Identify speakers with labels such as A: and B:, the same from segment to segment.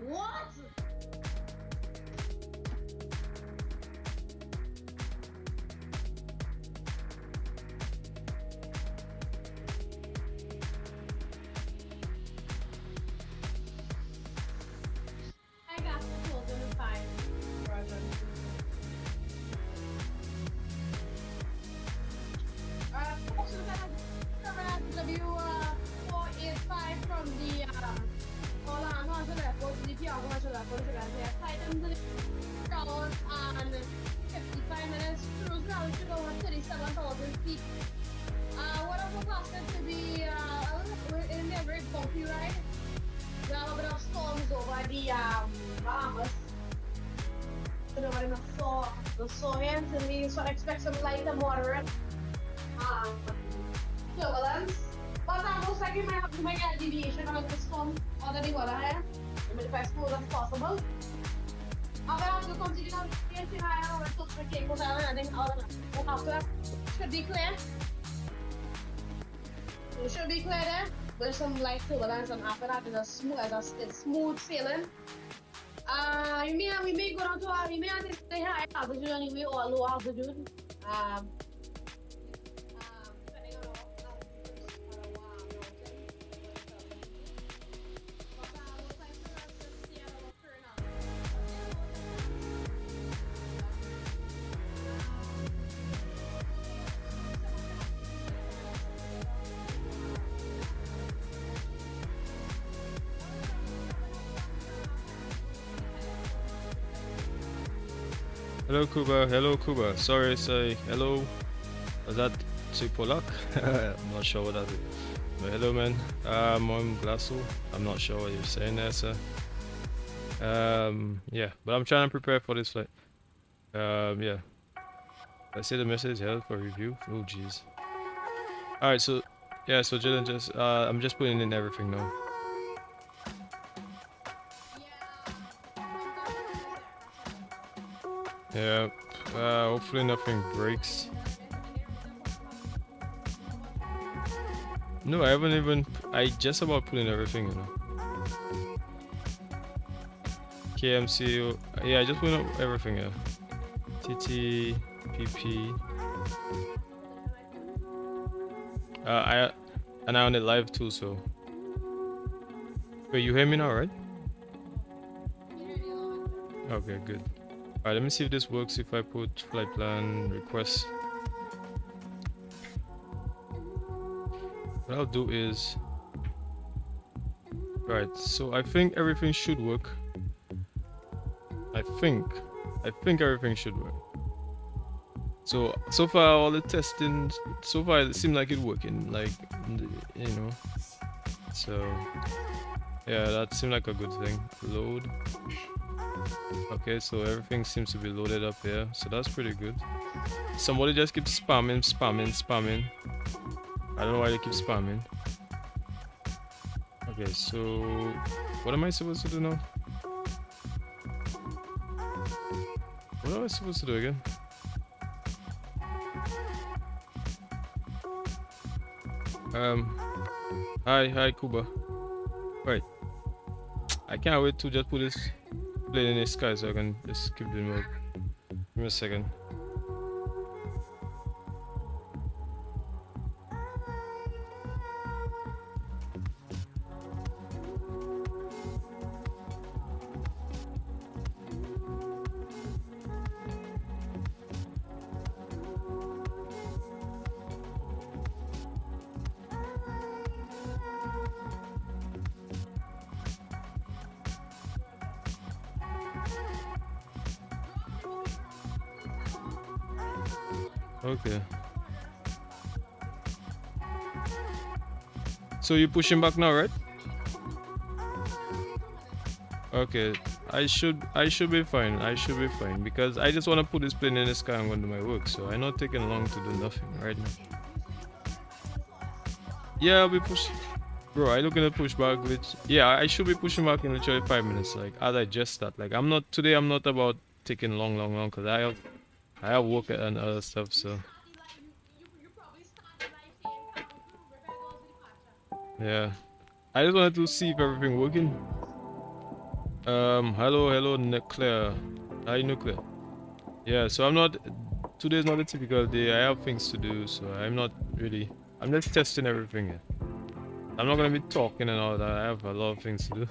A: What? I got the tools in the fine. Also W485 from the Orlando to the airport, the Tiago to the airport, flight into the hours and 55 minutes, cruise now to go on 37,000 feet. What are forecasted to be in a very bumpy ride? There are a bit of storms over the Bahamas. So nobody saw the storms, and we sort of expect some light and moderate turbulence. But looks like we might have to make a deviation out of the storm under the water here. We will try as smooth as possible. I'm going to have to continue on the higher or touch the cables out and then after that should be clear. It should be clear there. With some light turbulence, and after that it's smooth sailing. We may go down to we may have to stay high altitude anyway or low altitude.
B: Hello Kuba, hello Kuba. Sorry, say hello. Was that to Polak? I'm not sure what that is. But hello man. I'm Glasso. I'm not sure what you're saying there, sir. Yeah, but I'm trying to prepare for this flight. Yeah. I see the message held for review. Oh jeez. Alright, so yeah, so Jillian just I'm just putting in everything now. Yeah, hopefully nothing breaks. No, I haven't even, I just about put in everything, you know. KMC, yeah, I just put in everything, yeah. TT, PP. And I on it live too, so. Wait, you hear me now, right? Okay, good. Alright, let me see if this works if I put flight plan request. What I'll do is, right, so I think everything should work. I think everything should work. So far all the testing, so far it seemed like it's working, like, you know. So yeah, that seemed like a good thing. Load. Okay, so everything seems to be loaded up here, so that's pretty good. Somebody just keeps spamming. I don't know why they keep spamming. Okay, so what am I supposed to do now? What am I supposed to do again? Hi Kuba. Right, I can't wait to just put this plane in the sky so I can just keep doing work. Give me a second. Okay. So you're pushing back now, right? Okay. I should be fine. I should be fine because I just want to put this plane in the sky and go do my work. So I'm not taking long to do nothing right now. Yeah, I'll be pushing. Bro, I looking to push back with. Yeah, I should be pushing back in literally 5 minutes. Like as I just start. Like I'm not today. I'm not about taking long, because I have work and other stuff. So yeah, I just wanted to see if everything working. Hello, Nuclear. Hi, Nuclear. Yeah, so I'm not. Today's not a typical day. I have things to do, so I'm not really. I'm just testing everything here. I'm not gonna be talking and all that. I have a lot of things to do.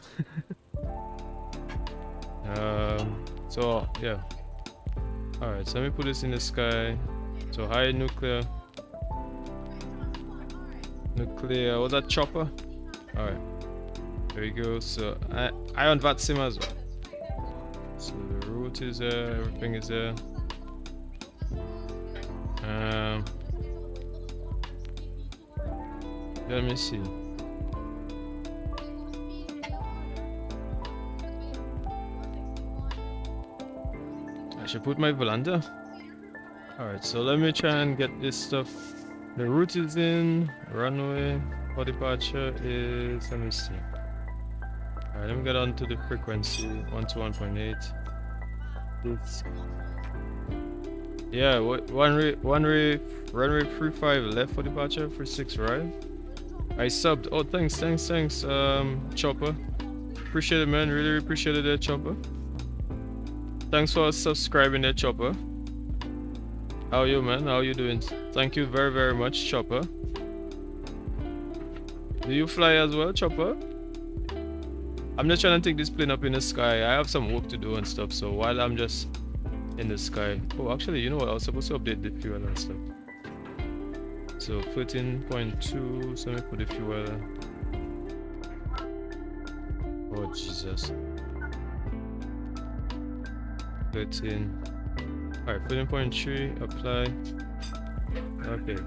B: So yeah. All right. So let me put this in the sky. So hi, Nuclear. Nuclear. Was that chopper? All right. There we go. So I on Vatsim as well. So the route is there. Everything is there. Let me see. I should put my Volanda. Alright, so let me try and get this stuff. The route is in, runway for departure is, let me see. Alright, let me get on to the frequency, 121.8. It's, yeah, runway 35 left for departure, 36 right. I subbed. Oh, thanks, Chopper. Appreciate it, man. Really appreciate it there, Chopper. Thanks for subscribing there, Chopper. How are you, man? How are you doing? Thank you very, very much, Chopper. Do you fly as well, Chopper? I'm just trying to take this plane up in the sky. I have some work to do and stuff, so while I'm just in the sky. Oh, actually, you know what? I was supposed to update the fuel and stuff. So 13.2, so let me put the fuel. Oh, Jesus. 13. Alright, 13.3, apply. Okay.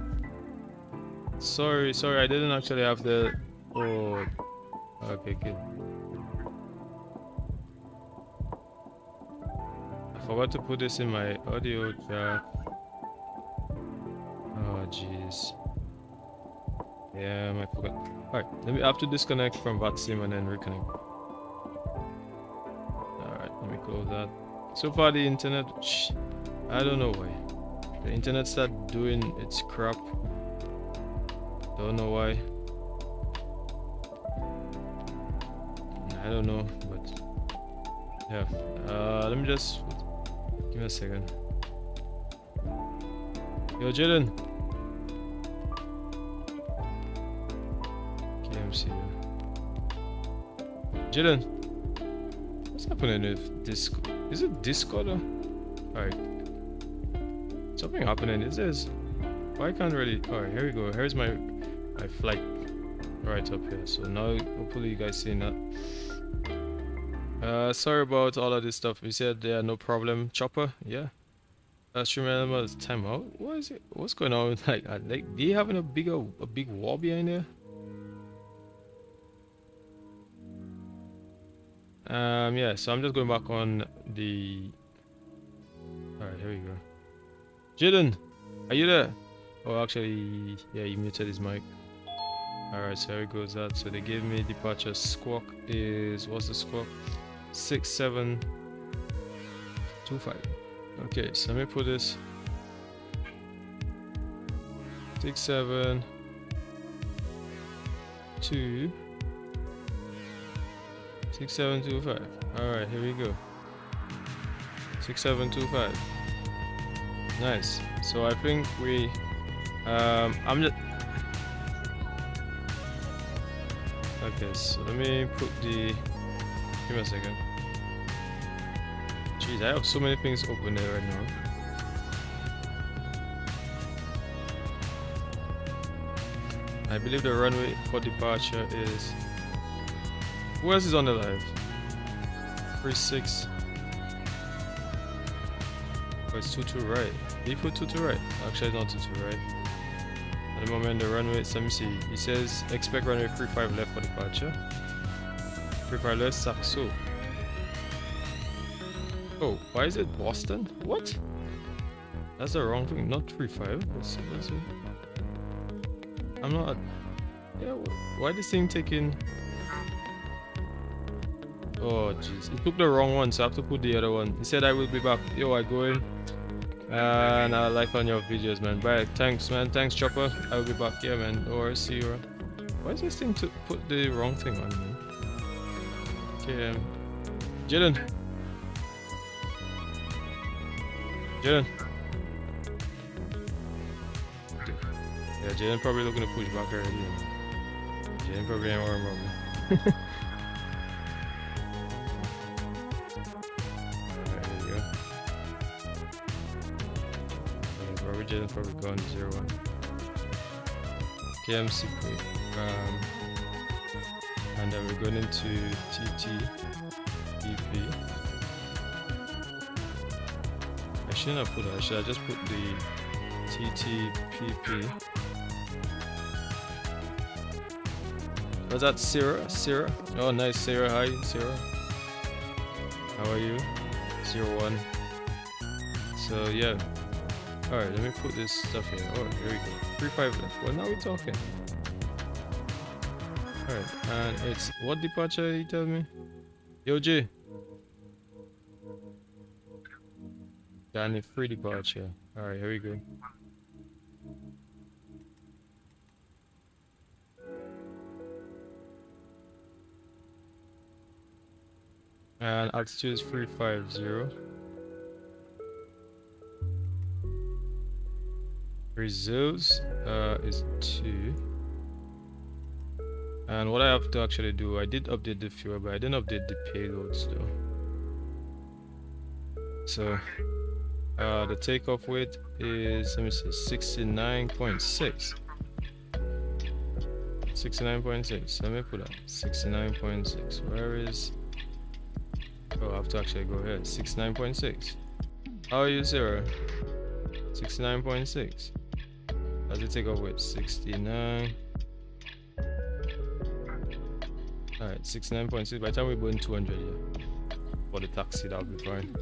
B: Sorry, I didn't actually have the. Oh, okay, good. I forgot to put this in my audio jack. Oh, jeez. Yeah, I forgot. Alright, let me have to disconnect from Vatsim and then reconnect. Alright, let me close that. So far, the internet. I don't know why. The internet started doing its crap. Don't know why. I don't know, but yeah. Let me just give me a second. Yo, Jaden. KMC. Jaden, what's happening with Discord? Is it Discord? Alright. Something happening. Is this? Why can't really? Alright, here we go. Here's my flight right up here. So now hopefully you guys seen that. Sorry about all of this stuff. We said there, no problem. Chopper, yeah. Remember the timeout. What is it? What's going on with like do you having a big wall behind there? Yeah, so I'm just going back on the. Alright, here we go. Jaden, are you there? Oh, actually, yeah, he muted his mic. Alright, so here goes that. So they gave me departure squawk is, what's the squawk? 6725. Okay, so let me put this 6725. Alright, here we go. 6725. Nice. So I think we I'm just okay, so let me put the give me a second. Jeez, I have so many things open there right now. I believe the runway for departure is. Who else is on the live? 36. Oh, it's 22 right. Did you put 22 right? Actually, not 22 right. At the moment, the runway. Let me see. It says expect runway 35 left for departure. 35 left, Saxo. Oh, why is it Boston? What? That's the wrong thing. Not 35. Let's see. I'm not. Yeah, why this thing taking... Oh jeez, it took the wrong one, so I have to put the other one. He said I will be back. Yo, I go in. And I like on your videos, man. Bye. Thanks, man. Thanks, Chopper. I will be back. Yeah, man. Or see you. Why is this thing to put the wrong thing on, man? Okay, Jaden. Jaden. Yeah, Jaden probably looking to push back already. Jaden probably ain't worrying about me. Alright, there you go. Yeah, probably Jaden probably going 0-1. KMC quick. And then we're going into TT EP. I shouldn't have put that. I should have just put the TTPP. Was that Sarah? Sarah? Oh, nice, Sarah. Hi, Sarah. How are you? 0-1. So, yeah. Alright, let me put this stuff here. Oh, here we go. 3-5 left. Well, now we're talking. Alright, and it's what departure he tell me? Yo, J. Danny, free departure. Alright, here we go. And altitude is 350. Reserves is 2. And what I have to actually do, I did update the fuel, but I didn't update the payloads though. So the takeoff weight is, let me see, 69.6. 69.6. Let me put that 69.6. Where is... Oh, I have to actually go here. 69.6. How are you, Sarah? 69.6. How's it take off weight? 69. Alright, 69.6. By the time we burn 200, yeah. For the taxi, that'll be fine.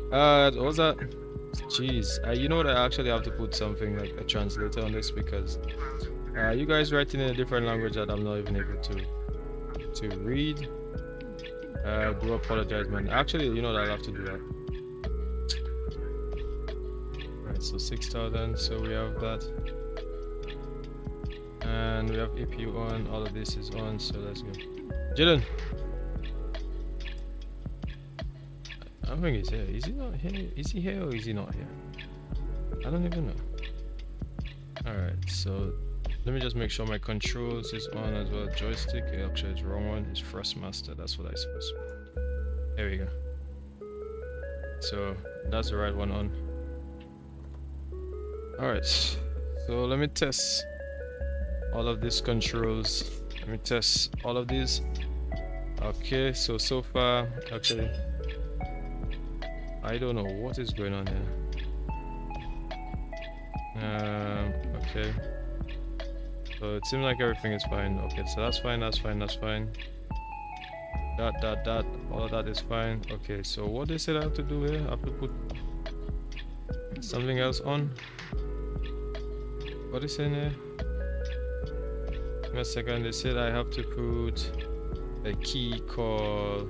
B: What was that? Jeez, you know what? I actually have to put something like a translator on this because you guys writing in a different language that I'm not even able to read. Do apologize, man. Actually, you know that I'll have to do that. Right, so 6,000. So we have that, and we have APU on. All of this is on. So let's go. Jaden. I think he's here. Is he not here? Is he here or is he not here? I don't even know. Alright, so let me just make sure my controls is on as well. Joystick, actually it's wrong one. It's Thrustmaster. That's what I supposed to. There we go. So that's the right one on. Alright, so let me test all of these controls. Let me test all of these. Okay, so far, actually, I don't know what is going on here. Okay. So it seems like everything is fine. Okay, so that's fine, that's fine, that's fine. That, all of that is fine. Okay, so what they said I have to do here, I have to put something else on. What is in here? Give me a second, they said I have to put a key called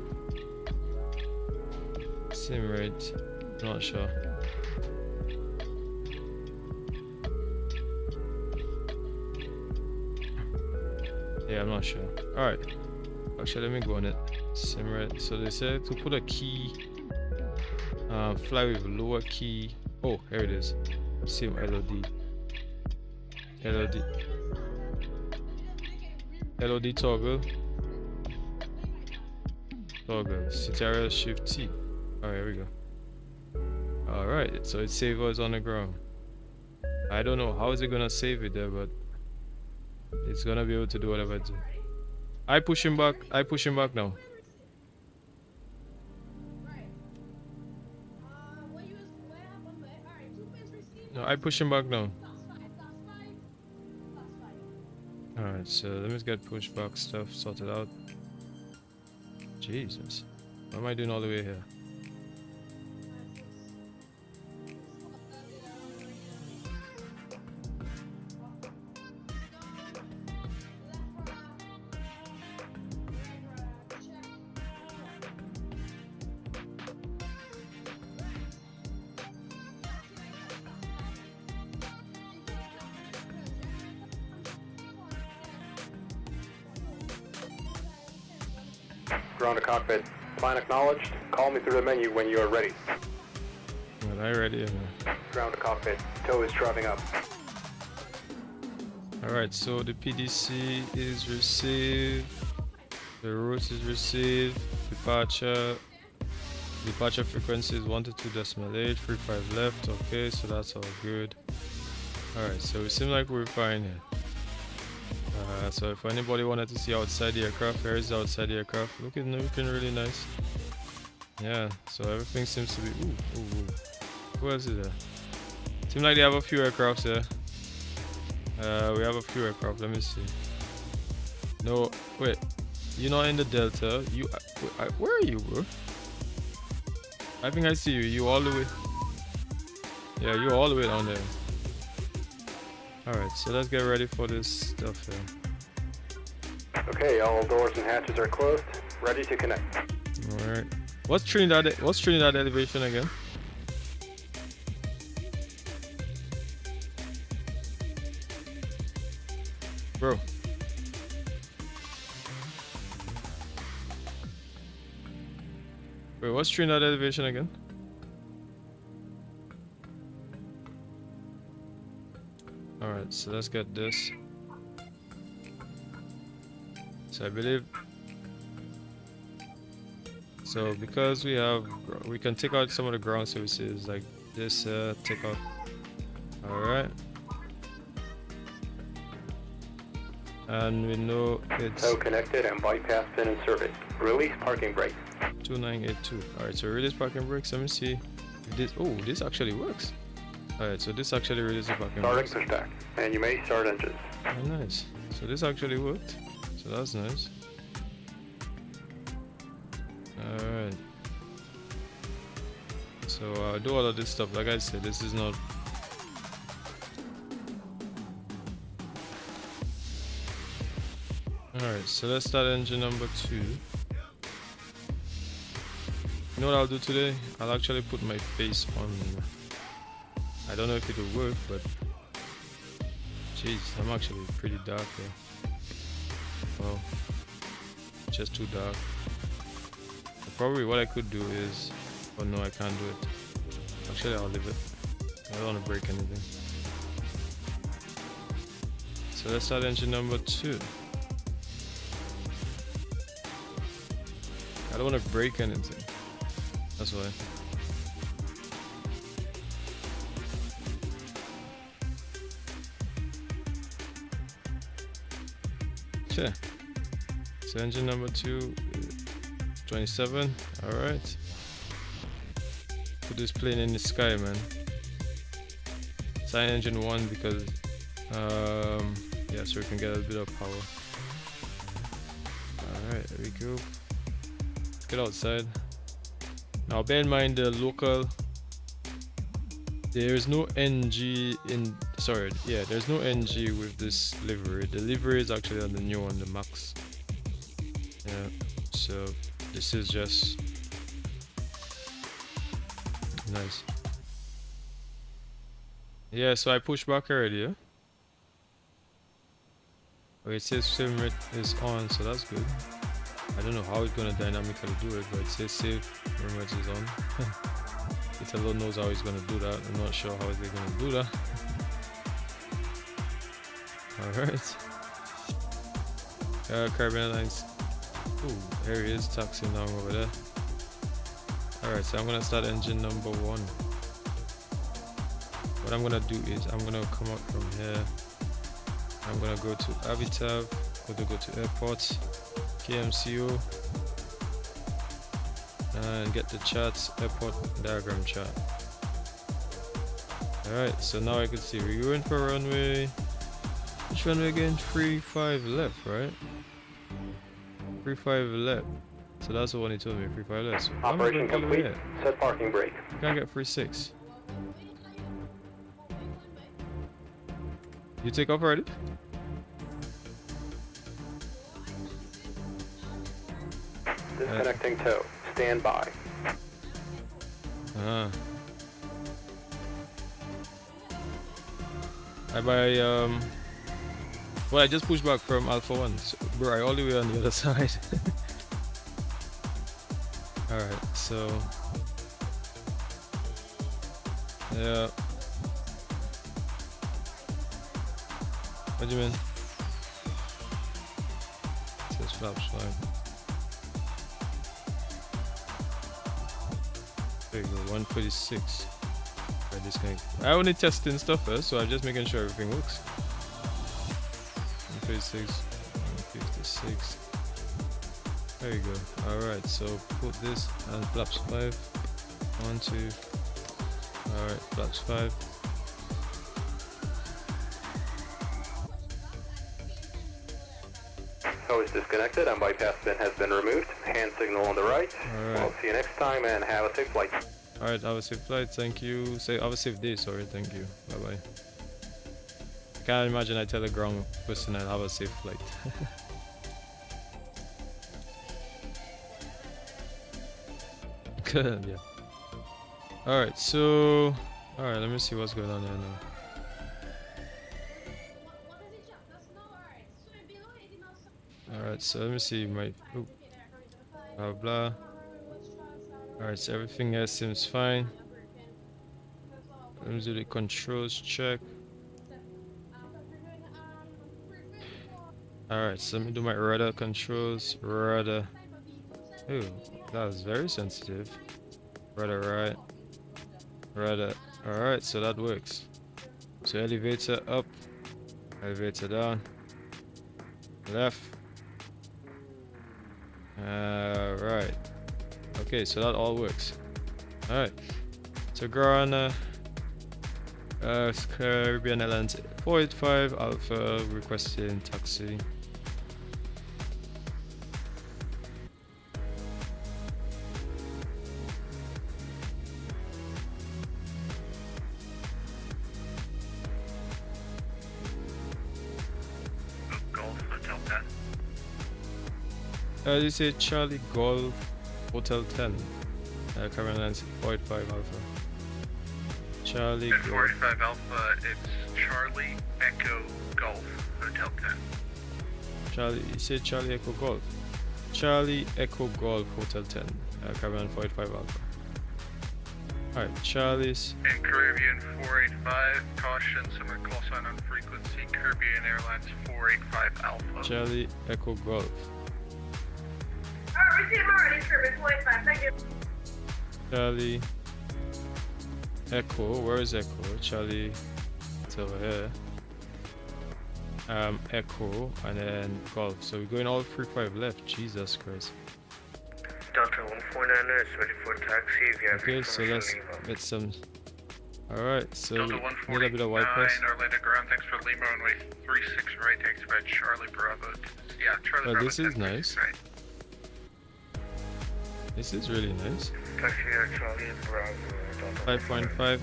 B: Simrate. Not sure. Yeah, I'm not sure. Alright. Actually, let me go on it. Simrate. So they said to put a key, fly with lower key. Oh, here it is. Sim LOD. LOD toggle. Toggle. Citarial shift T. Alright, here we go. Alright, so it saves us on the ground. I don't know how is it gonna save it there, but it's gonna be able to do whatever it do. I push him back now. No, I push him back now. Alright, so let me get pushback stuff sorted out. Jesus. What am I doing all the way here?
C: Ground to cockpit. Plan acknowledged. Call me through the menu when you are ready.
B: Well, I ready.
C: Ground to cockpit. Tow is driving up.
B: Alright, so the PDC is received. The route is received. Departure frequency is 122.8, 35 left. Okay, so that's all good. Alright, so it seems like we're fine here. So if anybody wanted to see outside the aircraft, here is the outside the aircraft. Looking really nice. Yeah, so everything seems to be. Ooh. Who else is there? Seems like they have a few aircrafts here. We have a few aircraft. Let me see. No, wait. You're not in the Delta. Where are you, bro? I think I see you. You all the way. Yeah, you all the way down there. Alright, so let's get ready for this stuff here.
C: Okay, all doors and hatches are closed. Ready to connect.
B: Alright. What's Trinidad elevation again? Bro. Wait, what's Trinidad elevation again? Alright, so let's get this. So I believe, so because we can take out some of the ground services like this takeoff. Alright. And we know it's
C: Tow connected and bypass pin in service. Release parking brake.
B: 2982. Alright, so release parking brakes. Let me see if this, oh, this actually works. Alright, so this actually releases the parking
C: Starting
B: brakes.
C: pushback. And you may start engines.
B: Oh, nice. So this actually worked. So that's nice. Alright. So I'll do all of this stuff. Like I said, this is not. Alright, so let's start engine number 2. You know what I'll do today? I'll actually put my face on. I don't know if it'll work, but jeez, I'm actually pretty dark here. Well, just too dark. Probably what I could do is, oh no, I can't do it. Actually, I'll leave it. I don't want to break anything. So let's start engine number 2. I don't want to break anything. That's why. Sure. So engine number 2 is 27. Alright. Put this plane in the sky, man. Sign engine 1 because yeah, so we can get a bit of power. Alright, there we go. Let's get outside. Now bear in mind the local, there is no NG in, sorry, yeah, there's no NG with this livery. The livery is actually on the new one, the Max. Yeah, so this is just nice. Yeah, so I pushed back already, yeah? Okay, it says swim rate is on, so that's good. I don't know how it's gonna dynamically do it, but it says safe swim rate is on. It alone knows how it's gonna do that. I'm not sure how they're gonna do that. Alright. Caribbean Airlines. Ooh, there he is, taxiing down over there. Alright, so I'm gonna start engine number 1. What I'm gonna do is I'm gonna come out from here. I'm gonna go to Habitat, go to Airport, KMCO, and get the charts, airport diagram chart. Alright, so now I can see we're going for runway. Which runway again? 35 left, right? 35 left. So that's the one he told me, 35 left. So
C: Operation complete. Set parking brake.
B: You can't get 36. You take off already?
C: Disconnecting tow. Stand by.
B: Well, I just pushed back from Alpha 1, so, bro, I all the way on the other side. Alright, so yeah. What do you mean? It says flaps 5. There you go, 146. Right, disconnect. I only testing stuff first, so I'm just making sure everything works. 136, 156. There you go. Alright, so put this and flaps 5. 1, 2. Alright, flaps 5.
C: Always disconnected and bypass bin has been removed. Hand signal on the right.
B: Alright.
C: We'll see you next time and have a safe flight.
B: Alright, have a safe flight, thank you. Say have a safe day, sorry, thank you. Bye bye. I can't imagine I tell a ground person I'll have a safe flight. Good, yeah. Alright, so alright, let me see what's going on here now. Alright, so let me see my blah blah. Alright, so everything else seems fine. Let me do the controls check. Alright, so let me do my rudder controls. Rudder. Ooh, that was very sensitive. Rudder right. Rudder. Alright, so that works. So elevator up. Elevator down. Left. Right. Okay, so that all works. Alright. So go on Caribbean Airlines 485 Alpha requesting taxi.
D: Golf Hotel 10.
B: You say Charlie Golf Hotel 10. Caribbean Airlines 485 Alpha. Charlie
D: At
B: Golf.
D: 485 Alpha, it's Charlie Echo Golf Hotel 10.
B: Charlie, you said Charlie Echo Golf. Charlie Echo Golf Hotel 10. Caribbean 485 Alpha. Alright, Charlie's.
D: And Caribbean 485, caution, similar call sign on frequency, Caribbean Airlines 485 Alpha.
B: Charlie Echo Golf.
A: Alright, receive already, Caribbean 485, thank you.
B: Charlie Echo, where is Echo? Charlie, it's over here. Echo and then Golf. So we're going all 35 left. Jesus Christ.
E: Delta 149er is ready for taxi. If you have
B: Okay, so let's get some. Alright, so
D: Delta
B: we need a bit of white press.
D: 149, Orlando ground, thanks for Lima, runway 36 right, taxi by Charlie Bravo. Yeah, Charlie
B: Oh,
D: Bravo.
B: this is
D: 10,
B: nice.
D: Right.
B: This is really nice.
E: taxi here, Charlie Bravo.
B: 5.5.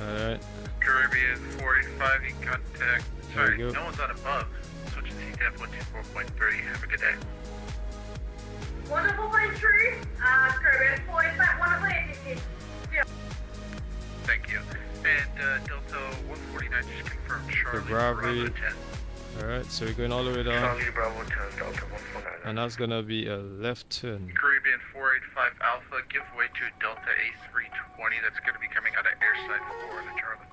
B: Alright.
D: Caribbean 485, you can contact.
B: There
D: Sorry,
B: you go.
D: no one's on above. Switch to CTF 124.3. Have a good day.
A: Wonderful Plane 3, Caribbean 485, wonderful ATC.
D: Thank you. And Delta 149 just confirmed Charlie
B: Bravo.
D: Bravo 10.
B: Alright, so we're going all the way down.
E: Charlie Bravo 10, Delta 149.
B: And that's gonna be a left turn.
D: Caribbean 485 Alpha, give way to Delta A320. That's going to be coming out of airside 4 to Charlie.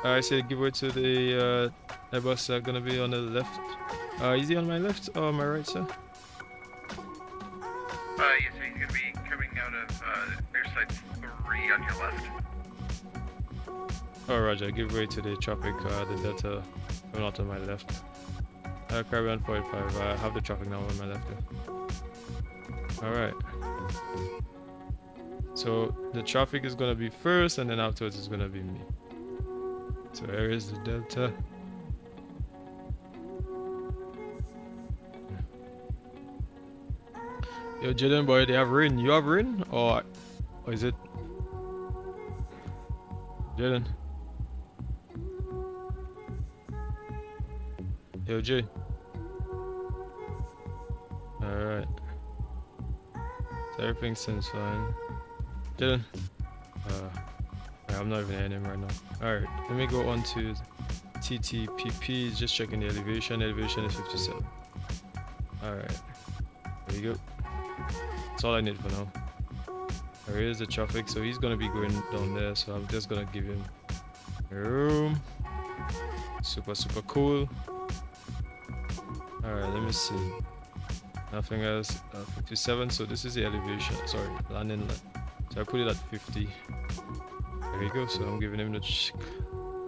B: I said give way to the Airbus gonna be on the left. Is he on my left or my right, sir?
D: Yes, he's going to be coming out of airside 3 on your left.
B: Oh, roger. Give way to the traffic, the Delta coming out on my left. Caribbean 485. I have the traffic now on my left. Alright. So the traffic is gonna be first, and then afterwards it's gonna be me. So here is the Delta. Yo, Jaden boy, they have rain. You have rain, or is it Jaden? Yo, Jay. Alright. So everything seems fine. Jaden. I'm not even hearing him right now. Alright, let me go on to TTPP. Just checking the elevation. Elevation is 57. Alright. There you go. That's all I need for now. There is the traffic, so he's gonna be going down there, so I'm just gonna give him room. Super cool. Alright, let me see. Nothing else. 57, so this is the elevation. Sorry, landing line. So I put it at 50. There you go, so I'm giving him the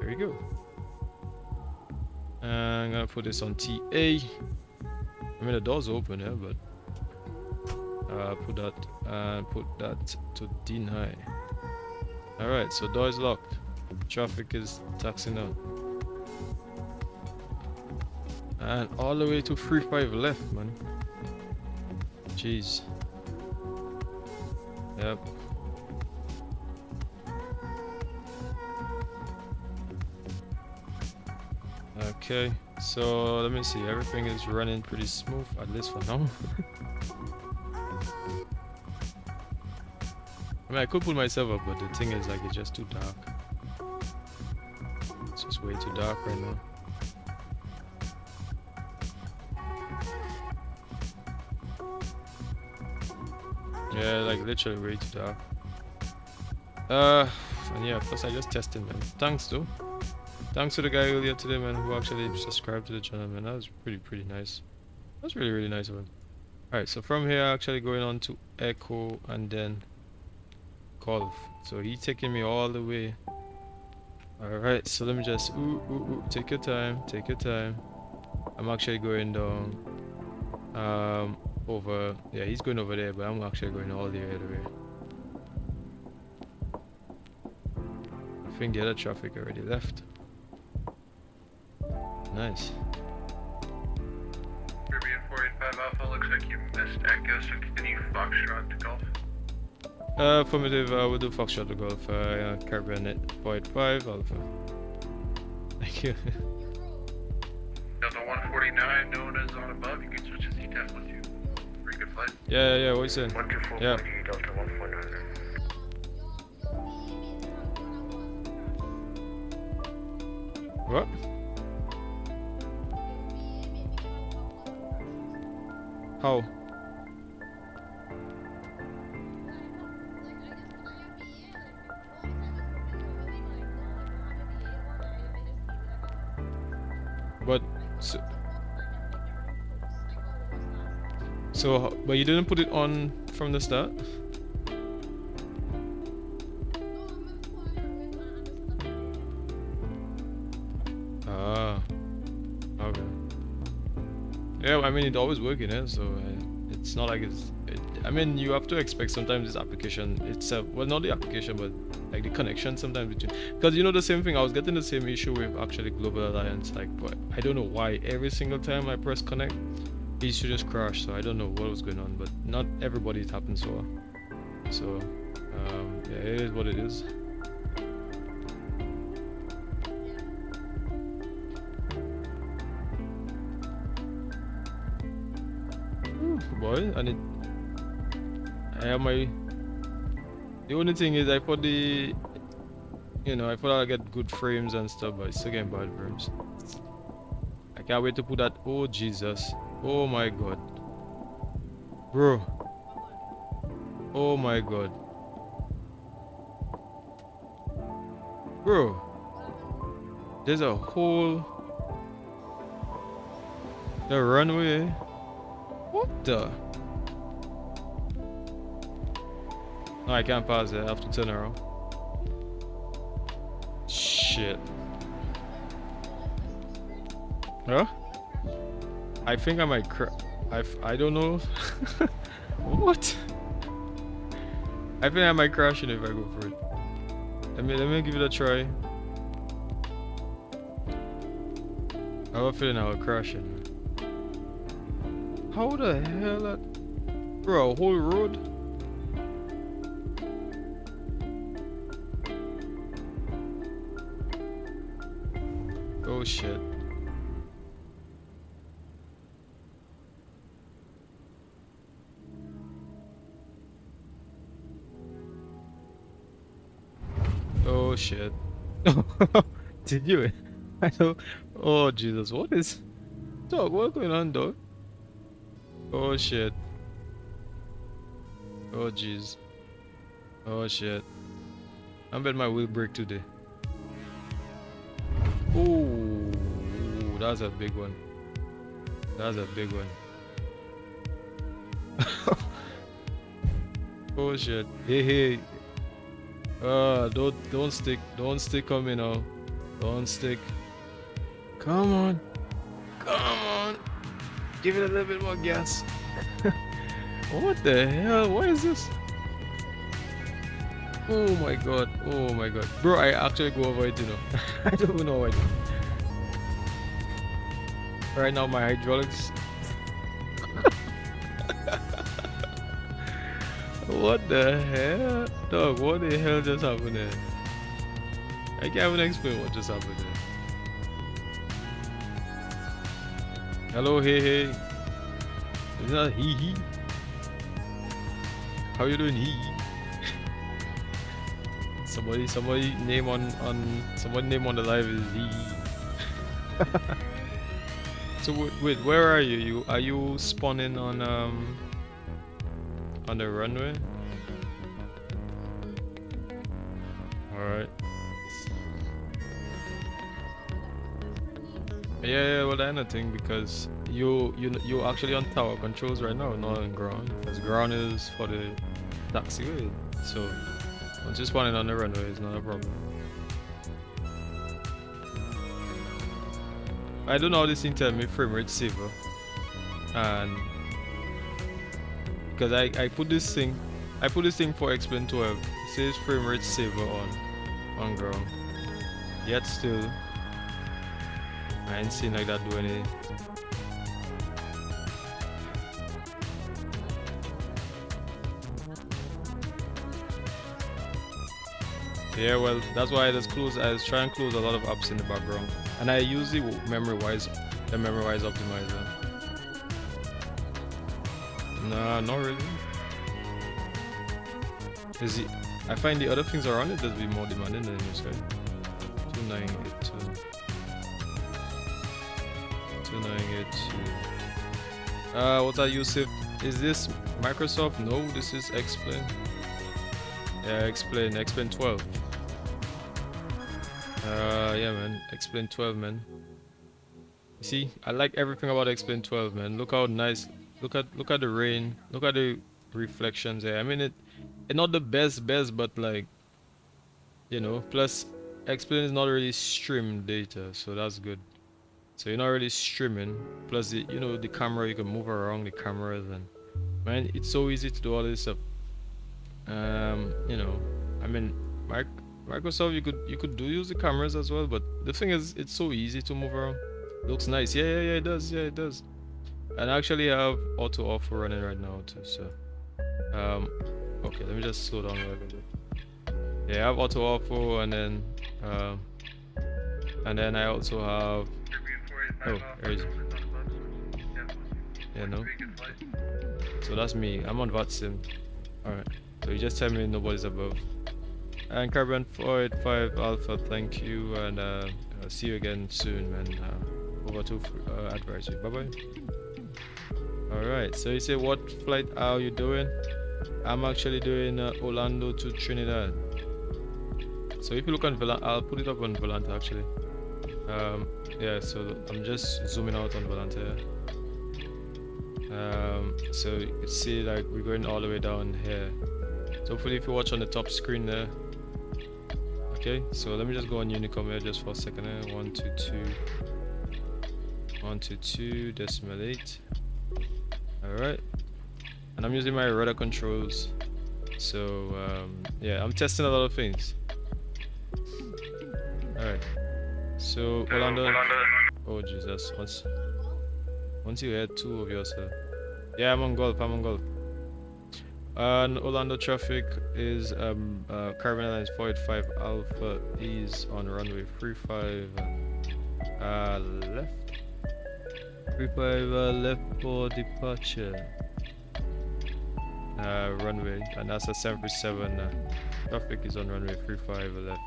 B: there you go. And I'm gonna put this on TA. I mean the door's open, yeah, but put that and put that to deny. Alright, so door is locked. Traffic is taxing out. And all the way to 35 left, man. Jeez. Yep. Okay, so let me see. Everything is running pretty smooth, at least for now. I mean, I could pull myself up, but the thing is, like, it's just too dark. It's just way too dark right now. Yeah, like literally way too dark. And yeah, plus I just tested, man. Thanks though. Thanks to the guy earlier today, man, who actually subscribed to the channel, man. That was pretty nice. That's really nice of him. Alright, so from here actually going on to Echo and then Golf. So he's taking me all the way. Alright, so let me just take your time. I'm actually going down over, yeah, he's going over there, but I'm actually going all the other way. I think the other traffic already left. Nice.
D: Caribbean 485 Alpha, looks like you missed Echo, so continue Foxtrot to Golf.
B: Affirmative, we'll do Foxtrot to Golf, Caribbean 485 Alpha. Thank you.
D: Delta 149, known as on above, you can switch to C-Tap with you. Pretty good flight.
B: Yeah, what you saying?
E: 124
B: Yeah.
E: Delta 149.
B: What? How? But but you didn't put it on from the start? Ah, okay. Yeah, I mean, it always working, eh? So it's not like I mean, you have to expect sometimes this application itself. Well, not the application, but like the connection sometimes between. Because you know the same thing. I was getting the same issue with actually Global Alliance. Like, but I don't know why every single time I press connect, it used to just crash. So I don't know what was going on. But not everybody it happens so. So yeah, it is what it is. Boy, and I have my. The only thing is I thought I thought I'd get good frames and stuff, but it's still getting bad frames. I can't wait to put that. Oh Jesus! Oh my God, bro! Oh my God, bro! There's a hole. The runway. What the? No, I can't pause it. I have to turn around. Shit. Huh? I think I might I don't know. What? I think I might crash it if I go for it. Let me give it a try. I have a feeling I will crash it. How the hell bro, a whole road? Oh shit. Oh shit. Did you? I know. Oh Jesus, what is... Dog, what's going on, dog? Oh shit. Oh jeez. Oh shit. I bet my wheel break today. Oh, that's a big one. That's a big one. Oh shit. Hey hey. Don't stick on me now. Don't stick. Come on. Come on. Give it a little bit more gas. What the hell? What is this? Oh my god. Oh my god. Bro, I actually go over it, you know. I don't even know what I do. Right now my hydraulics. What the hell? Dog, what the hell just happened there? I can't even explain what just happened there. Hello, hey, hey. Is that he? How you doing, he? Somebody name on the live is he. So wait, where are you? Are you spawning on the runway? All right. Yeah, well, that's nothing because you actually on tower controls right now, not on ground. Because ground is for the taxiway. So once you're spawning on the runway, it's not a problem. I don't know how this thing tell me frame rate saver, and because I put this thing for XPlane 12. It says frame rate saver on ground. Yet still, I ain't seen like that do any. Yeah, well, that's why I was trying to close a lot of apps in the background, and I use the memory-wise optimizer. Nah, not really. I find the other things around it does be more demanding than this guy. 2982. 2982. What are you, Sif? Is this Microsoft? No, this is XPlane. Yeah, XPlane 12. Yeah, man, XPlane 12, man. You see, I like everything about XPlane 12, man. Look how nice. Look at the rain. Look at the reflections there. I mean, it's not the best, but like, you know. Plus, XPlane is not really stream data, so that's good. So you're not really streaming. Plus, the camera, you can move around the cameras, and man, it's so easy to do all this stuff. I mean, Microsoft, you could use the cameras as well, but the thing is, it's so easy to move around. Looks nice. Yeah, it does. Yeah, it does. And I actually have AutoOrtho running right now too. So, okay, let me just slow down a little bit. Yeah, I have AutoOrtho, and then I also have. Oh, there is. Yeah, no. So that's me. I'm on VisualXp. All right. So you just tell me nobody's above. And CaribFly 485 Alpha, thank you, and I'll see you again soon, man. Over to advisory. Bye bye. Alright, so you say, what flight are you doing? I'm actually doing Orlando to Trinidad. So if you look on Volante, I'll put it up on Volante actually. Yeah, so I'm just zooming out on Volante. So you can see like we're going all the way down here. So hopefully if you watch on the top screen there. Okay, so let me just go on Unicom here just for a second. 122.8. Alright, and I'm using my rudder controls. So yeah, I'm testing a lot of things. Alright, so Orlando. Oh Jesus, once you had two of yourself. Yeah, I'm on golf. And Orlando traffic is Carbon Airlines 485 Alpha is on runway 35 left. 35 left for departure. Runway, and that's a 737. Traffic is on runway 35 left.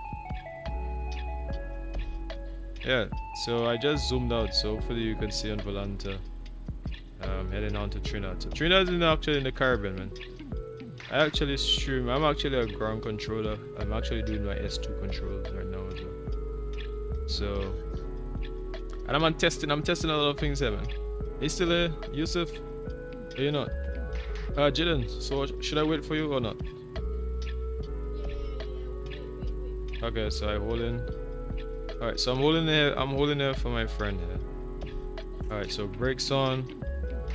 B: Yeah, so I just zoomed out, so hopefully you can see on Volante. Heading on to Trinidad. So Trinidad is actually in the Caribbean, man. I actually stream. I'm actually a ground controller. I'm actually doing my S2 controls right now as well. So, and I'm testing a lot of things here, man. You still there, Yusuf? Are you not? Jaden, so should I wait for you or not? Okay, so I hold in. Alright, so I'm holding there for my friend here. Alright, so brakes on.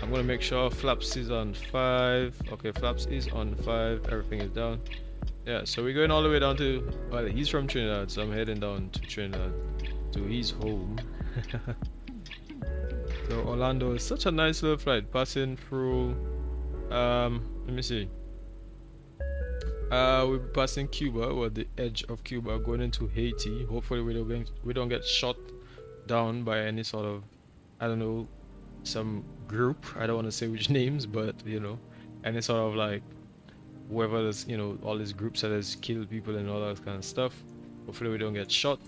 B: I'm gonna make sure flaps is on 5. Okay, flaps is on 5. Everything is down. Yeah, so we're going all the way down to, well, he's from Trinidad, so I'm heading down to Trinidad to his home. So Orlando is such a nice little flight, passing through let me see. We'll be passing Cuba, or the edge of Cuba, going into Haiti. Hopefully we don't get shot down by any sort of, I don't know, some group. I don't want to say which names, but you know, any sort of like whoever is, you know, all these groups that has killed people and all that kind of stuff. Hopefully we don't get shot.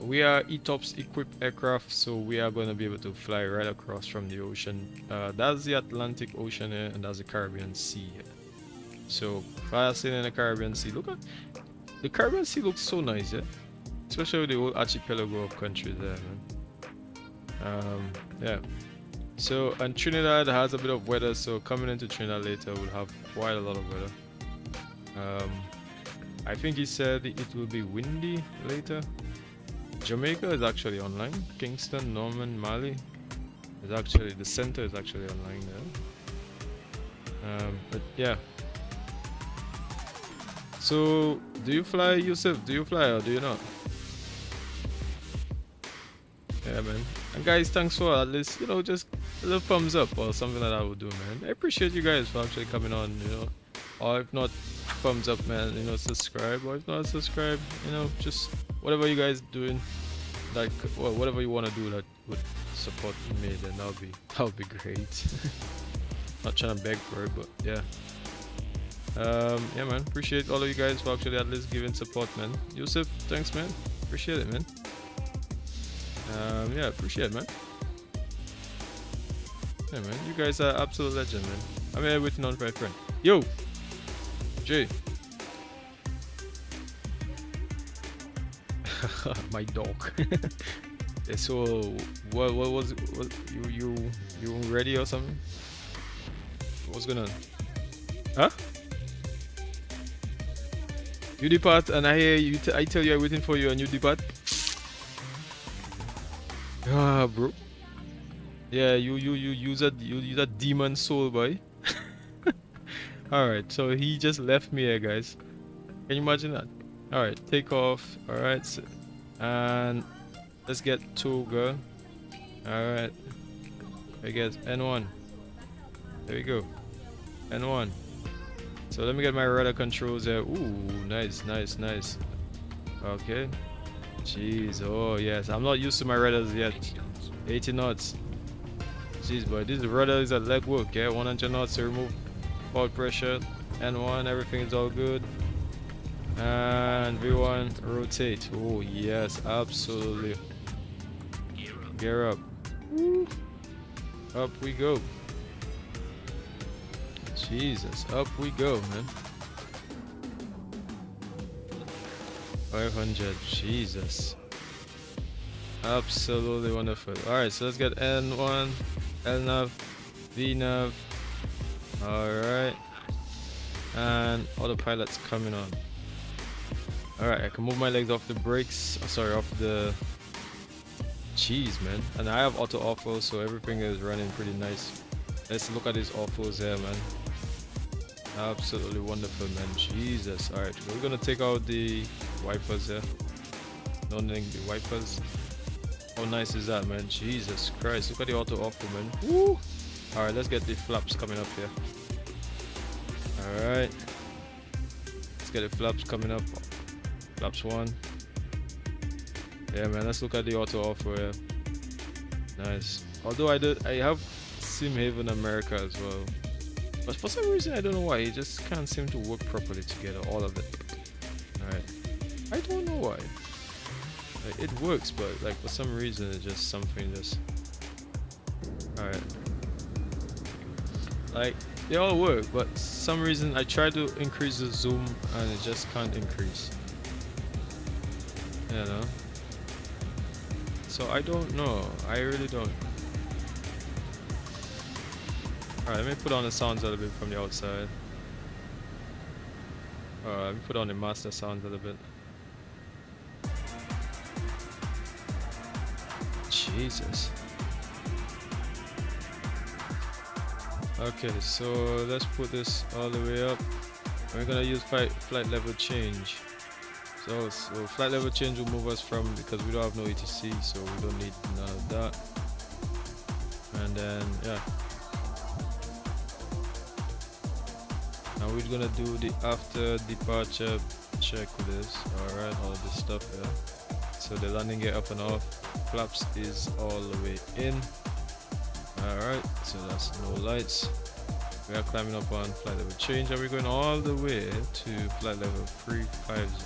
B: We are ETOPS equipped aircraft, so we are going to be able to fly right across from the ocean. That's the Atlantic Ocean here, and that's the Caribbean Sea here. So passing in the Caribbean Sea. Look at the Caribbean Sea, looks so nice, yeah, especially with the whole archipelago of countries there, man. Yeah. So, and Trinidad has a bit of weather, so coming into Trinidad later we'll have quite a lot of weather. I think he said it will be windy later. Jamaica is actually online. Kingston, Norman, Mali is actually, the center is actually online there. But yeah. So, do you fly, Yusuf? Do you fly or do you not? Yeah, man. And guys, thanks for at least, you know, just a little thumbs up or something that I would do, man. I appreciate you guys for actually coming on, you know. Or if not, thumbs up, man, you know, subscribe. Or if not, subscribe, you know, just whatever you guys doing, like, well, whatever you want to do that would support me, then that would be great. Not trying to beg for it, but yeah. Yeah, man, appreciate all of you guys for actually at least giving support, man. Yusuf, thanks, man. Appreciate it, man. Yeah, appreciate it, man. Yeah, man, you guys are absolute legend, man. I'm here waiting on my friend. Yo, Jay. My dog. Yeah, so what was it? You ready or something? What's going on? Huh? You depart and I hear you. I tell you I'm waiting for you and you depart. Ah, bro. Yeah, you use a demon soul, boy. All right, so he just left me here, guys. Can you imagine that? All right, take off. All right, so, and let's get Toga. All right, I guess N1. There we go, N1. So let me get my rudder controls there. Ooh, nice. Okay. Jeez, oh yes, I'm not used to my rudders yet. 80 knots. Jeez, boy, this rudder is a leg work, yeah. 100 knots to remove forward pressure. N1, everything is all good. And V1, rotate. Oh yes, absolutely. Gear up. Woo. Up we go. Jesus, up we go, man. 500, Jesus. Absolutely wonderful. Alright, so let's get N1, LNAV, VNAV. Alright. And autopilot's coming on. Alright, I can move my legs off the brakes. Sorry, off the... Jeez, man. And I have AutoOrtho, so everything is running pretty nice. Let's look at these orthos there, man. Absolutely wonderful, man. Jesus. Alright, we're gonna take out the wipers here. Don't think the wipers. How nice is that, man? Jesus Christ. Look at the AutoOrtho, man. Woo! Alright, let's get the flaps coming up here. Alright. Let's get the flaps coming up. Flaps 1. Yeah, man, let's look at the AutoOrtho here. Nice. Although I have SimHaven America as well. But for some reason, I don't know why, it just can't seem to work properly together, all of it. Alright. I don't know why. Like, it works, but like for some reason, it's just something just... Alright. Like they all work, but some reason I try to increase the zoom and it just can't increase. You know. So I don't know. I really don't. Alright, let me put on the sounds a little bit from the outside. Alright, let me put on the master sounds a little bit. Jesus. Okay, so let's put this all the way up. We're gonna use flight level change. So flight level change will move us from, because we don't have no ETC, so we don't need none of that. And then yeah. And we're gonna do the after departure check with this. Alright, all this stuff here. So the landing gear up and off, flaps is all the way in. Alright, so that's no lights. We are climbing up on flight level change and we're going all the way to flight level 350.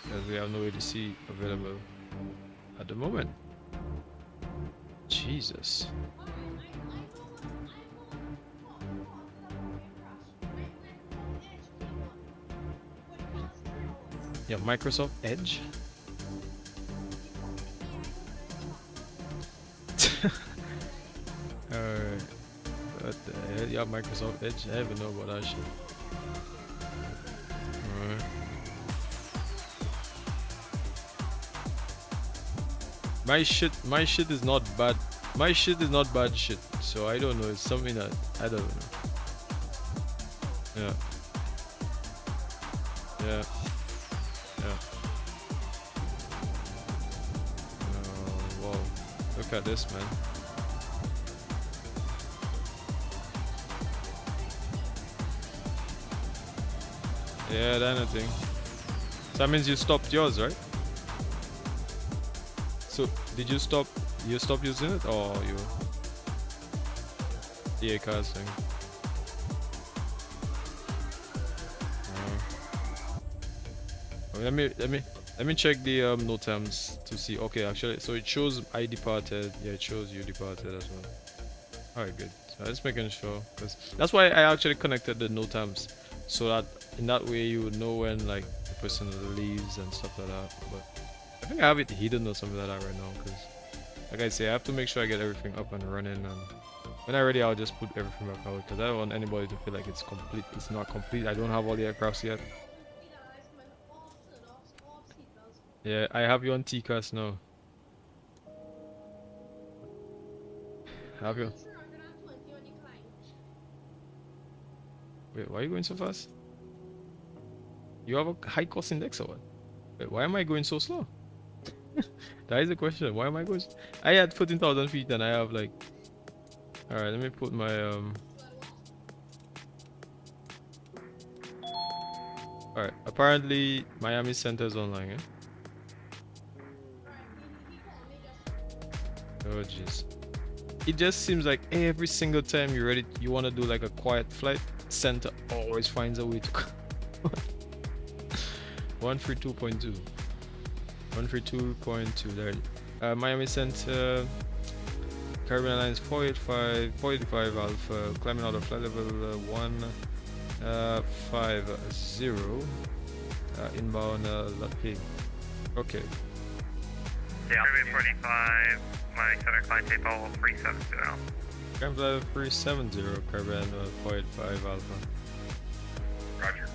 B: Because we have no ADC available at the moment. Jesus. Yeah, Microsoft Edge. Alright. What the hell? Yeah, Microsoft Edge. I don't even know about that shit. Alright. My shit is not bad. My shit is not bad shit. So I don't know. It's something that I don't know. Yeah. Yeah. Yeah. Oh, wow. Look at this, man. Yeah, that thing. So that means you stopped yours, right? So did you stop? You stopped using it, or you? The cars thing. Let me check the no times to see. Okay, actually, so it shows I departed. Yeah, it shows you departed as well. All right, good. So just making sure, because that's why I actually connected the no times, so that in that way you would know when like the person leaves and stuff like that. But I think I have it hidden or something like that right now, because like I say, I have to make sure I get everything up and running, and when I'm ready, I'll just put everything back out, because I don't want anybody to feel like it's complete. It's not complete. I don't have all the aircrafts yet. Yeah, I have you on TCAS now. Have you? Wait, why are you going so fast? You have a high cost index or what? Wait, why am I going so slow? That is the question. Why am I going? I had 14,000 feet and I have like. Alright, let me put my Alright, apparently Miami Center is online, eh? Oh jeez. It just seems like every single time you're ready, you want to do like a quiet flight, Center always finds a way to 132.2. 132.2 there. Miami Center, Caribbean Airlines 485 Alpha, climbing out of flight level 150, inbound LevelUpB. Okay.
D: Yeah, Caribbean 45, Miami Center, climb tape all 370.
B: Climb level 370, Caribbean 485 Alpha.
D: Roger.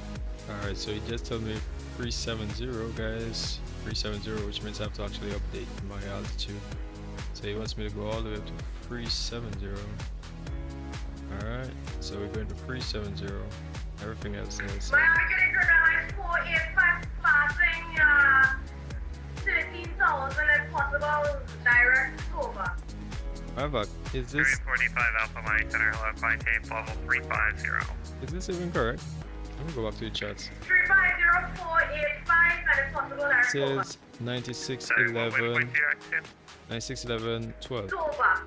B: Alright, so he just told me 370, guys. 370, which means I have to actually update my altitude. So he wants me to go all the way up to 370. Alright, so we're going to 370. Everything else is.
F: Miami Center 485 passing 13,000 if possible, direct over.
B: However, is this
D: 345 Alpha Miami Center, hello, climb tape level 350.
B: is this even correct? Let me go back to the chats.
F: 350485 and if possible,
B: It
F: direct over.
B: says 9611, 9611, 12.
F: Tova.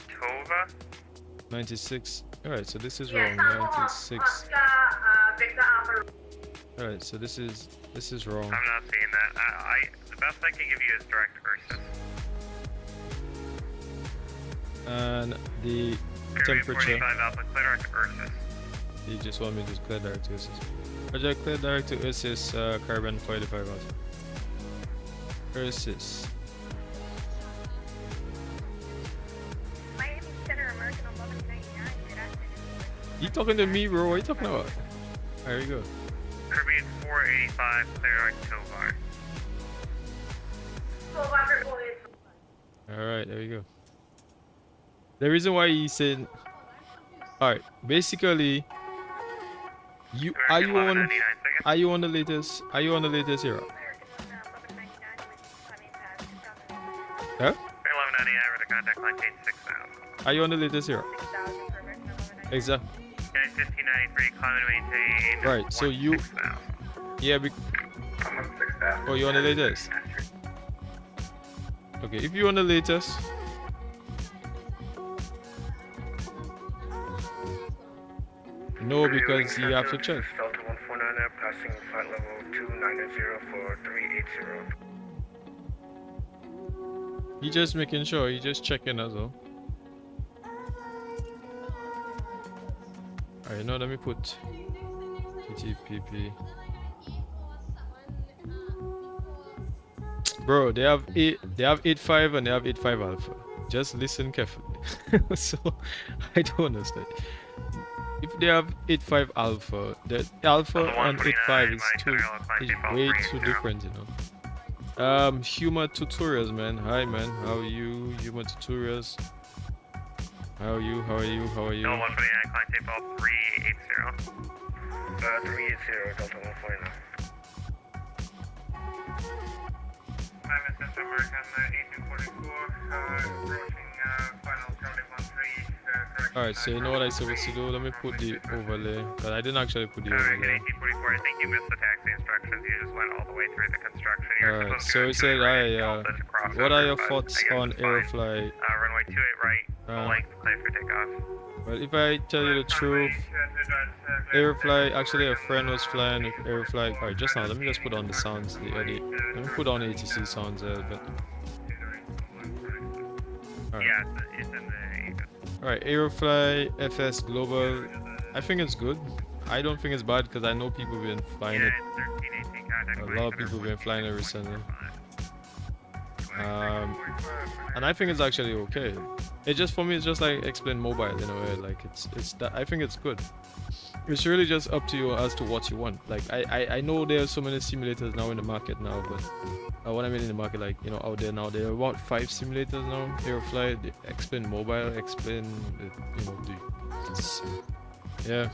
D: Tova?
B: 96. Alright, so this is
F: Yes,
B: wrong.
F: Tango
B: 96.
F: Oscar, Victor Alpha.
B: Alright, so this is wrong.
D: I'm not seeing that. The best I can give you is direct versus.
B: And the
D: Caribbean
B: temperature.
D: 45 Alpha, clear direct to Ursus.
B: You just want me to clear direct to assist. Roger, clear direct to assist, Caribbean 45 out. Assist.
F: Miami Center, American 1199. Good afternoon.
B: You talking to me, bro? What are you talking about? There you go.
D: Caribbean 485, clear direct to Tovar.
B: Alright, there you go. The reason why he said, alright, basically, are you on the latest era?
F: American 1199 coming past 2000.
B: Huh?
D: 1199 with a contact line chain 6000.
B: Are you on the latest era?
F: 6000 for American 1199.
B: Exactly.
D: Guys, 1593, climb and maintain.
B: Right, so you,
D: 6000.
B: yeah,
C: I'm on 6,000.
B: oh, you on the latest? Okay, if you're on the latest, no, because you have to check.
E: Delta 149, passing flight level 290 for 380.
B: He just making sure, he just checking as well. Alright, now let me put TTPP. Bro, they have 8.5 and they have 8.5 alpha. Just listen carefully. So I don't understand. If they have 8.5 alpha, the alpha and 8.5 is way too different, you know. Humor tutorials, man. Hi, man. How are you? Humor tutorials. How are you? How are you? How are you?
D: No, 149, climb tape all 380.
E: 380, Delta 149.
D: I'm in Central American 1844, approaching final 713, correction.
B: Alright, so you know what I supposed to do? Let me put the overlay. But I didn't actually put the
D: American
B: overlay.
D: 1844, I think you missed the taxi instructions. You just went all the way through the construction. You're
B: Alright,
D: supposed to
B: so
D: go
B: it
D: to
B: said,
D: right,
B: hi,
D: Delta to cross
B: what are
D: over,
B: your
D: but
B: thoughts
D: I guess
B: on
D: it's fine.
B: AirFly?
D: Runway 28 right, full length, clear for takeoff.
B: Well, if I tell you the truth, AirFly, actually a friend was flying with AirFly. Alright, just now, let me just put on the sounds, the edit. Let me put on ATC sounds a little bit. Alright.
D: Yeah, it's in the...
B: Alright, AirFly FS Global. I think it's good. I don't think it's bad because I know people have been flying it.
D: it's 1318 contact
B: A
D: line,
B: lot of people have been flying it
D: center
B: recently.
D: 45.
B: And I think it's actually okay. It just, for me, it's just like XPlane Mobile in a way. Like it's that, I think it's good. It's really just up to you as to what you want. Like I know there are so many simulators now in the market now, but what I mean in the market, like, you know, out there now, there are about 5 simulators now. AirFly, the XPlane Mobile, XPlane, you know, yeah.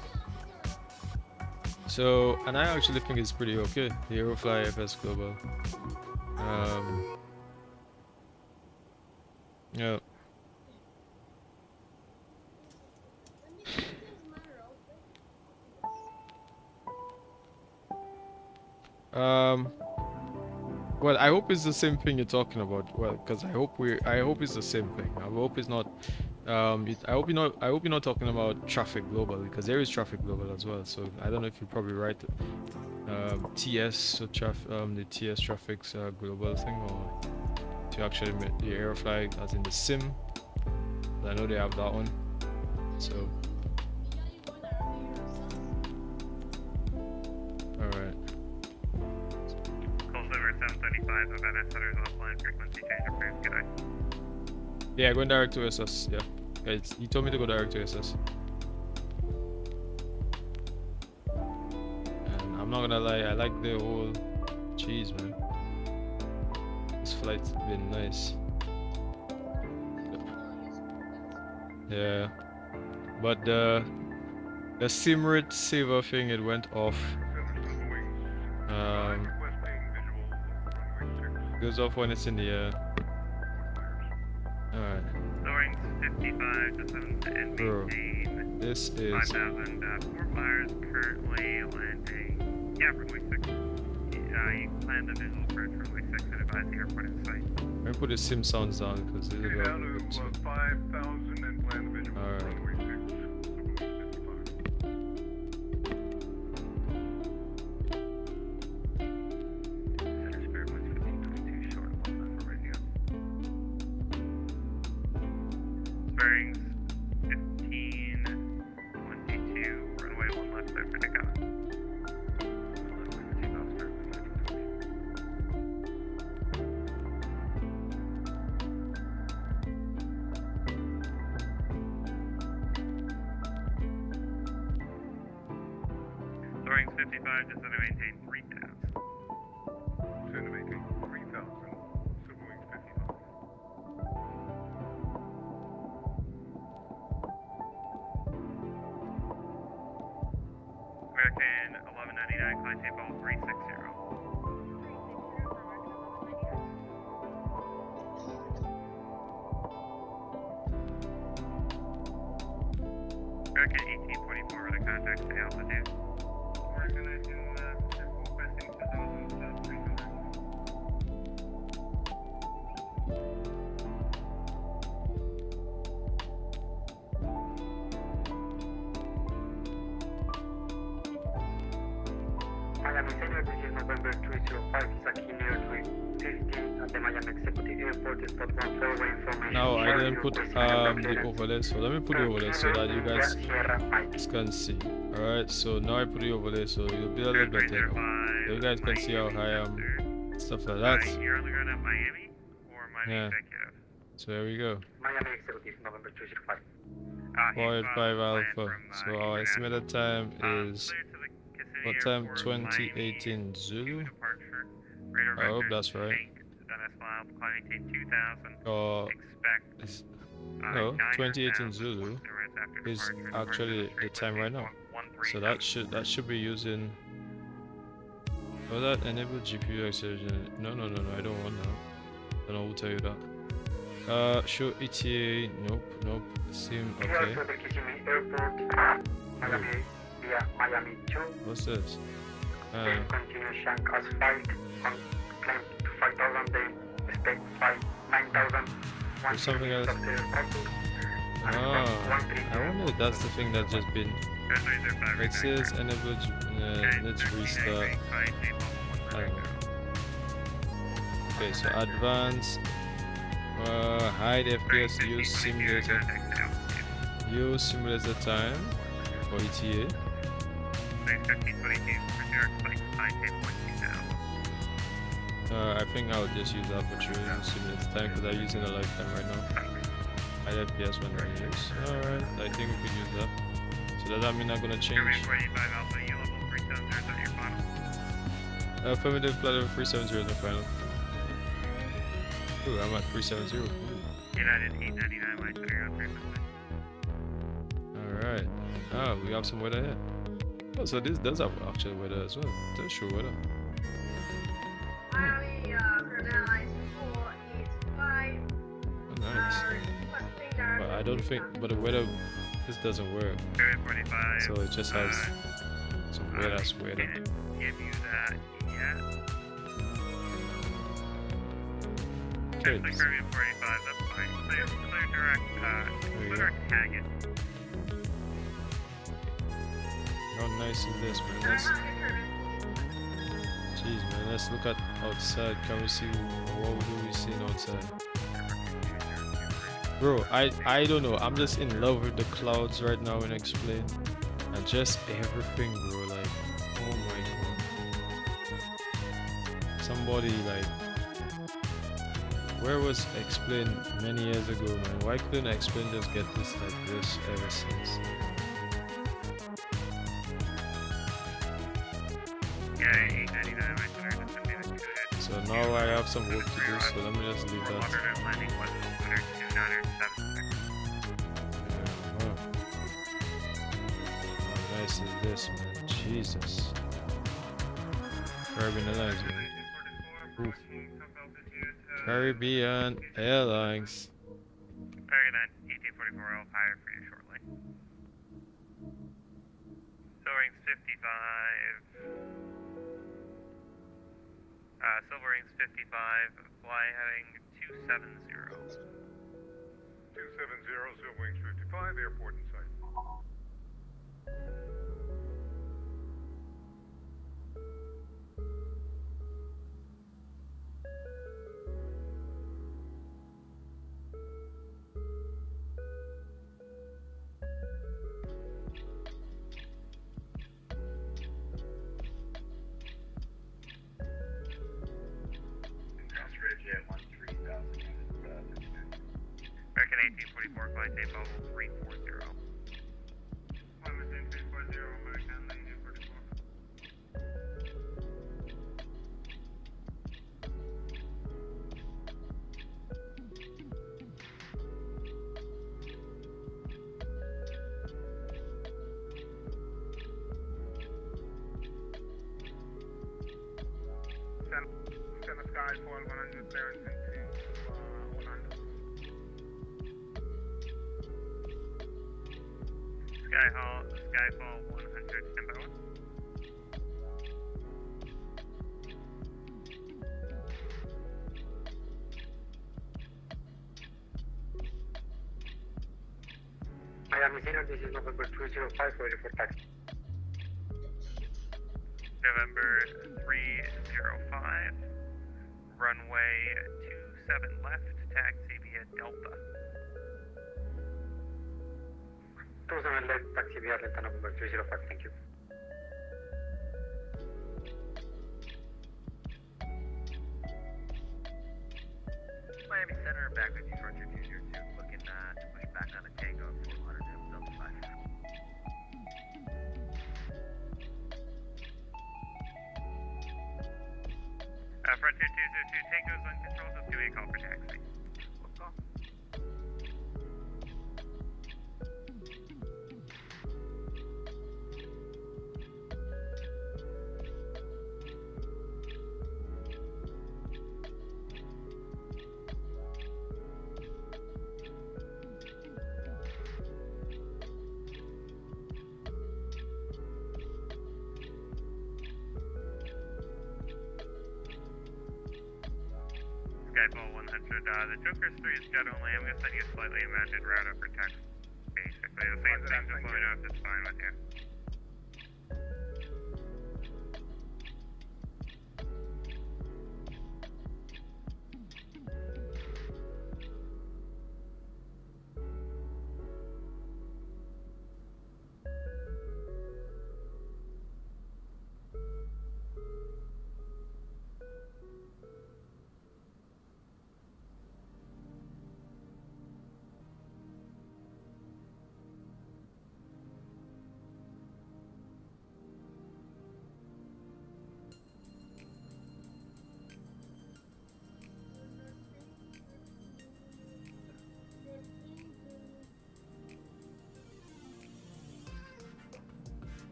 B: So, and I actually think it's pretty okay. The AirFly FS Global. Yeah. Well, I hope it's the same thing you're talking about. Well, because I hope it's the same thing. I hope it's not. I hope you're not talking about traffic global, because there is traffic global as well. So I don't know if you're probably right. TS, so the TS traffic's global thing, or to actually make the AirFly as in the sim. I know they have that one. So. Alright.
D: Coast over 735, event centers offline, frequency change approved, good eye.
B: Yeah, going direct to SS, yeah. He told me to go direct to SS. And I'm not gonna lie, I like the whole cheese, man. This flight's been nice. Yeah. But the sim rate saver thing, it went off. Goes off when it's in the air. Alright.
D: Soaring 55 to 7 and
B: Bro,
D: maintain
B: this is
D: 5,000. Fort Myers currently landing. Yeah, runway 6. You plan the visual approach runway 6 and advise the airport in sight.
B: Let me put the sim sounds down because this is about
G: Down to 5,000 and plan the visual.
B: Alright.
G: Runway 6,
E: Center Spirit 115.2 short, 1 for radio.
D: Spirit clear for takeoff. Soaring's 55, descend to maintain 3,000.
G: Descend to maintain 3,000. Silver Wings 55.
D: American 1199, climb tape all 360. American 1844, with a contact to altitude. We're gonna do requesting 2,300.
E: Miami Center, this is November 305, Isaki near 315 at the Miami Executive Airport, spot 14 information.
B: Now I didn't put the overlay, so let me put the overlay so that you guys can see. Alright, so now I put the overlay so it'll be a little better. So you guys can see how high I am, stuff like that.
D: You're on the ground at Miami or Miami
B: Yeah.
D: Executive?
B: So there we go.
E: Miami Executive, November 305.
B: 0.5 alpha. So our estimated time is what time? 2018 Zulu. I hope that's right. Or is no 2018 Zulu is actually the time right now. So that should be using. Oh, that enable GPU acceleration. No, I don't want that. I don't know who tell you that. Show ETA. Nope. Seem okay.
E: Airport, Miami via Miami 2.
B: What's this?
E: Then continue shank as flight on climb to 5,000, then expect flight 9,000.
B: There's something else. I wonder if that's the thing that's just been. It says enable. Let's restart. I don't know. Okay, so advance. Hide FPS. Use simulator. Use simulator time for ETA. I think I'll just use aperture and simulator time because I'm using a lifetime right now. Hide FPS when I use. Alright, I think we can use that. So does that mean I'm gonna change? Affirmative platinum 370 is the final. Ooh, I'm at 370.
D: United 899,
B: Alright. Ah, we have some weather here. Oh, so this does have actual weather as well. It does show weather.
F: Miami, Grenada is 485.
B: Oh, nice. But I don't think, but the weather, this doesn't work. So it just has some weird ass weather.
D: Give you that, yeah.
B: Okay.
D: Caribbean 45, that's fine. Clear direct, direct tag it.
B: How nice is this, man? Jeez, man, let's look at outside. Can we see what do we see outside? Bro, I don't know. I'm just in love with the clouds right now in XPlane. And just everything, bro. Like, oh my god. Somebody, like, where was XPlane many years ago, man? Why couldn't XPlane just get this like this ever since? So now I have some work to do, so let me just leave that. How nice is this, man? Jesus. Caribbean Airlines, man. Oof. Caribbean Airlines.
D: Paragon 1844, I'll hire for you shortly. Soaring's 55. Silvering's 55, fly heading 270.
G: 270, Silver Wings 55, airport in sight.
D: maintain level 340.
G: Maintain 340, American landing 44. Send a Skyfall 100 clearance into Orlando.
D: Skyfall 100, standby 1.
E: Miami Center, this is November 305, ready for taxi.
D: November 305, runway 27 left, taxi via Delta.
E: 27 left, taxi via Delta, November 305, thank you.
H: Miami Center, back with you, Roger Junior 2, looking to push back on a takeoff for 100 Delta 5.
D: Frontier 202, Tango's uncontrolled, just give me a call for taxi.
H: We'll call.
D: Skyfall 100, the Joker's 3 is jet only. I'm going to send you a slightly amended route over text. Basically, the same thing, just let me know if it's fine with you.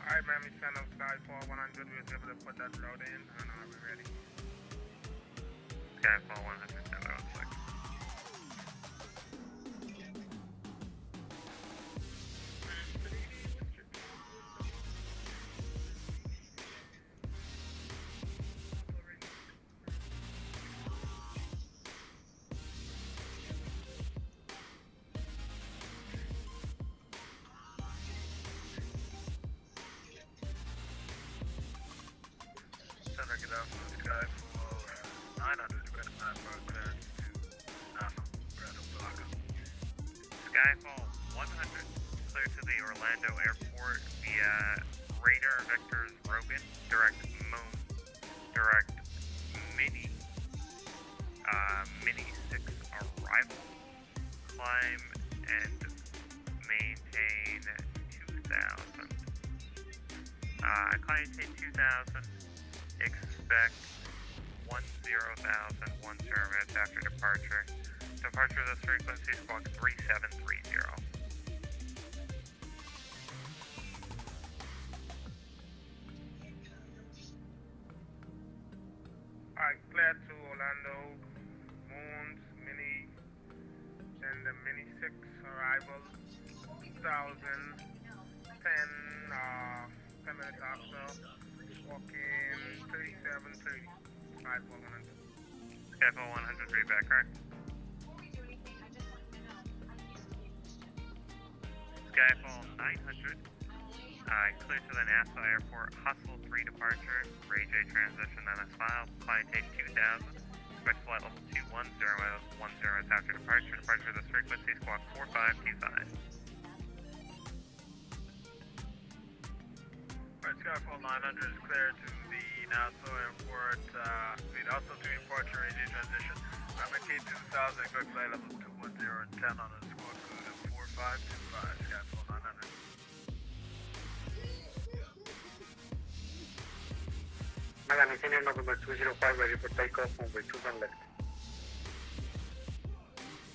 G: Alright, Miami Center, Skyfall 100, we was able to put that route in, and we're ready.
D: Skyfall 100, standby 1 sec.
G: Center, get out from the Skyfall 900, we're gonna plan for clearance to Nassau, Brando Blanco.
D: Skyfall 100, clear to the Orlando airport via Raider Vectors Rogan, direct Mini 6 arrival, climb and maintain 2,000. Maintain 2,000, expect 10,000, 1 service after departure. Departure of this frequency, squawk 3730.
G: Alright, clear to Orlando, Moons, Mini, and the Mini 6 arrival, 2,000, 10 minutes after, walking 3730, Skyfall 100.
D: Skyfall 100, read back, right? Skyfall 900, Clear to the Nassau Airport, Hustle 3 departure, Ray J transition on this file, flight take 2000, expect flight level 210 is after departure, departure this frequency, squawk 4525.
G: Alright, Skyfall 900 is clear to the Nassau Airport, speed also 3 departure, AJ transition, maintain 2000, expect flight level 210 and 10 on a squawk code of 4525, Skyfall 900.
E: Maintain November 205, ready for takeoff, runway 21 left.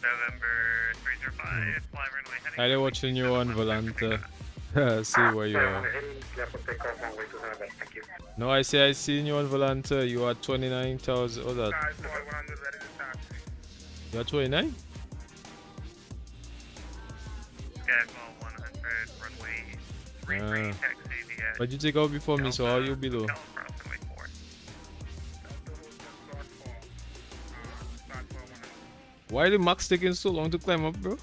D: November 305, fly runway heading.
B: I watching you on Volante. See where you are.
E: Clear for takeoff, runway 21 left, thank you.
B: No, I say I seen you on Volante. You are 29,000. Oh, that.
G: Skyfall 100 ready to taxi.
B: You are 29?
D: Skyfall 100, runway 33, taxi via.
B: But you take out before me, so how you below? Why the max taking so long to climb up, bro?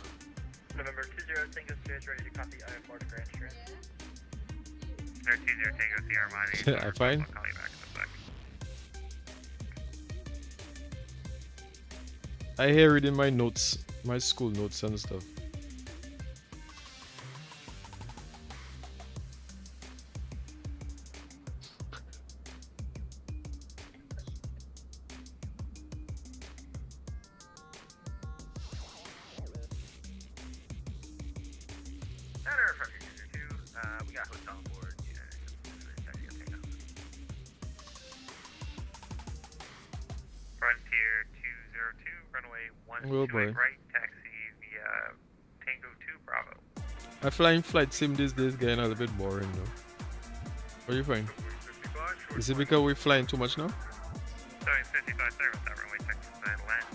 E: November 20, Tango Stage, ready to copy IFR to Grand Strand.
D: 20 Tango Sierra Miami.
B: I fine.
D: I'll call you back in a sec.
B: I hear it in my notes, my school notes and stuff.
H: Center from user 2, we got host on board.
D: Frontier 202, runway 128
B: Oh boy.
D: right, taxi via Tango 2 Bravo.
B: My flying flight sim these days getting a little bit boring though. What do you think? Is it because we're flying too much now?
D: So it's 55 service that runway 69 land.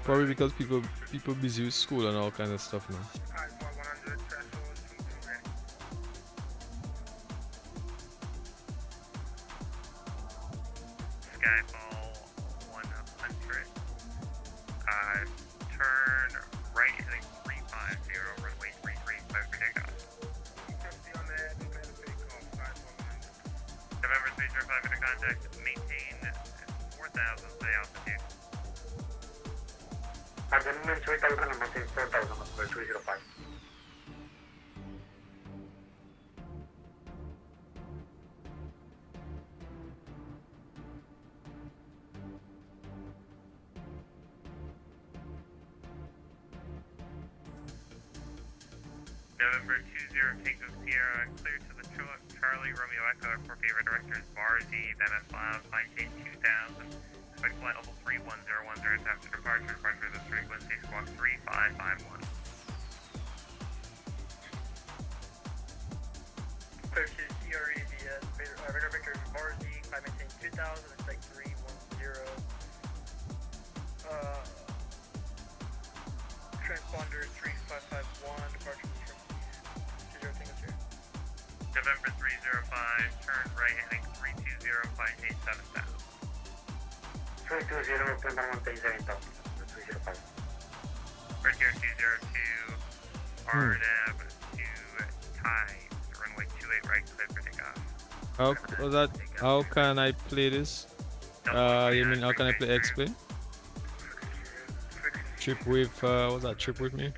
B: Probably because people busy with school and all kinds of stuff now.
G: Skyfall 100, threshold 22 ready.
D: Skyfall 100. Turn right heading 350, runway 33, clear for takeoff.
G: 250 on the head, clear to takeoff, Skyfall 100.
D: November 305 into contact, maintain 4,000, stay altitude.
E: At the moment 3000 and maintain 4000, November 305.
D: November 20 Tango Sierra, clear to the Charlie Romeo Echo, airport favorite directors, Bar Z, Venice Cloud, maintain 2000, expect flight level 31010 is after departure, departure this frequency, squawk 3551.
E: 30 CRE via radar vector Bar Z, climb maintain 2000, expect 310. Transponder 3551, departure from 20 Tango Sierra.
D: November 305, turn right heading 320, maintain 7000.
E: 320, plan to maintain 7000, 305.
D: Frontier 202, RNAV to Tides, runway 28 right, clear for takeoff.
B: How can I play this? You mean how can I play XPlane? Trip with what's that? Trip with me?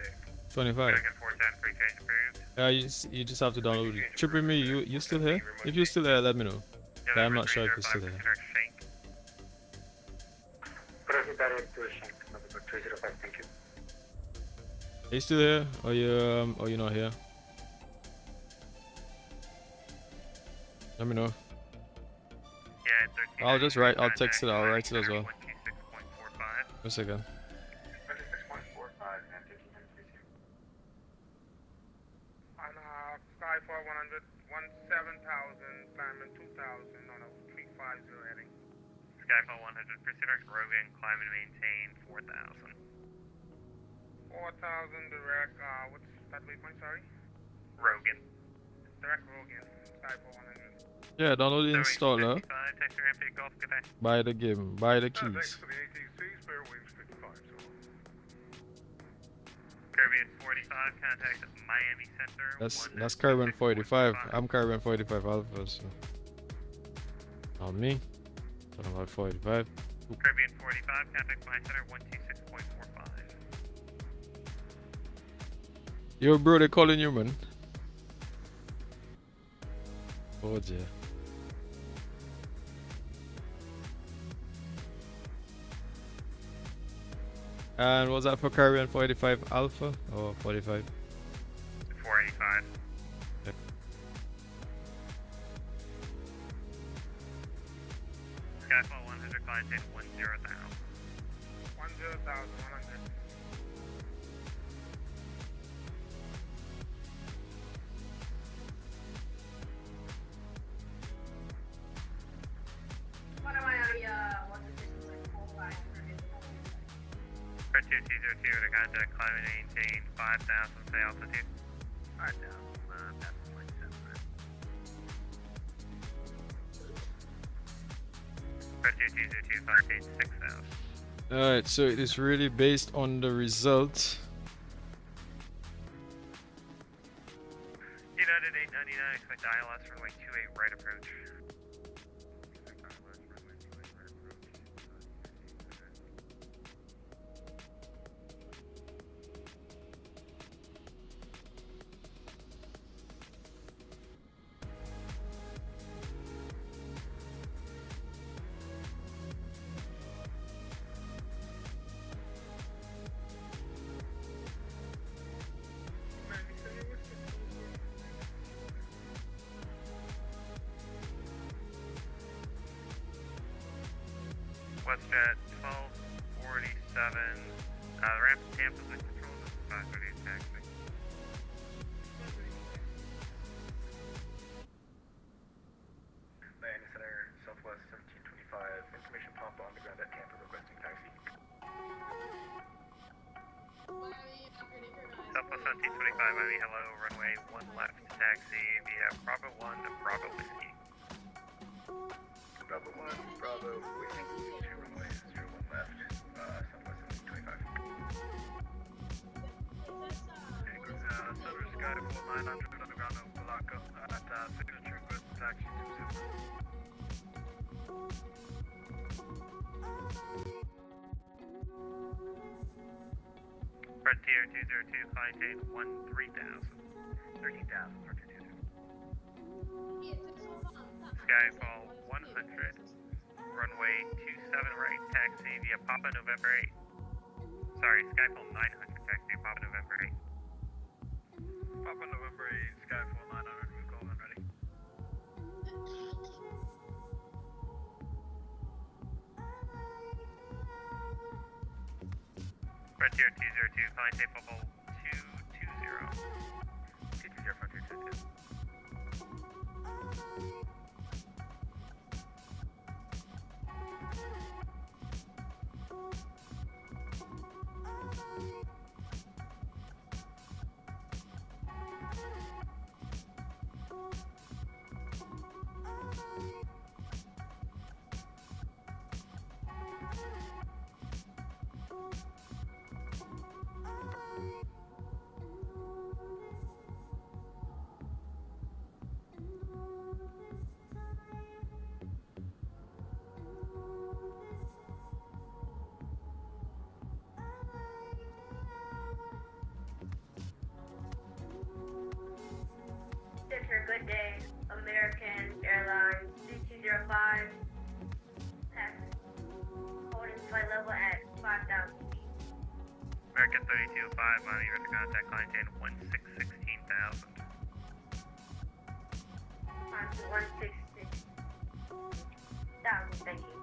B: 25.
D: Second 410, free change approved.
B: You just have to download it. Trip with me. You still here? If you're still there, let me know. But I'm not sure if you're still there.
E: Proceed direct to Shank, November 305, thank you.
B: Are you still here? Or you're not here? Let me know.
D: Yeah,
B: I'll just write. I'll text it. I'll write it as well.
D: 126.45.
B: A second.
E: 26.45 and 15.30.
G: On Skyfall 100, 17,000, climbing 2,000 on a 350 heading.
D: Skyfall 100, proceed direct Rogan, climb and maintain 4,000.
G: 4,000 direct, what's that waypoint, sorry?
D: Rogan.
G: Direct Rogan, Skyfall 100.
B: Yeah, download the installer.
D: 55, text your MP Golf, good day.
B: Buy the game. Buy the
G: Thanks
B: keys.
G: for the ATC, spare waves 55, so.
D: Caribbean 45, contact Miami Center.
B: That's Caribbean 45. I'm Caribbean 45 Alpha, so on me. Talking about 45.
D: Caribbean 45, contact Miami Center 126.45.
B: Yo, bro, they calling you, man. Oh, dear. And was that for Caribbean 45 Alpha or 45?
D: 485.
B: Yep.
D: Skyfall 100, climb in 10,000.
G: 100,100.
D: For 2202 to contact climb and maintain 5,000 say altitude.
H: 5,000, that's 0.7.
D: For 2202, maintain 6,000.
B: Alright, so it is really based on the result.
D: United 899, expect ILS runway 28 right approach. WestJet 1247, the ramp to Tampa is control, this is 538 taxi.
G: Miami Center, Southwest 1725, information pump on the ground at Tampa, requesting taxi.
D: Southwest 1725, Miami, hello, runway 1 left, taxi via Bravo 1 to Bravo Whiskey.
G: Bravo 1, Bravo, waiting, 2 runway, 01 left, Southwest 1725.
E: Center Skyfall 900 on the ground of Malacca at signature with taxi 20.
D: Frontier 202, maintain 13,000.
H: 13,000 for 222.
D: Skyfall 100, runway 27 right, taxi via Papa November 8. Sorry, Skyfall 900, taxi via Papa November 8.
E: Papa November 8, Skyfall 900, we've called and ready.
D: Frontier 202, maintain Bubble 220.
H: 220, Frontier 22.
F: Good day, American Airlines 3205, taxi, holding flight level at 5,000 feet.
D: American 3205, Miami, ready to contact, maintain 16,000.
F: On to 166,000, thank you.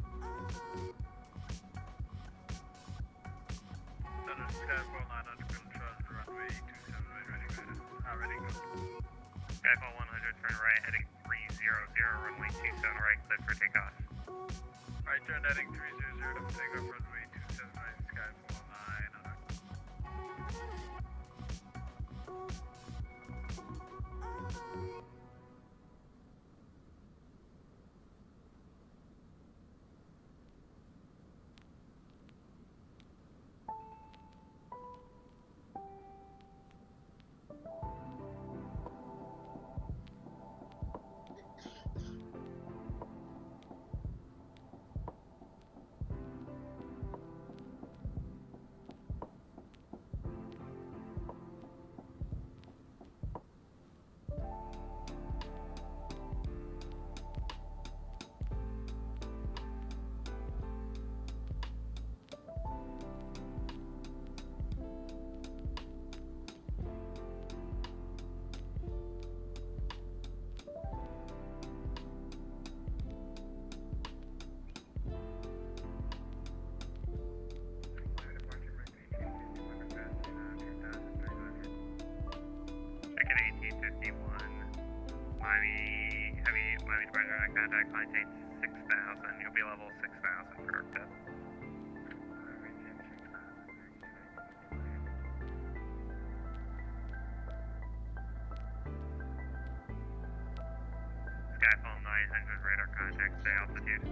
E: Center Skyfall 900, control runway 27 right, ready, go.
D: Skyfall 100, turn right, heading 300, runway 27 right, cleared for takeoff.
E: Right turn heading 300 to takeoff runway 27 right, Skyfall 900.
D: heavy Miami departure on contact, maintain 6,000. You'll be level 6,000 for depth. Skyfall 900 radar contact, stay altitude.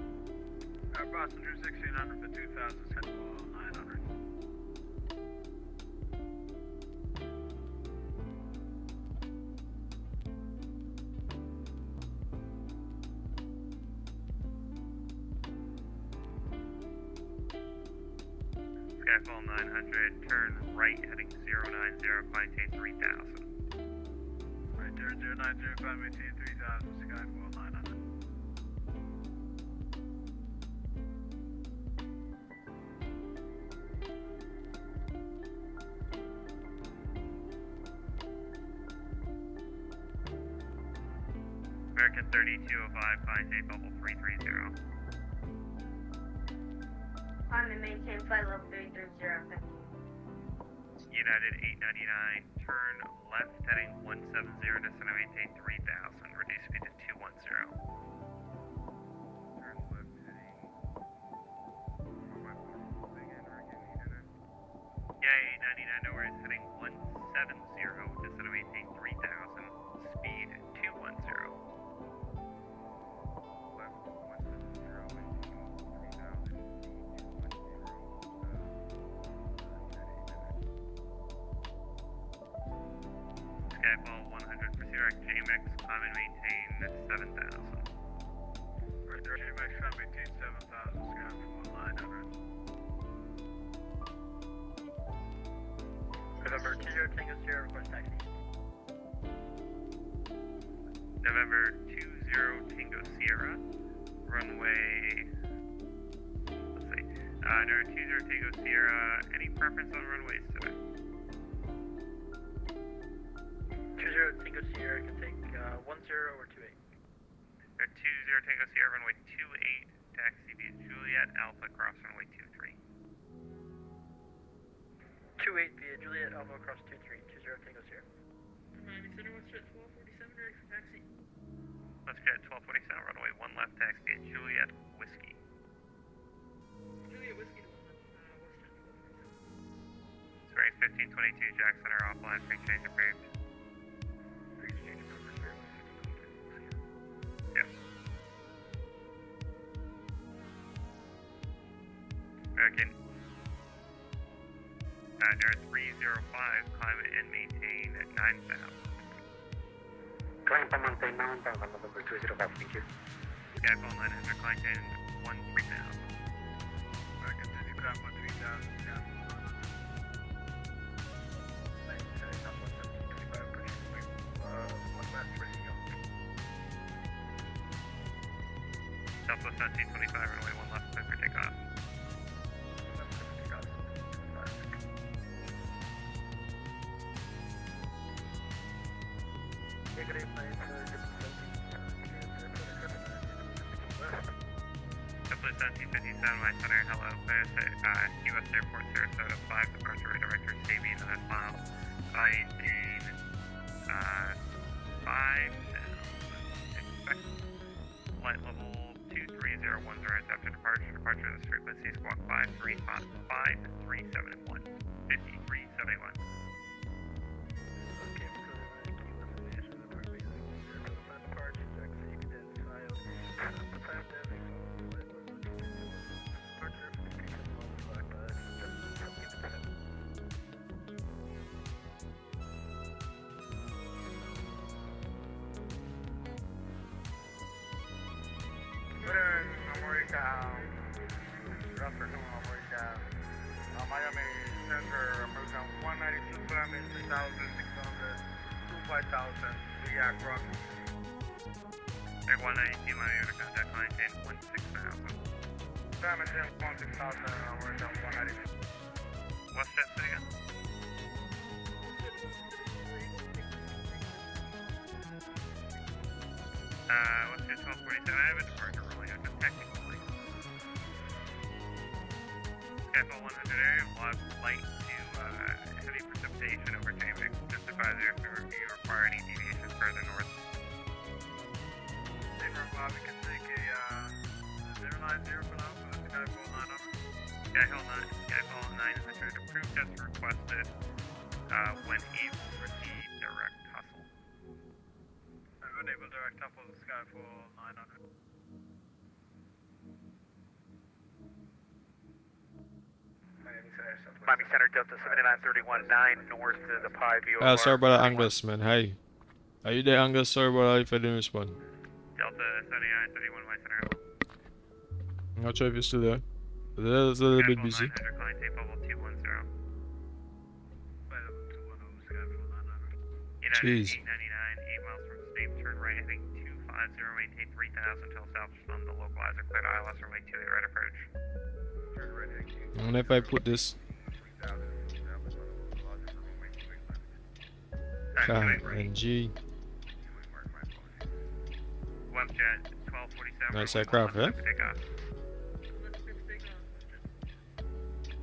G: Boston Drew 1600 for 2000, Skyfall 900.
D: Skyfall 900, turn right heading 090, maintain 3,000.
G: Right there, 090, maintain 3000, Skyfall 900.
D: American 3205, maintain bubble 330.
F: Climb and maintain flight level 330.
D: United 899, turn left heading 170, descend and maintain 3,000, reduce speed to 210. Turn left heading... Yeah, 899, no worries, heading 170, descend and maintain 3,000, speed 210. Left 170, maintain 3,000, speed 210. Skyfall 100, pursue direct JMX, climb and maintain 7,000.
G: Right there, JMX, climb, maintain 7,000, Skyfall 900.
E: November 20 Tango Sierra, request taxi.
D: November 20 Tango Sierra, runway, let's see, November 20 Tango Sierra, any preference on runways today?
E: 20 Tango Sierra can take 10 or 28.
D: November 20 Tango Sierra, runway 28, taxi via Juliet, Alpha, cross runway 23.
E: 28 via Juliet, Alpha across 23, 20 Tango Sierra.
H: Miami Center, what's at 1247 direct for taxi?
D: Let's get 1247, runway 1 left, taxi via Juliet, Whiskey.
H: Juliet Whiskey to West End 1247.
D: Springs 1522, Jack Center, offline, free change approved. Yes. American. Near 305, climb and maintain at 9,000.
C: Climb and maintain 9,000, November 205, thank you.
D: Skyfall 900, climb and 13,000.
G: American 50, climb 13,000, Skyfall 900.
D: Southwest 1725, runway 1 left, clear for takeoff. Southwest 1757, my center, hello, clear U.S. Airport, Sarasota, 5, departure redirector, CV 9 miles, maintain 5 now, expect flight level 23010 after departure of the frequency squawk 5371, 5371.
G: Miami Center, American 192, climbing 3,600, 5,000, via cross.
D: Air 192, Miami to contact maintain 16,000.
G: Climbing 16,000, American 192.
D: What's that say again? Let's get 1247. I have a departure rolling out, technically. Skyfall 100 area, we'll have light to heavy precipitation over JMX. Just advise you if you require any deviation further north.
G: 90 for now for the Skyfall 900.
D: Skyfall 900 approved as requested when able to receive direct hustle.
G: I've been able to direct up on the Skyfall 900.
H: Miami Center, Delta 7931-9 north to the Pi VOR.
B: Sorry about the Angus, man. Hi. Are you there, Angus? Sorry about if I didn't respond.
D: Delta 7931, my center.
B: I'm not sure if you're still there. It's a little bit busy.
D: 900, client tape level 210.
G: Level 210, Skyfall 900.
B: Jeez.
D: 899, 8 miles from state, turn right, heading 250, maintain 3000 until established on the localizer, cleared ILS runway 28 right approach.
G: Turn right, heading
B: And if I put this
G: 3000, established on the localizer, runway 28 left.
B: NG.
D: WebJet 1247.
B: Nice aircraft, eh?
D: Takeoff.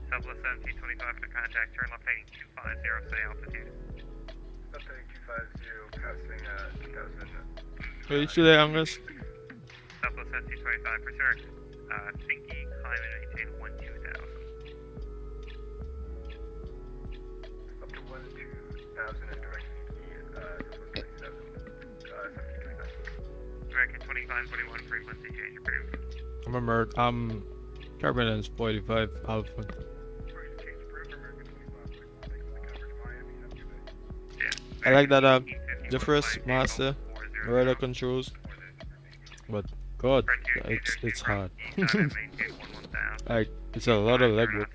D: Southwest 1725 for contact, turn left heading 250, say altitude.
G: Left heading 250, passing 2000.
B: Are you still there, Angus?
D: Southwest 1725 for sir. Thinky, climb and maintain 12000.
G: Up to 12000 and direct Thinky, 1725.
D: American 2541 frequency change approved.
B: Remember, Carbonance 45 Alpha.
G: Change approved, American 25, thanks for the coverage, Miami, have a good day.
B: I like that the Thrustmaster rudder controls, but God, it's hard. Like it's a lot of legwork.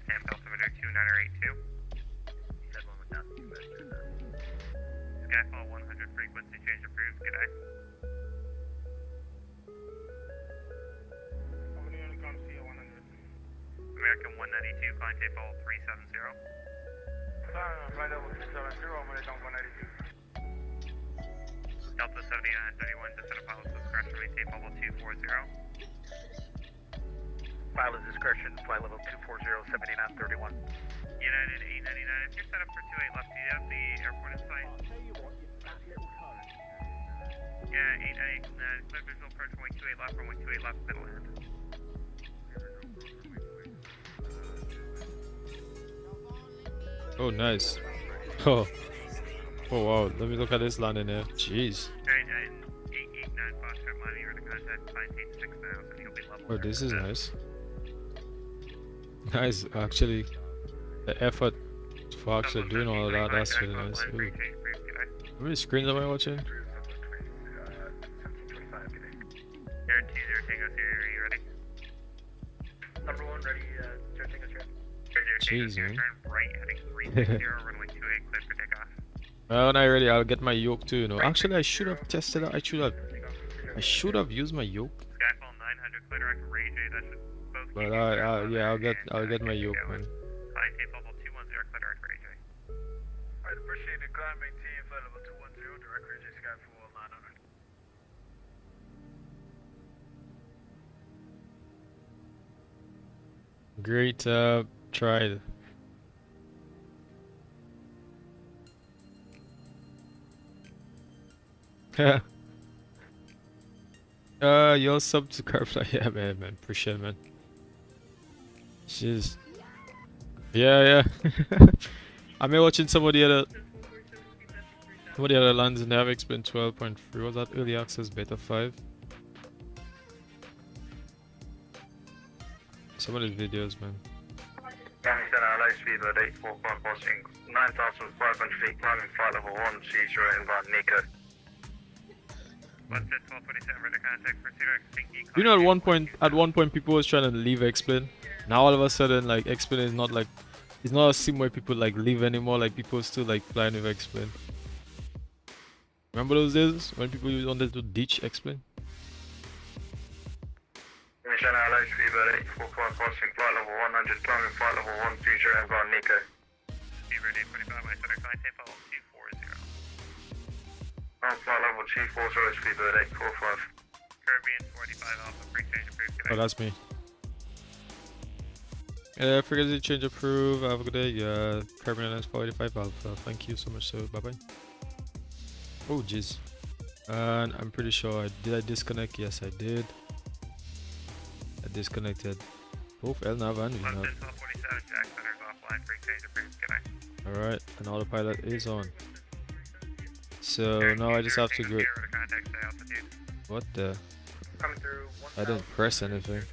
D: Skyfall 100 frequency change approved. Good day. American 192, client tape level 370.
G: Flight level 270, American 192.
D: Delta 7931, descend to pilot's discretion, maintain level 240.
H: Pilot's discretion, flight level 240, 7931.
D: United 899, if you're set up for 28 left, do you have the airport in sight? Yeah, 899, clear visual approach, runway 28 left, runway 28 left, middle land.
B: Oh, nice. Oh, oh wow. Let me look at this landing here. Jeez.
D: 889, Foxtrot, Miami, or the contact, client tape 6000, you'll be level.
B: Oh, this is nice. Nice, actually. The effort Fox are doing all of that. That's really nice. Ooh. How many screens am I watching?
D: Here, 20 Tango Sierra, are you ready?
H: Number 1 ready, Tango Sierra.
B: Jeez, man.
D: Turn right, heading 360, runway 28, clear for takeoff.
B: Well, when I'm ready, I'll get my yoke too. You know, actually, I should have tested it. I should have used my yoke.
D: Skyfall 900, clear direct Ray J, that should both.
B: But yeah, I'll get my yoke, man.
D: Client tape level 210, clear direct Ray J.
G: Alright, appreciate it. Climb maintain flight level 210, direct Ray J Skyfall 900.
B: Great, tried. Your sub to CaribFly. Yeah, man, appreciate it, man. Jeez. Yeah. I'm watching some of the other lands and they have XPlane 12.3. Was that early access beta 5? Some of these videos, man.
E: Miami Center, low speed with 845 passing 9,500 feet, climbing flight level 1, she's rated by Nico.
D: Let's set 1247 for the contact for direct Stinky.
B: You know, at one point people was trying to leave XPlane. Now all of a sudden, like XPlane is not like, it's not a sim where people like leave anymore. Like people still like flying with XPlane. Remember those days when people wanted to ditch XPlane?
E: Miami Center, low speed with 845 passing flight level 100, climbing flight level 1, she's rated by Nico.
D: Fever 845, my center, client tape level 240.
E: On flight level 240, speed with 845.
D: Caribbean 45 Alpha, pre-change approved.
B: Oh, that's me. Frequency change approved. Have a good day. Yeah, Carbonance 45 Alpha. Thank you so much. So, bye bye. Oh, jeez. And I'm pretty sure did I disconnect? Yes, I did. I disconnected. Both LNAV and VNAV.
D: London 1247, Jack center's offline, free change of brief, good night.
B: Alright, and autopilot is on. So now I just have to go. What the?
E: Coming through.
B: I didn't press anything.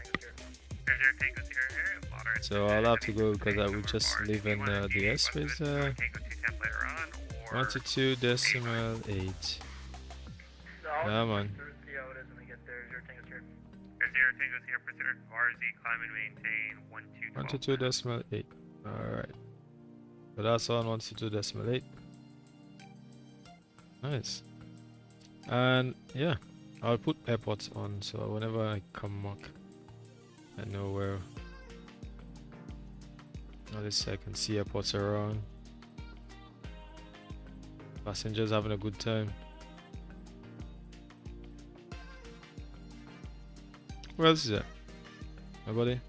B: So I'll have to go because I will just leave in the airspace 22.8. Yeah, man.
E: See how it is when we get there. Zero Tango's here.
D: Zero Tango's here, proceed RZ, climb and maintain 12.
B: 22.8. Alright. So that's on 22.8. Nice. And yeah, I'll put AirPods on so whenever I come back, I know where. At least I can see AirPods around. Passengers having a good time. Where else is it? Nobody?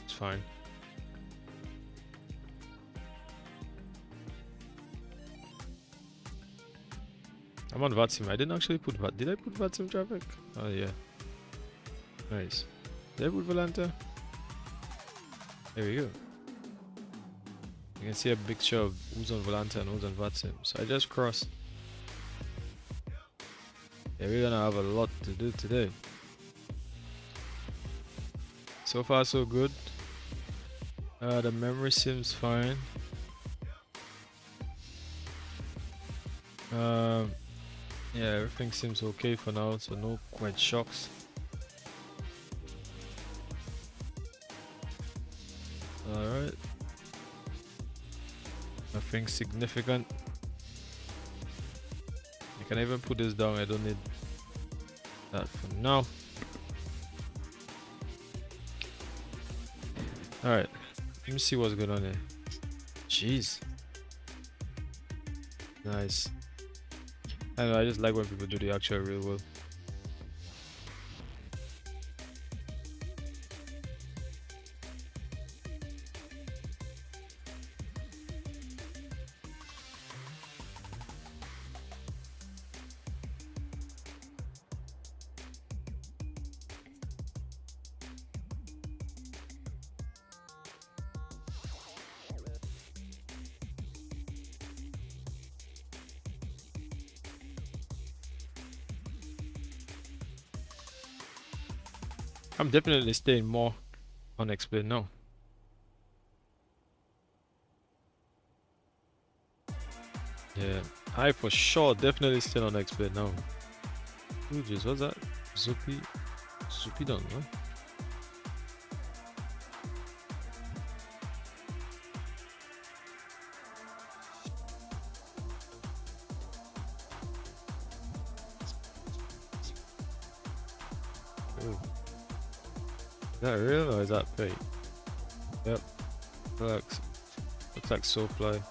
B: It's fine. I'm on VATSIM. I didn't actually put VAT. Did I put VATSIM traffic? Oh yeah. Nice. Did I put Volanta? There we go. You can see a picture of who's on Volanta and who's on VATSIM. So I just crossed. Yeah, we're gonna have a lot to do today. So far so good. The memory seems fine. Yeah, everything seems okay for now, so no quite shocks. Alright. Nothing significant. I can even put this down, I don't need that for now. Alright, let me see what's going on here. Jeez. Nice. I know, I just like when people do the actual real well. I'm definitely staying more on XPlane now. Yeah, I for sure definitely still on XPlane now. Ooh, jeez, what's that? Zupi done, huh? Ooh. Is that real or is that fake? Yep. Looks like SoFly.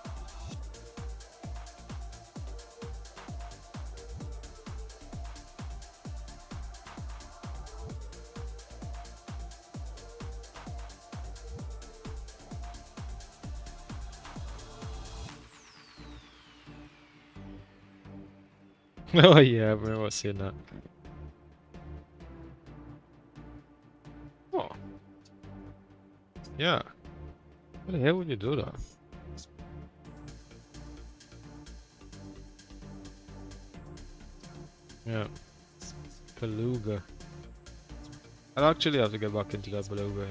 B: Oh yeah, I remember seeing that. Oh. Yeah. What the hell would you do that? Yeah. Beluga. I'll actually have to get back into that beluga.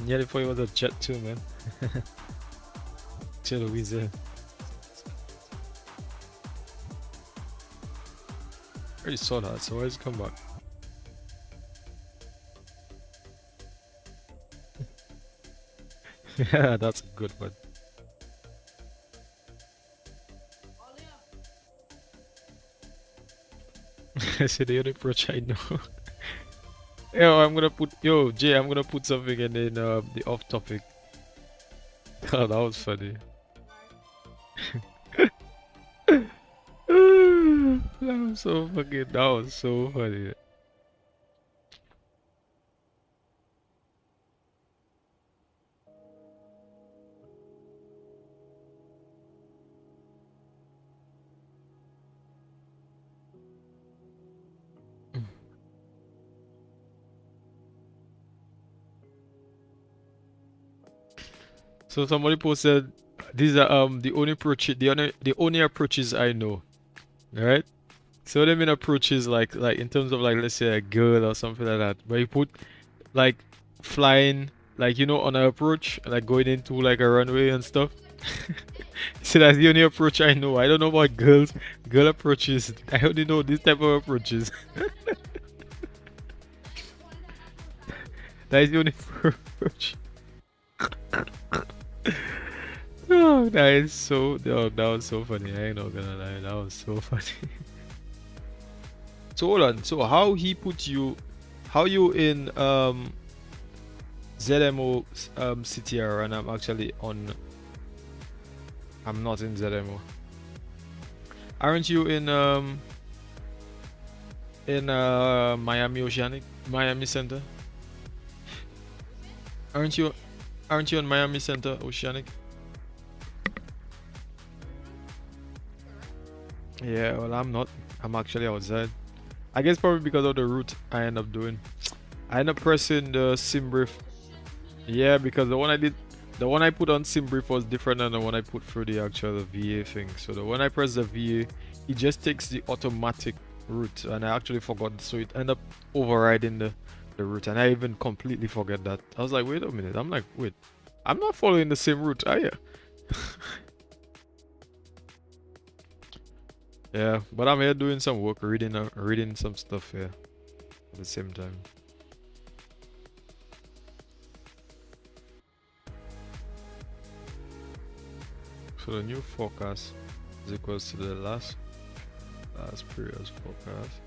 B: Nearly thought it was a jet too, man. Chill, Louisa. Already saw that, so why does it come back? Yeah, that's a good one.
A: Ollie
B: I said the only approach I know. Yo, I'm gonna put Jay. I'm gonna put something in the off topic. Oh, that was funny. That was so funny. So somebody posted these are the only approaches I know. Right? So what I mean approaches like in terms of like let's say a girl or something like that. But you put like flying like you know on an approach like going into like a runway and stuff. So that's the only approach I know. I don't know about girl approaches. I only know this type of approaches. That is the only approach. Oh, that was so funny. I ain't not gonna lie, that was so funny. So hold on. So how he put you? How you in ZMO CTR and I'm actually on. I'm not in ZMO. Aren't you in Miami Center? Aren't you in Miami Center Oceanic? Yeah, well I'm not. I'm actually outside. I guess probably because of the route I end up doing. I end up pressing the sim brief. Yeah, because the one I put on sim brief was different than the one I put through the actual VA thing. So the one I press the VA, it just takes the automatic route, and I actually forgot, so it ended up overriding the route, and I even completely forget that. I was like, wait a minute. I'm like, wait, I'm not following the same route, are you? Yeah, but I'm here doing some work, reading some stuff here at the same time. So the new forecast is equals to the last period's forecast.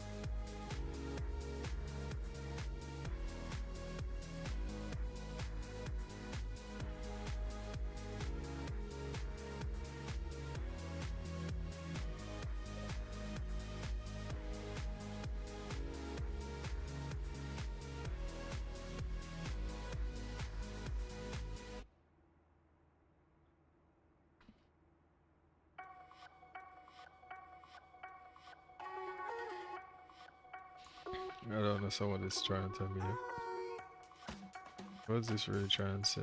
B: I don't understand what it's trying to tell me here. What's this really trying to say?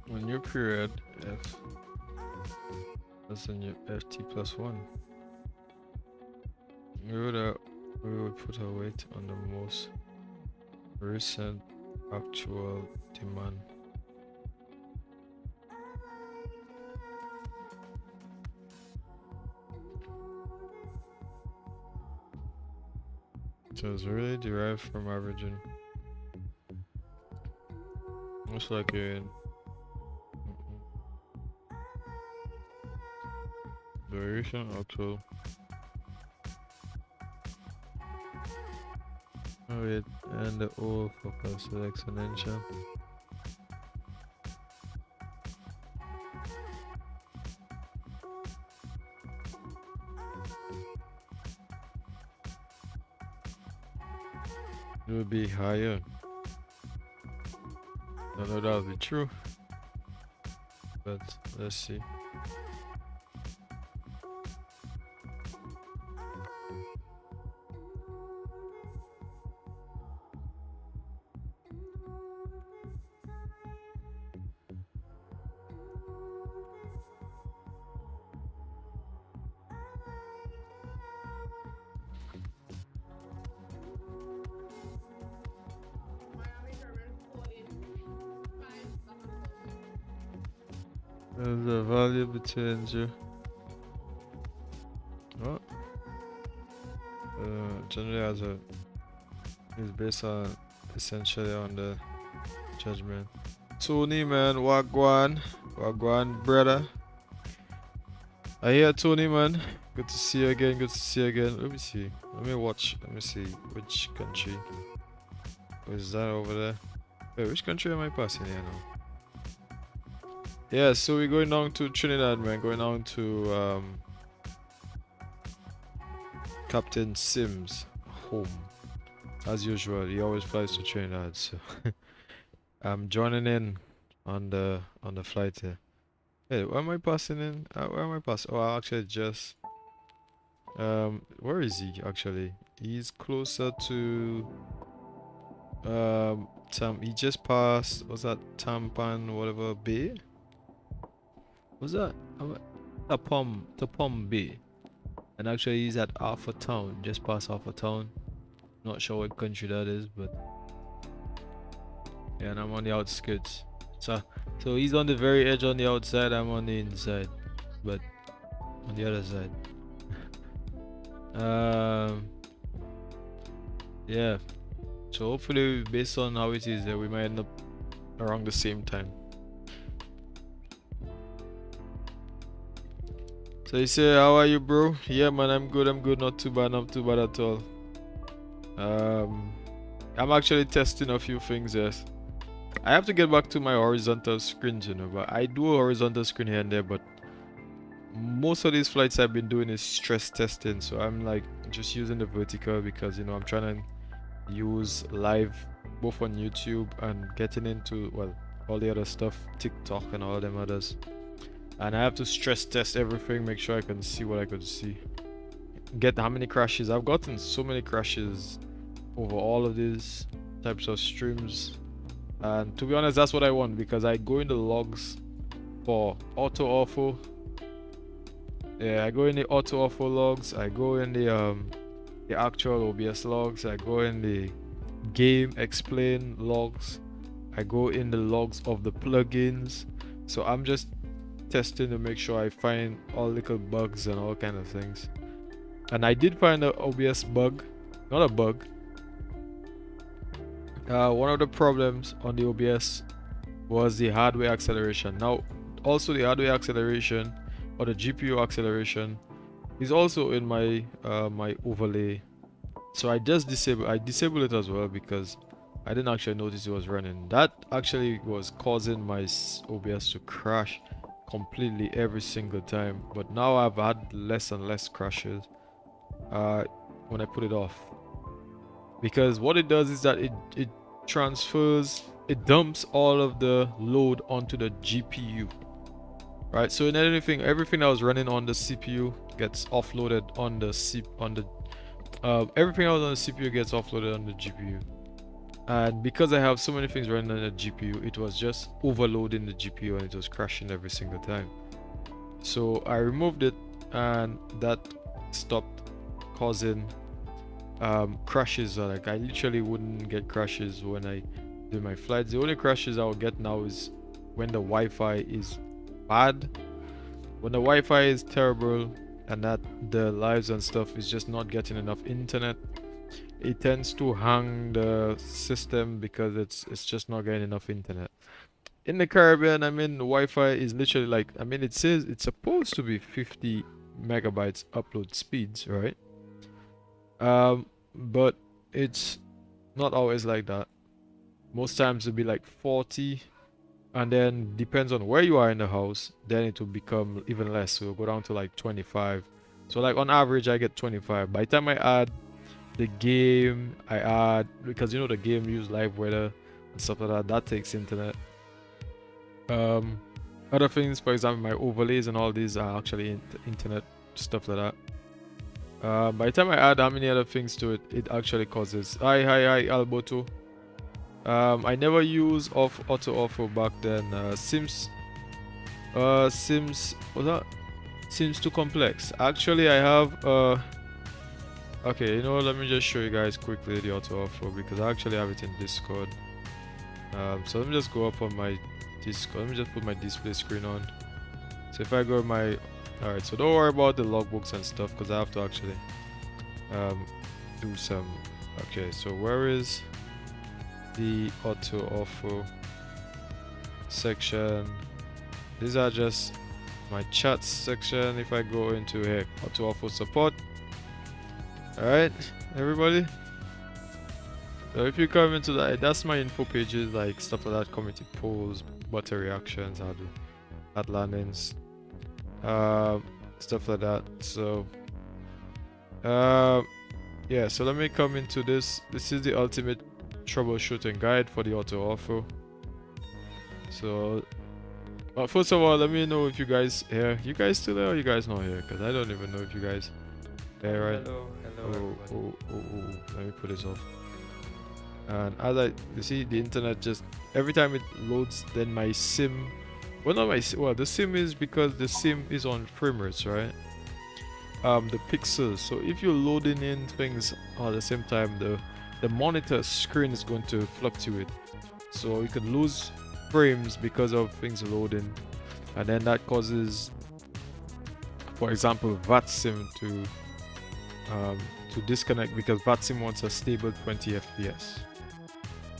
B: A new period F. That's a new FT+1. We would put our weight on the most recent actual demand. So it's really derived from averaging. Most likely variation actual. Oh wait, and the O focus is exponential. It would be higher. I know that would be true, but let's see. There's a value between 0. generally has a is based on essentially on the judgment. Tony, man, wagwan brother. I hear Tony, man. Good to see you again. Good to see you again. Let me see. Let me watch. Let me see which country. Is that over there? Wait, which country am I passing here now? Yeah, so we're going down to Trinidad, man. Going down to Captain Sim's home. As usual, he always flies to Trinidad, so I'm joining in on the flight here. Hey, where am I passing in? Where am I passing? Oh, I actually just where is he actually? He's closer to he just passed, was that Tampan whatever Bay? Was that Tapom Bay? And actually he's at Alpha Town, just past Alpha Town. Not sure what country that is, but yeah, and I'm on the outskirts. So he's on the very edge on the outside, I'm on the inside, but on the other side. Yeah, so hopefully based on how it is there, we might end up around the same time. So you say, how are you, bro? Yeah, man, I'm good, not too bad at all. I'm actually testing a few things, yes. I have to get back to my horizontal screens, you know, but I do a horizontal screen here and there, but most of these flights I've been doing is stress testing, so I'm like just using the vertical because, you know, I'm trying to use live both on YouTube and getting into, well, all the other stuff, TikTok and all them others, and I have to stress test everything, make sure I can see what I could see, get how many crashes. I've gotten so many crashes over all of these types of streams, and to be honest, that's what I want, because I go in the logs for AutoOrtho. Yeah, I go in the AutoOrtho logs, I go in the actual OBS logs, I go in the game XPlane logs, I go in the logs of the plugins. So I'm just testing to make sure I find all little bugs and all kind of things. And I did find an OBS bug, not a bug. One of the problems on the OBS was the hardware acceleration. Now, also the hardware acceleration or the GPU acceleration is also in my my overlay. So I disabled it as well because I didn't actually notice it was running. That actually was causing my OBS to crash completely every single time. But now I've had less and less crashes when I put it off. Because what it does is that it transfers, it dumps all of the load onto the GPU. Right, so in everything that was running on the CPU gets offloaded on the everything else on the CPU gets offloaded on the GPU. And because I have so many things running on the GPU, it was just overloading the GPU and it was crashing every single time. So I removed it and that stopped causing crashes. Like I literally wouldn't get crashes when I do my flights. The only crashes I will get now is when the Wi-Fi is bad, when the Wi-Fi is terrible, and that the lives and stuff is just not getting enough internet. It tends to hang the system because it's just not getting enough internet. In the Caribbean, I mean, the Wi-Fi is literally like, I mean, it says it's supposed to be 50 megabytes upload speeds, right? But it's not always like that. Most times it'll be like 40, and then depends on where you are in the house, then it will become even less, so it'll go down to like 25. So like on average I get 25. By the time I add the game, because you know the game use live weather and stuff like that, that takes internet. Other things, for example, my overlays and all these are actually internet stuff like that. By the time I add how many other things to it, it actually causes hi Alberto. I never use AutoOrtho back then. Sims was that? Seems too complex. Actually, I have okay, you know, let me just show you guys quickly the AutoOrtho because I actually have it in Discord. So let me just go up on my Discord. Let me just put my display screen on. So if I go my, alright, so don't worry about the logbooks and stuff because I have to actually do some. Okay, so where is the AutoOrtho section? These are just my chats section. If I go into here, AutoOrtho support. Alright, everybody. So if you come into that, that's my info pages, like stuff like that, community polls, button reactions, how to add landings, stuff like that. So yeah, so let me come into this. This is the ultimate troubleshooting guide for the AutoOrtho. So first of all, let me know if you guys here. You guys still there or you guys not here? Because I don't even know if you guys there, right?
H: Hello,
B: oh, let me put this off. And as you see, the internet just every time it loads, then my sim, well, not my sim, well, the sim is because the sim is on frame rates, right? The pixels. So if you're loading in things at the same time, the monitor screen is going to fluctuate. So you could lose frames because of things loading, and then that causes, for example, VATSIM to disconnect because VATSIM wants a stable 20 FPS.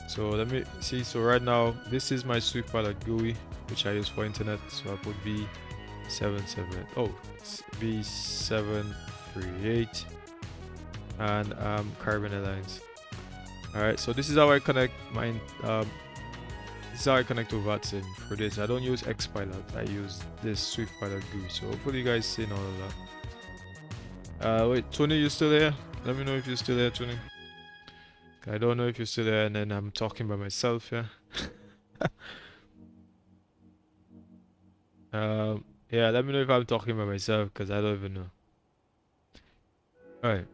B: So let me see. So right now, this is my Swift pilot GUI, which I use for internet. So I put V738 and Caribbean Airlines. All right. So this is how I connect my this is how I connect to VATSIM for this. I don't use XPilot. I use this Swift pilot GUI. So hopefully you guys seen all of that. Wait, Tony, you still there? Let me know if you're still there, Tony. I don't know if you're still there, and then I'm talking by myself, yeah. Yeah, let me know if I'm talking by myself, because I don't even know. Alright.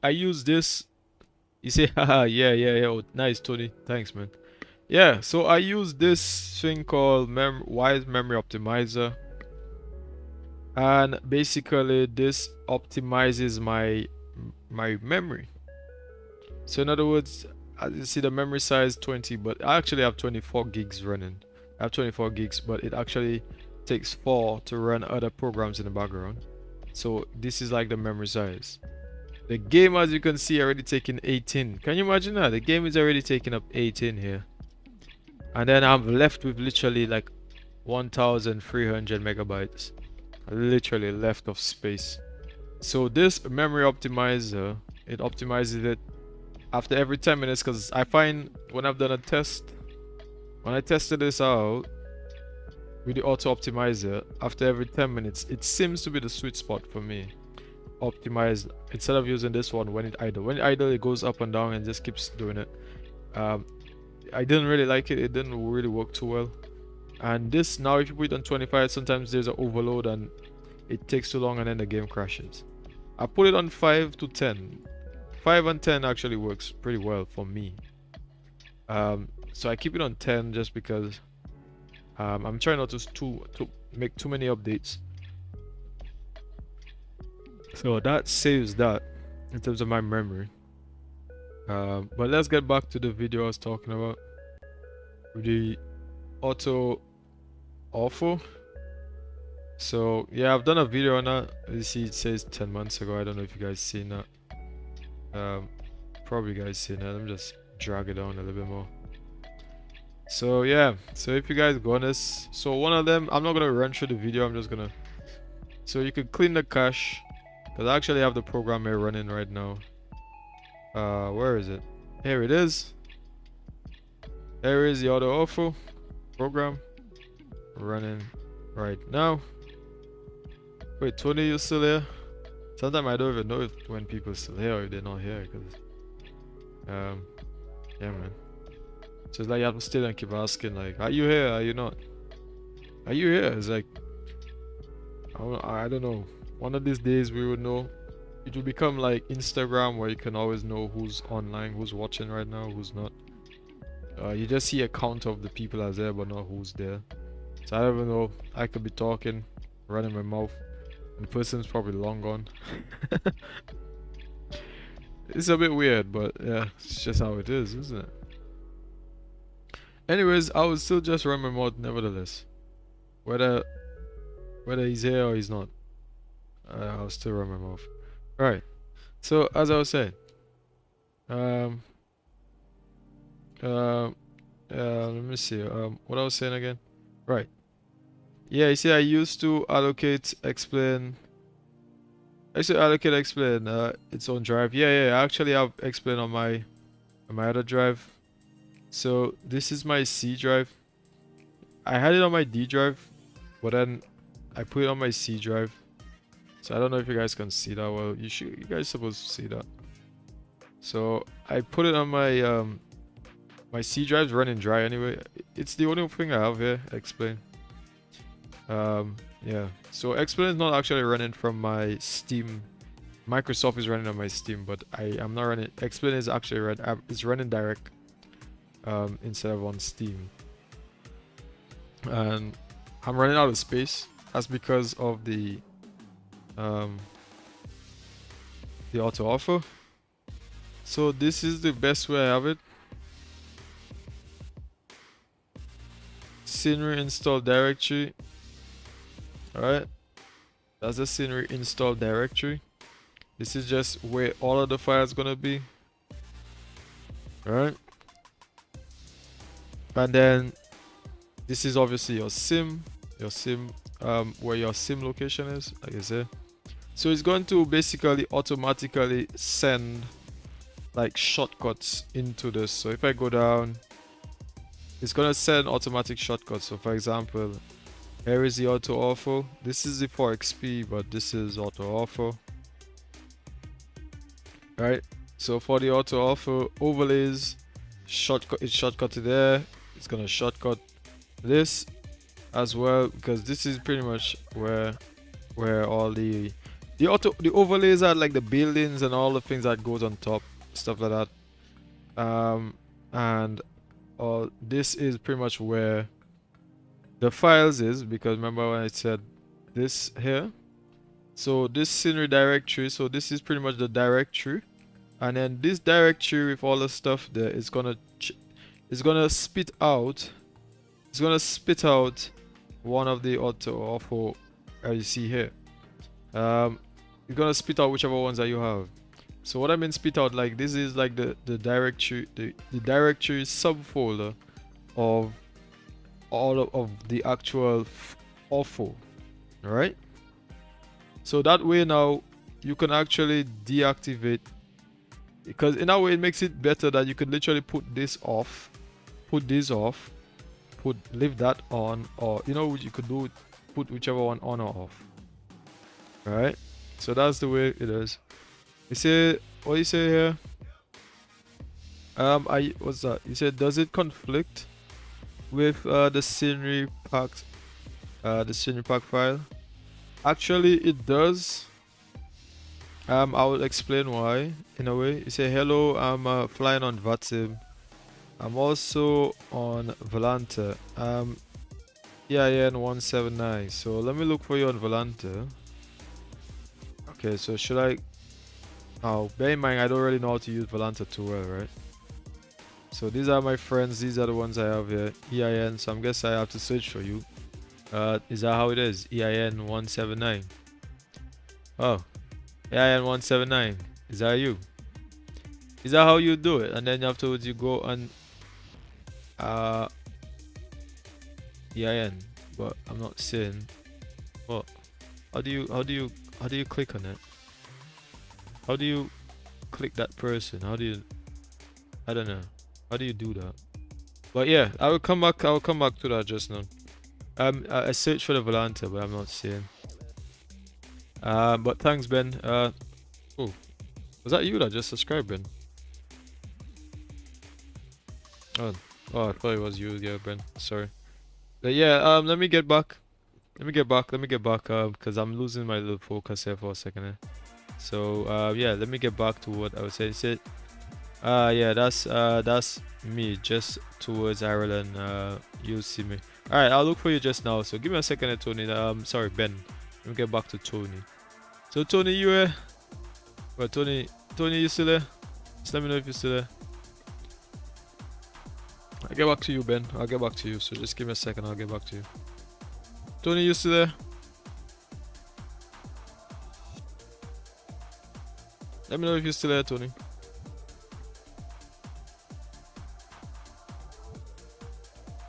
B: I use this. You say, haha, yeah. Oh, nice, Tony. Thanks, man. Yeah, so I use this thing called Wise Memory Optimizer. And basically, this optimizes my memory. So in other words, as you see, the memory size 20, but I actually have 24 gigs running. I have 24 gigs, but it actually takes 4 to run other programs in the background. So this is like the memory size. The game, as you can see, already taking 18. Can you imagine that? The game is already taking up 18 here. And then I'm left with literally like 1,300 megabytes. Literally left of space. So this memory optimizer, it optimizes it after every 10 minutes, because I find when I've done a test, when I tested this out with the auto optimizer, after every 10 minutes, it seems to be the sweet spot for me. Optimized instead of using this one when it idle. When it idle, it goes up and down and just keeps doing it. I didn't really like it. It didn't really work too well. And this now, if you put it on 25, sometimes there's an overload and it takes too long and then the game crashes. I put it on 5 to 10. 5 and 10 actually works pretty well for me. So I keep it on 10 just because I'm trying not to make too many updates. So that saves that in terms of my memory. But let's get back to the video I was talking about with the AutoOrtho. So yeah, I've done a video on that. You see, it says 10 months ago. I don't know if you guys seen that. Probably you guys seen that. Let me just drag it down a little bit more. So yeah, so if you guys go on this, so one of them, I'm not gonna run through the video. I'm just gonna, so you can clean the cache, because I actually have the program here running right now. Where is it? Here it is. There is the AutoOrtho program running right now. Wait, Tony, you still there? Sometimes I don't even know if when people still here or if they're not here, because yeah, man. So it's like you have to still and keep asking, like, are you here? Are you not? Are you here? It's like, I don't know. One of these days we will know. It will become like Instagram, where you can always know who's online, who's watching right now, who's not. You just see a count of the people that's there, but not who's there. So I don't even know. I could be talking, running my mouth, and the person's probably long gone. It's a bit weird, but yeah, it's just how it is, isn't it? Anyways, I will still just run my mouth nevertheless. Whether he's here or he's not, I'll still run my mouth. Right. So as I was saying, let me see. What I was saying again. Right. Yeah, you see, I used to allocate XPlane. I used to allocate XPlane its own drive. Yeah. I actually have XPlane on my other drive. So this is my C drive. I had it on my D drive, but then I put it on my C drive. So I don't know if you guys can see that. Well, you guys supposed to see that. So I put it on my my C drive's running dry anyway. It's the only thing I have here. XPlane. Yeah. So XPlane is not actually running from my Steam. Microsoft is running on my Steam, but I am not running. XPlane is actually it's running direct instead of on Steam. And I'm running out of space. That's because of the AutoOrtho. So this is the best way I have it. Scenery install directory. Alright, that's the scenery install directory. This is just where all of the files gonna be. Alright, and then this is obviously your sim where your sim location is, like I said. So it's going to basically automatically send like shortcuts into this. So if I go down, it's gonna send automatic shortcuts. So for example, here is the AutoOrtho. This is the 4XP, but this is AutoOrtho. Right. So for the AutoOrtho overlays, shortcut, it's shortcutted there. It's gonna shortcut this as well, because this is pretty much where all the overlays are, like the buildings and all the things that goes on top, stuff like that. And this is pretty much where the files is, because remember when I said this here. So this scenery directory, so this is pretty much the directory, and then this directory with all the stuff there is gonna spit out. It's gonna spit out one of the AutoOrtho as you see here. You're gonna spit out whichever ones that you have. So what I mean spit out, like this is like the directory, the directory subfolder of all of the actual AutoOrtho. Alright, so that way now you can actually deactivate, because in that way it makes it better that you could literally put this off, put this off, leave that on, or you know, you could do it, put whichever one on or off. Alright, so that's the way it is. You say, what you say here? What's that? You said, does it conflict with the scenery pack file? Actually it does. I will explain why in a way. You say, hello, I'm flying on Flightsim. I'm also on Volante. EIN 179. So let me look for you on Volante. Okay, so should I? Oh, bear in mind I don't really know how to use Volante too well, right? So these are my friends. These are the ones I have here. EIN. So I'm guessing I have to search for you. Is that how it is? EIN 179. Oh, EIN 179. Is that you? Is that how you do it? And then afterwards you go on EIN, but I'm not seeing. What? How do you click on it? How do you click that person? How do you? I don't know. How do you do that? But yeah, I will come back to that just now. I searched for the Volante, but I'm not seeing. But thanks, Ben. Oh, was that you that just subscribed, Ben? Oh, I thought it was you. Yeah, Ben. Sorry. But yeah, let me get back. Because I'm losing my little focus here for a second. So yeah, let me get back to what I was saying. Yeah, that's me just towards Ireland. You'll see me. All right, I'll look for you just now. So give me a second, Tony. Sorry, Ben. Let me get back to Tony. So Tony, you here? Well, Tony, you still there? Just let me know if you're still there. I'll get back to you, Ben. I'll get back to you. So just give me a second. I'll get back to you. Tony, you still there? Let me know if you're still there, Tony.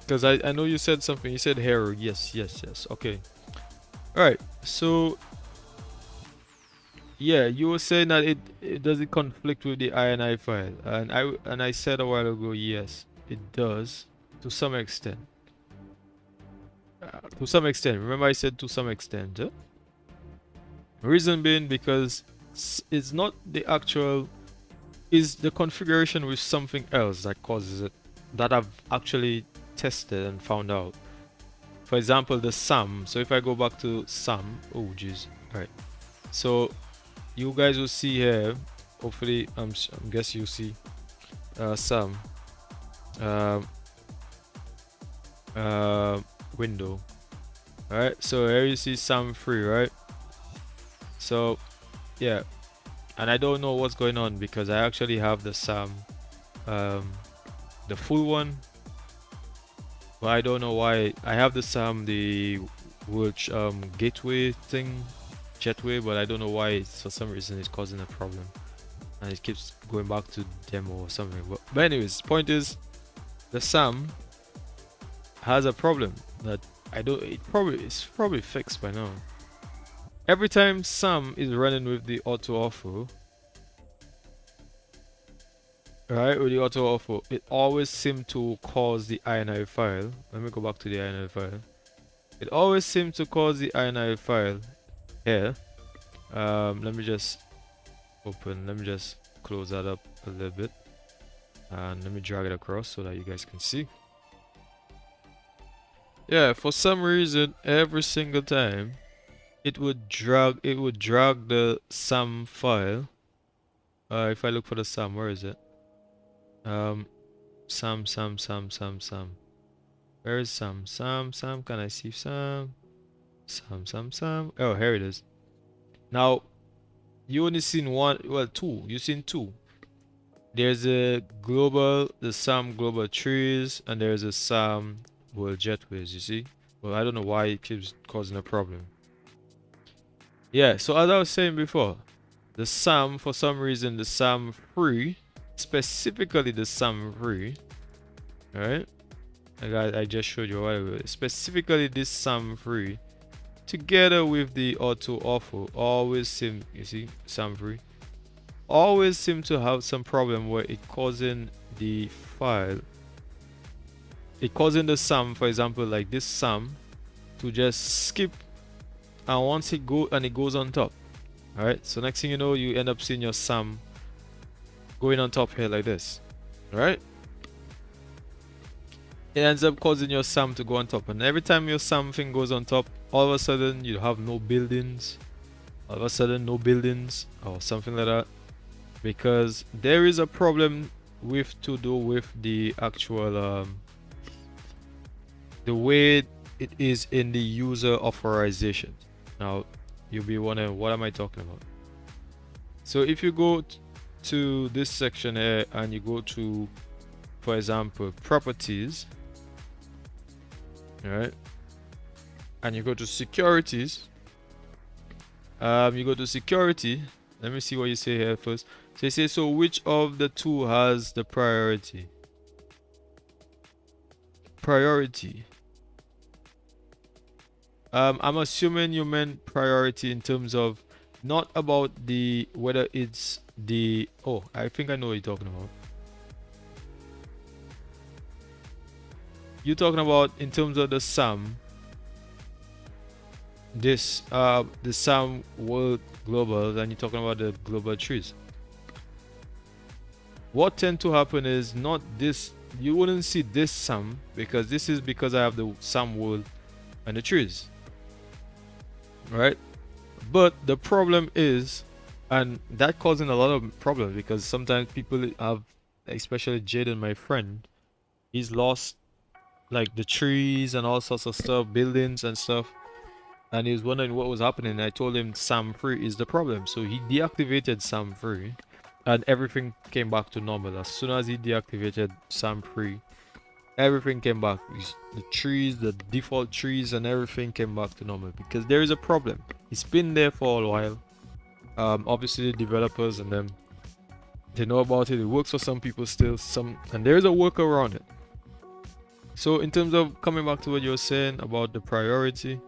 B: Because I know you said something. You said error. Yes. Okay. Alright. So yeah, you were saying that it does it conflict with the INI file, and I said a while ago, yes, it does to some extent. To some extent. Remember, I said to some extent. Reason being because it's not the actual, is the configuration with something else that causes it, that I've actually tested and found out. For example, the SAM. So if I go back to SAM, oh jeez, right. So you guys will see here, hopefully, I guess you see SAM window. Alright, so here you see SAM free, right? So yeah, and I don't know what's going on because I actually have the SAM, the full one, but I don't know why. I have the SAM, the which gateway thing, jetway, but I don't know why it's, for some reason it's causing a problem and it keeps going back to demo or something. But anyways, point is the SAM has a problem that it's probably fixed by now. Every time SAM is running with the AutoOrtho, right, with the AutoOrtho, it always seems to cause the INI file. Let me go back to the INI file. It always seems to cause the INI file here. Let me just close that up a little bit, and let me drag it across so that you guys can see. Yeah, for some reason, every single time it would drag the SAM file. If I look for the SAM, where is it? SAM. Where is SAM? SAM. Can I see SAM? SAM. Oh, here it is. Now, you only seen one, well, two. You seen two. There's a global, the SAM global trees, and there's a SAM world jetways. You see? Well, I don't know why it keeps causing a problem. Yeah, so as I was saying before, the SAM, for some reason, the SAM free, specifically the SAM free, alright? I just showed you a while ago. Specifically this SAM free, together with the AutoOrtho, always seem, you see, SAM free, always seem to have some problem where it causing the file, it causing the SAM, for example, like this SAM, to just skip. And once it goes on top. Alright, so next thing you know, you end up seeing your SAM going on top here like this. Alright, it ends up causing your SAM to go on top, and every time your SAM thing goes on top, all of a sudden you have no buildings, or something like that, because there is a problem to do with the actual the way it is in the user authorization. Now you'll be wondering, what am I talking about? So if you go to this section here and you go to, for example, properties, all right, and you go to securities, you go to security. Let me see what you say here first. So you say, so which of the two has the priority? I'm assuming you meant priority in terms of not about the whether it's the, oh, I think I know what you're talking about. You're talking about in terms of the SAM, this the SAM world global, and you're talking about the global trees. What tend to happen is not this, you wouldn't see this SAM, because this is because I have the SAM world and the trees, right? But the problem is, and that causing a lot of problems, because sometimes people have, especially Jaden, my friend, he's lost like the trees and all sorts of stuff, buildings and stuff, and he was wondering what was happening. I told him SAM free is the problem, so he deactivated SAM free and everything came back to normal. As soon as he deactivated SAM free, everything came back. The trees, the default trees and everything came back to normal, because there is a problem. It's been there for a while Obviously the developers and them, they know about it. It works for some people still, and there's a workaround it. So in terms of coming back to what you were saying about the priority,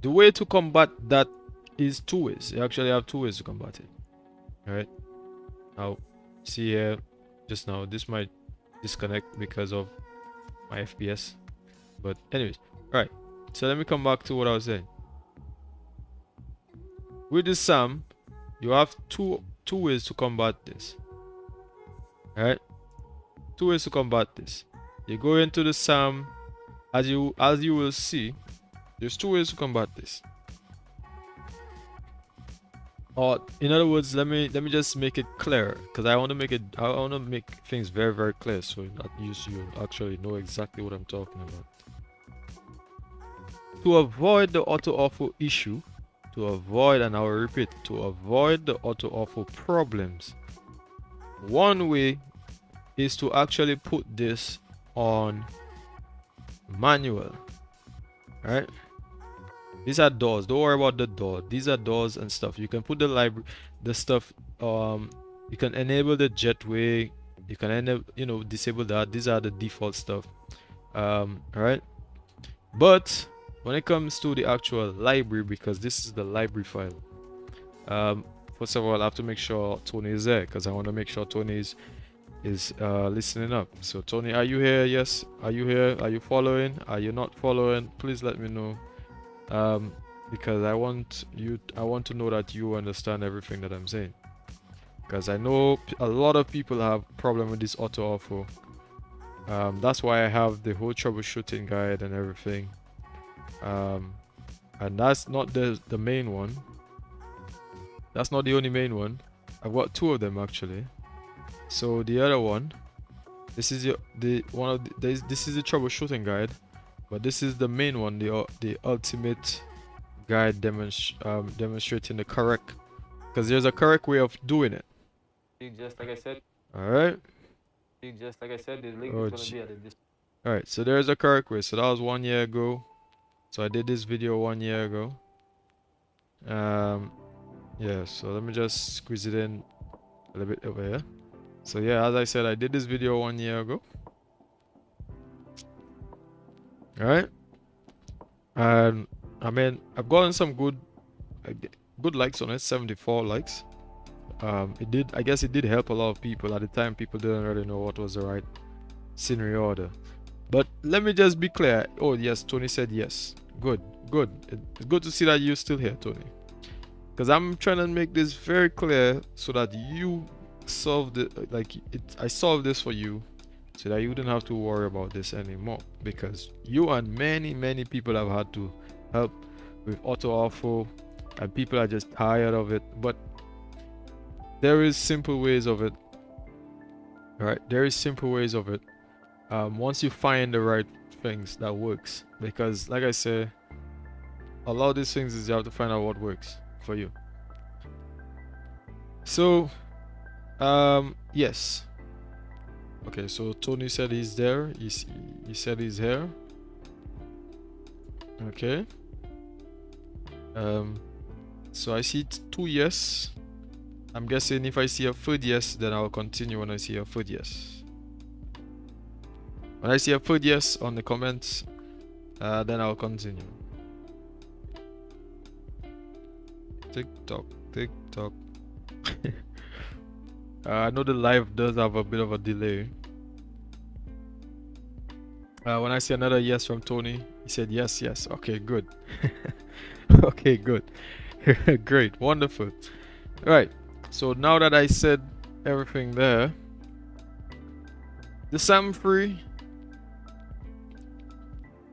B: the way to combat that is two ways. You actually have two ways to combat it. Alright. Now, see here, just now, this might disconnect because of my FPS. But anyways, alright. So let me come back to what I was saying. With the SAM, you have two ways to combat this. Alright? Two ways to combat this. You go into the SAM, as you will see, there's two ways to combat this. Or in other words, let me just make it clear, because I want to make things very, very clear, so that you actually know exactly what I'm talking about. To avoid the AutoOrtho issue, and I will repeat, to avoid the AutoOrtho problems, one way is to actually put this on manual. Right? These are doors. Don't worry about the door. These are doors and stuff. You can put the library, the stuff. You can enable the jetway. You can enable, disable that. These are the default stuff. Right? But when it comes to the actual library, because this is the library file. First of all, I have to make sure Tony is there, because I want to make sure Tony is listening up. So Tony, are you here? Yes. Are you here? Are you following? Are you not following? Please let me know. Because I want to know that you understand everything that I'm saying, because I know a lot of people have problem with this AutoOrtho. That's why I have the whole troubleshooting guide and everything. And that's not the main one. That's not the only main one. I've got two of them actually. So the other one, this is this is the troubleshooting guide. But this is the main one, the ultimate guide demonstrating the correct, because there's a correct way of doing it.
I: Just like I said.
B: All right.
I: Just like I said, the link is gonna be at the.
B: All right. So there's a correct way. So that was 1 year ago. So I did this video 1 year ago. Yeah. So let me just squeeze it in a little bit over here. So yeah, as I said, I did this video 1 year ago. Alright, and I mean, I've gotten some good likes on it, 74 likes. I guess it did help a lot of people. At the time, people didn't really know what was the right scenery order. But let me just be clear. Oh yes, Tony said yes. Good. It's good to see that you're still here, Tony, because I'm trying to make this very clear so that you solve I solve this for you, so that you wouldn't have to worry about this anymore, because you and many people have had to help with AutoOrtho, and people are just tired of it. But there is simple ways of it. All right, there is simple ways of it. Once you find the right things that works, because like I say, a lot of these things is you have to find out what works for you. So yes. Okay, so Tony said he's there. He said he's here. Okay. So I see 2 yes. I'm guessing if I see a third yes, then I'll continue when I see a third yes. When I see a third yes on the comments, then I'll continue. TikTok. I know the live does have a bit of a delay. When I see another yes from Tony, he said yes. Okay, good. Okay, good. Great, wonderful. Right, so now that I said everything there, the SAM free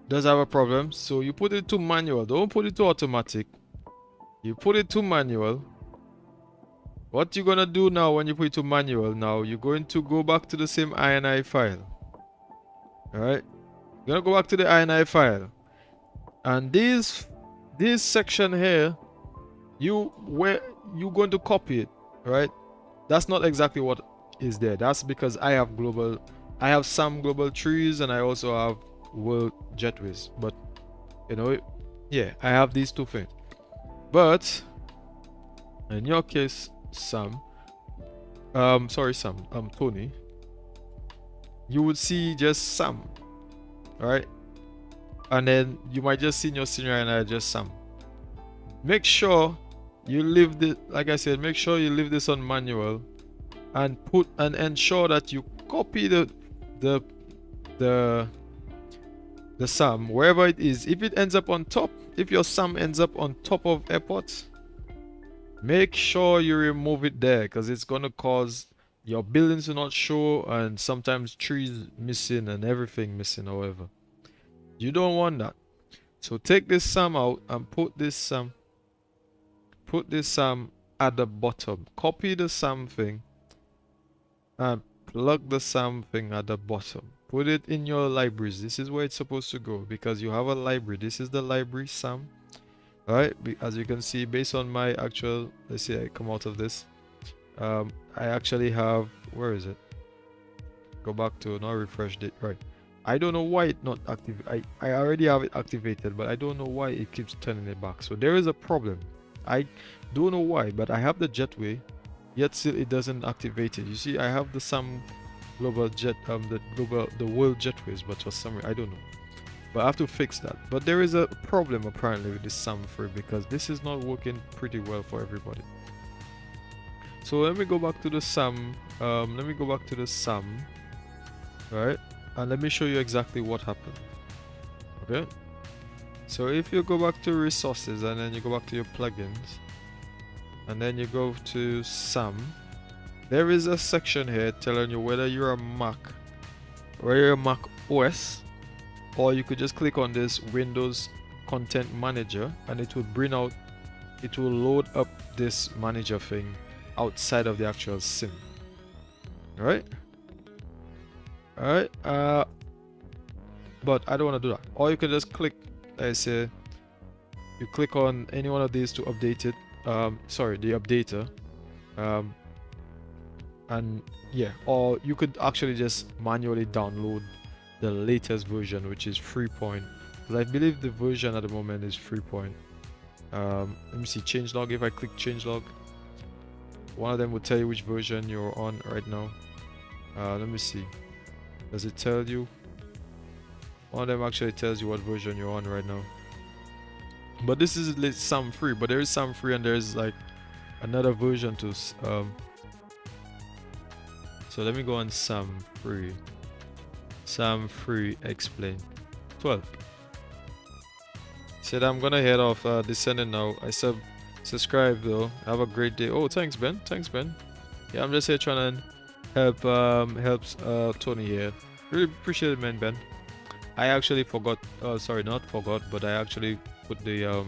B: does have a problem. So you put it to manual. Don't put it to automatic. You put it to manual. What you're gonna do now when you put it to manual, now you're going to go back to the same INI file. Alright, you're gonna go back to the INI file, and this section here, you're going to copy it. Right, that's not exactly what is there. That's because I have some global trees, and I also have world jetways. But yeah, I have these two things. But in your case, Sam, Tony, you would see just Sam, right? And then you might just see in your senior and just Sam. Make sure you leave the, like I said, make sure you leave this on manual and ensure that you copy the SAM wherever it is. If it ends up on top, if your SAM ends up on top of airports, make sure you remove it there, because it's gonna cause your buildings to not show and sometimes trees missing and everything missing. However, you don't want that. So take this SAM out and put this SAM at the bottom. Copy the SAM thing and plug the SAM thing at the bottom. Put it in your libraries. This is where it's supposed to go, because you have a library. This is the library SAM. Alright, as you can see, based on my actual, let's see, I come out of this. I actually have, where is it? Go back to, not refreshed it, right. I don't know why it's not active. I already have it activated, but I don't know why it keeps turning it back. So there is a problem. I don't know why, but I have the jetway, yet still it doesn't activate it. You see, I have the SAM global jet, the world jetways, but for some reason I don't know. But I have to fix that. But there is a problem apparently with this SAM free, because this is not working pretty well for everybody. So let me go back to the SAM. Right, and let me show you exactly what happened. Okay, so if you go back to resources and then you go back to your plugins and then you go to SAM, there is a section here telling you whether you're a Mac or you're a Mac OS, or you could just click on this Windows Content Manager and it will bring out, it will load up this manager thing outside of the actual sim. Alright, but I don't want to do that. Or you can just click, I say, you click on any one of these to update it. The updater, and yeah, or you could actually just manually download the latest version, which is 3. Because I believe the version at the moment is 3. Let me see, changelog. If I click changelog, one of them will tell you which version you're on right now. Let me see, does it tell you? One of them actually tells you what version you're on right now. But this is SAM free, but there is SAM free and there's like another version to so let me go on SAM free XPlane 12. Said I'm gonna head off descending now. I subscribe though. Have a great day. Oh, thanks Ben. Yeah, I'm just here trying to help Tony here. Really appreciate it, man, Ben. I actually forgot, sorry, not forgot, but I actually put the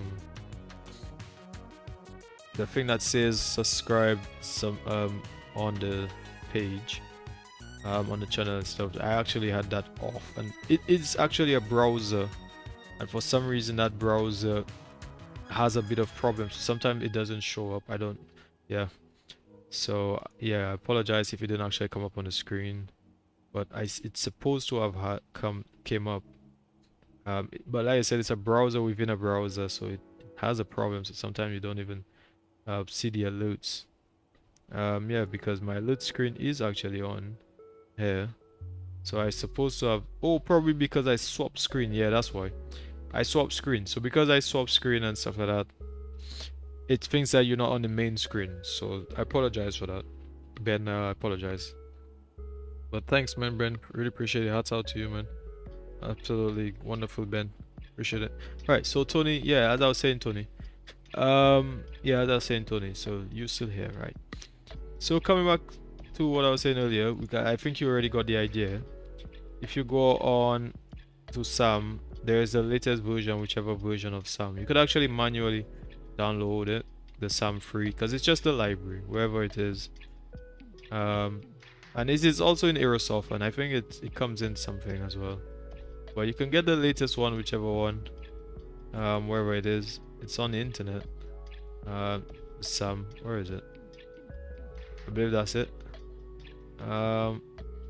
B: thing that says subscribe on the page, on the channel and stuff. I actually had that off, and it is actually a browser, and for some reason that browser has a bit of problems. Sometimes it doesn't show up. I don't, yeah. So yeah, I apologize if it didn't actually come up on the screen, but it's supposed to have came up. But like I said, it's a browser within a browser, so it has a problem. So sometimes you don't even see the alerts. Yeah, because my alert screen is actually on here, so I supposed to have, oh, probably because I swapped screen. Yeah, that's why I swapped screen. So because I swapped screen and stuff like that, it thinks that you're not on the main screen. So I apologize for that, Ben. I apologize, but thanks, man. Ben, really appreciate it. Hats out to you, man. Absolutely wonderful, Ben. Appreciate it. All right, so Tony, yeah, as I was saying, Tony, so you're still here, right? So coming back to what I was saying earlier, I think you already got the idea. If you go on to SAM, there is the latest version, whichever version of SAM. You could actually manually download it, the SAM free, because it's just the library wherever it is. And this is also in Aerosoft, and I think it comes in something as well. But you can get the latest one, whichever one, wherever it is. It's on the internet. SAM, where is it? I believe that's it.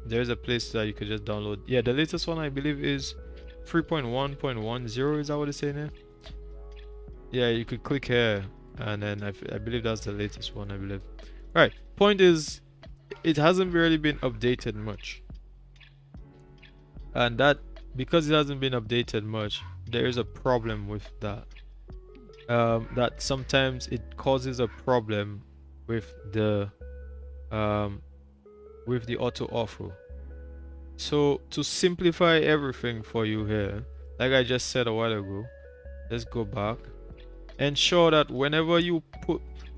B: There's a place that you could just download. Yeah, the latest one I believe is 3.1.10. Is that what it's saying here? Yeah, you could click here and then I believe that's the latest one, I believe. Right, point is, it hasn't really been updated much, and that because it hasn't been updated much, there is a problem with that. That sometimes it causes a problem with the AutoOrtho. So to simplify everything for you here, like I just said a while ago, let's go back. Ensure that whenever you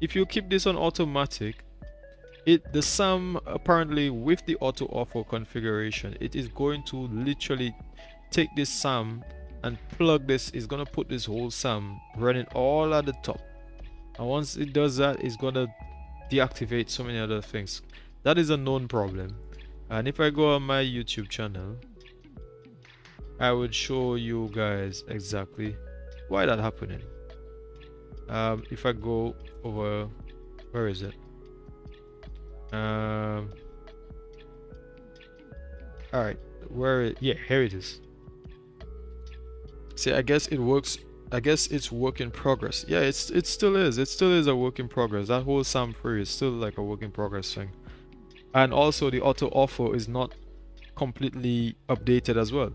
B: if you keep this on automatic, the SAM apparently with the AutoOrtho configuration, it is going to literally take this SAM and plug this. Is going to put this whole SAM running all at the top, and once it does that, it's going to deactivate so many other things. That is a known problem, and if I go on my YouTube channel, I would show you guys exactly why that happening. If I go over, where is it? All right, yeah, here it is. See, I guess it works. I guess it's work in progress. Yeah, it still is. It still is a work in progress. That whole SAM free is still like a work in progress thing. And also the AutoOrtho is not completely updated as well.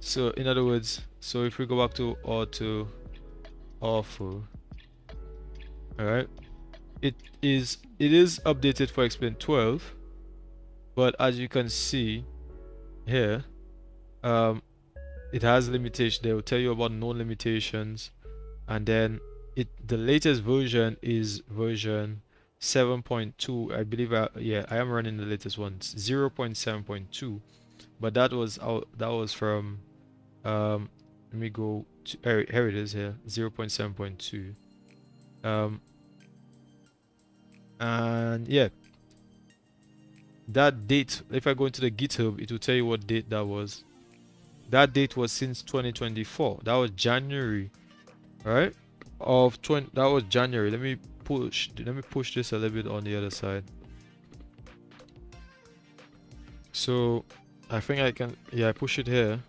B: So in other words, so if we go back to AutoOrtho, all right, it is updated for XPlane 12, but as you can see here, it has limitations. They will tell you about known limitations, and then the latest version is version 7.2, I believe. Yeah, I am running the latest one, 0.7.2, but that was from let me go to, here it is, here 0.7.2. And yeah, that date, if I go into the GitHub, it will tell you what date that was. That date was since 2024. That was January, right? That was January. Let me push this a little bit on the other side. So I think I can, yeah, I push it here.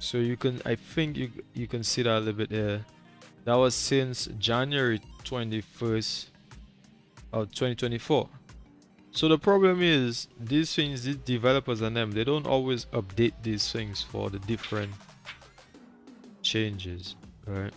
B: So you can, I think you can see that a little bit here. That was since January 21st of 2024. So the problem is, these things, these developers and them, they don't always update these things for the different changes, right?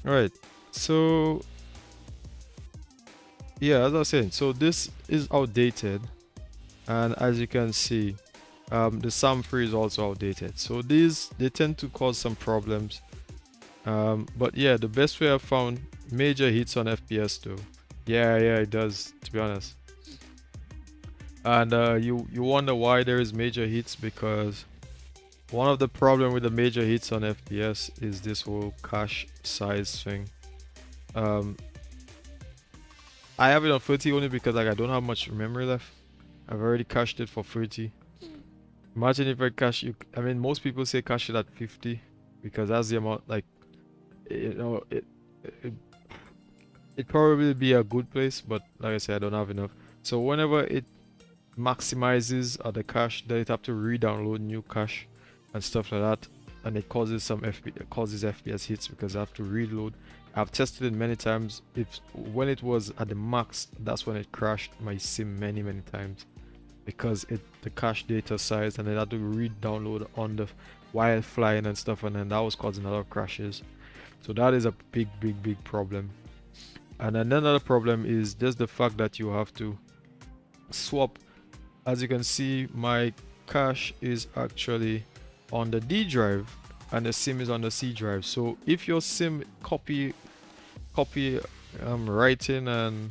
B: Right, so yeah, as I was saying, so this is outdated, and as you can see, the SAM free is also outdated. So they tend to cause some problems, but yeah, the best way I found, major hits on FPS though. Yeah, it does, to be honest. And you wonder why there is major hits, because one of the problem with the major hits on FPS is this whole cache size thing. I have it on 30 only because like I don't have much memory left. I've already cached it for 30. Imagine if I cache you. I mean, most people say cache it at 50 because that's the amount. Like, you know, it probably be a good place, but like I said, I don't have enough. So whenever it maximizes the cache, then it have to re-download new cache and stuff like that, and it causes some FPS hits because I have to reload. I've tested it many times. When it was at the max, that's when it crashed my sim many times, because the cache data size, and then I had to re-download on the while flying and stuff, and then that was causing a lot of crashes. So that is a big problem. And another problem is just the fact that you have to swap. As you can see, my cache is actually on the D drive and the sim is on the C drive. So if your sim copy writing and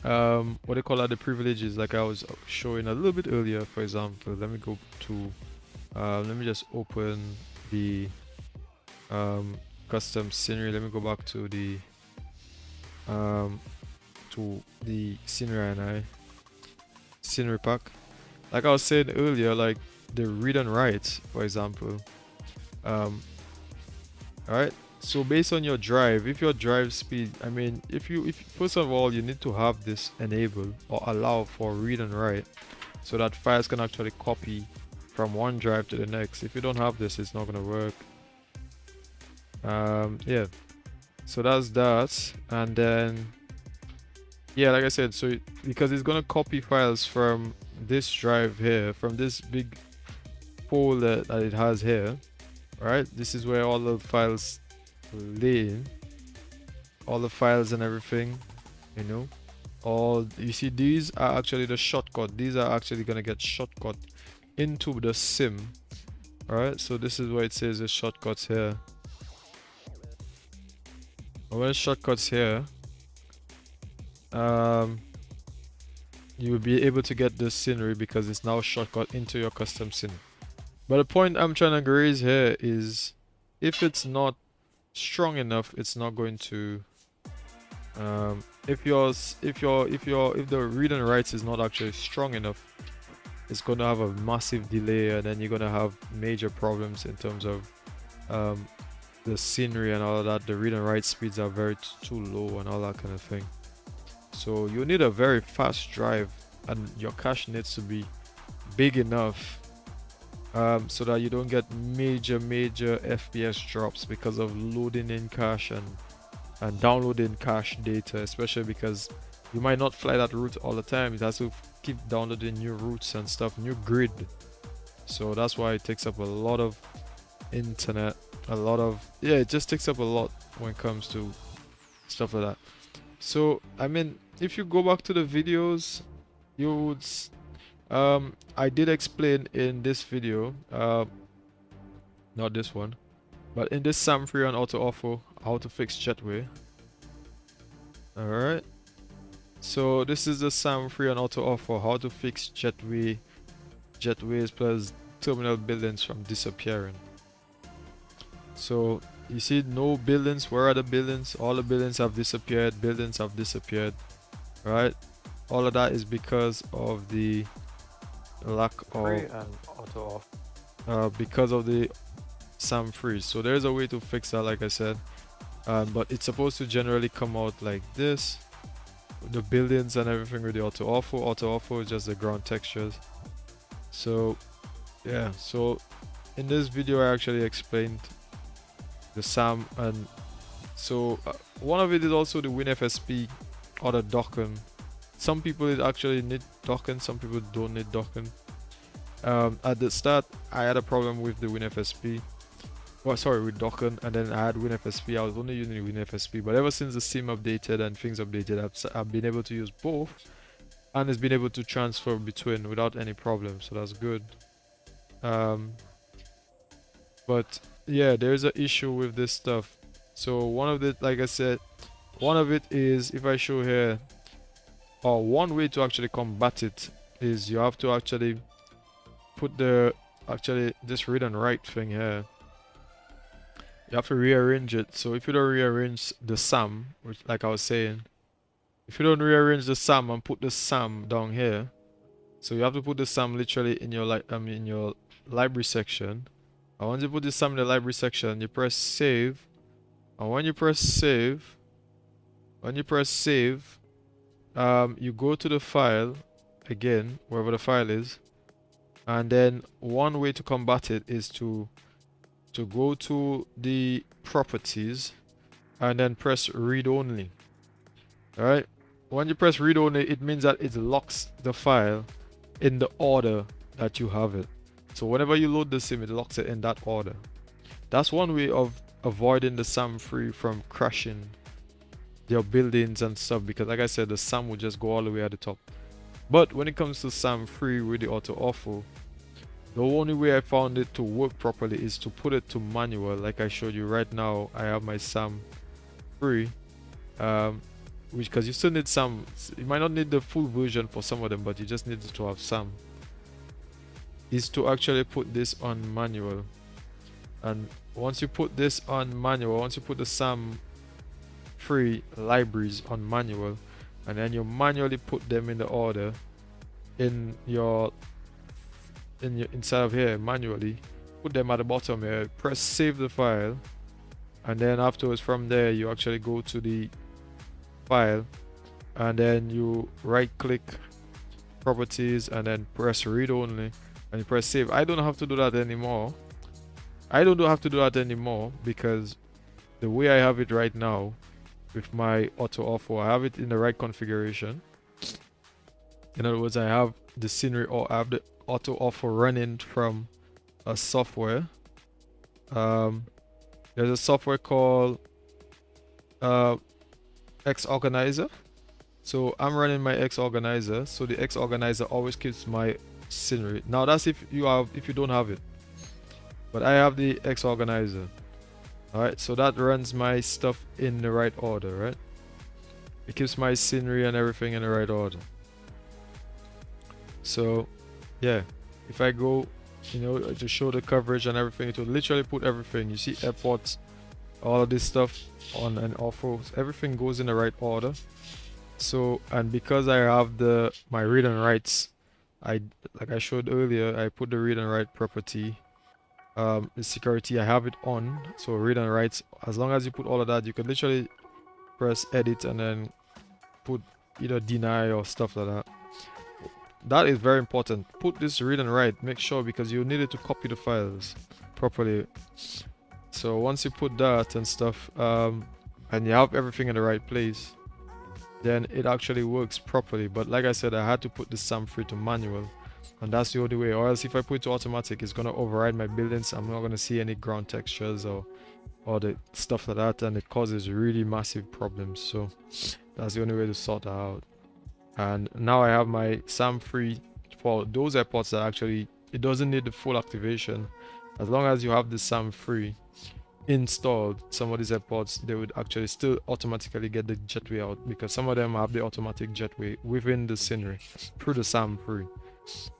B: what they call the privileges, like I was showing a little bit earlier, for example, let me go to let me just open the custom scenery. Let me go back to the to the scenery pack. Like I was saying earlier, like the read and write, for example. Alright, so based on your drive, if your drive speed, I mean, if first of all, you need to have this enabled or allow for read and write, so that files can actually copy from one drive to the next. If you don't have this, it's not gonna work. Yeah, so that's that. And then yeah, like I said, so because it's gonna copy files from this drive here, from this big folder that it has here. Right, this is where all the files lay in, all the files and everything, you know. All you see, these are actually the shortcut. These are actually gonna get shortcut into the sim. All right, so this is where it says the shortcuts here. When shortcuts here, you will be able to get the scenery because it's now shortcut into your custom scene. But the point I'm trying to raise here is, if it's not strong enough, it's not going to. If the read and writes is not actually strong enough, it's going to have a massive delay, and then you're going to have major problems in terms of the scenery and all of that. The read and write speeds are too low and all that kind of thing. So you need a very fast drive, and your cache needs to be big enough so that you don't get major FPS drops because of loading in cache and downloading cache data, especially because you might not fly that route all the time. It has to keep downloading new routes and stuff, new grid. So that's why it takes up a lot of internet, it just takes up a lot when it comes to stuff like that. So I mean, if you go back to the videos, you would I did explain in this video, not this one, but in this SAM free on AutoOrtho, how to fix jetway. Alright, so this is the SAM free on AutoOrtho, how to fix jetways plus terminal buildings from disappearing. So you see no buildings. Where are the buildings? All the buildings have disappeared. Right, all of that is because of the lack of because of the SAM freeze. So there's a way to fix that, like I said, but it's supposed to generally come out like this, the buildings and everything with the AutoOrtho is just the ground textures. So yeah, so in this video I actually explained the SAM, and so one of it is also the WinFSP or the docking. Some people actually need docking, some people don't need docking. At the start I had a problem with the WinFSP, with docking, and then I had WinFSP. I was only using WinFSP, but ever since the sim updated and things updated, I've been able to use both, and it's been able to transfer between without any problem, so that's good. But yeah, there's an issue with this stuff. So one of it, like I said, one of it is, if I show here, or one way to actually combat it is you have to actually put this read and write thing here. You have to rearrange it. So if you don't rearrange the SAM, which, like I was saying, if you don't rearrange the SAM and put the SAM down here, so you have to put the SAM literally in your in your library section. And once you put the SAM in the library section, you press save, and when you press save, you go to the file again, wherever the file is, and then one way to combat it is to go to the properties and then press read only. Alright, when you press read only, it means that it locks the file in the order that you have it. So whenever you load the sim, it locks it in that order. That's one way of avoiding the SAM free from crashing your buildings and stuff, because like I said, the SAM will just go all the way at the top. But when it comes to SAM free with the AutoOrtho, the only way I found it to work properly is to put it to manual. Like I showed you right now, I have my SAM free, which, because you still need SAM, you might not need the full version for some of them, but you just need to have SAM, is to actually put this on manual. And once you put this on manual, once you put the SAM free libraries on manual, and then you manually put them in the order in your inside of here. Manually put them at the bottom here, press save the file, and then afterwards from there you actually go to the file, and then you right click properties and then press read only, and you press save. I don't have to do that anymore. I don't have to do that anymore because the way I have it right now with my AutoOrtho, I have it in the right configuration. In other words, I have the scenery, or I have the AutoOrtho running from a software. There's a software called X Organizer. So I'm running my X Organizer, so the X Organizer always keeps my scenery. Now that's if you don't have it, but I have the X Organizer. All right, so that runs my stuff in the right order, right? It keeps my scenery and everything in the right order. So yeah, if I go, you know, to show the coverage and everything, it will literally put everything. You see airports, all of this stuff on and off roads, everything goes in the right order. So, and because I have my read and writes, like I showed earlier, I put the read and write property, the security, I have it on. So read and writes, as long as you put all of that, you can literally press edit and then put either deny or stuff like that. That is very important. Put this read and write, make sure, because you need it to copy the files properly. So once you put that and stuff, and you have everything in the right place, then it actually works properly. But like I said, I had to put the SAM free to manual, and that's the only way, or else if I put it to automatic, it's gonna override my buildings. I'm not gonna see any ground textures or the stuff like that, and it causes really massive problems. So that's the only way to sort that out. And now I have my SAM free for those airports that actually it doesn't need the full activation. As long as you have the SAM free installed, some of these airports, they would actually still automatically get the jetway out, because some of them have the automatic jetway within the scenery through the SAM free,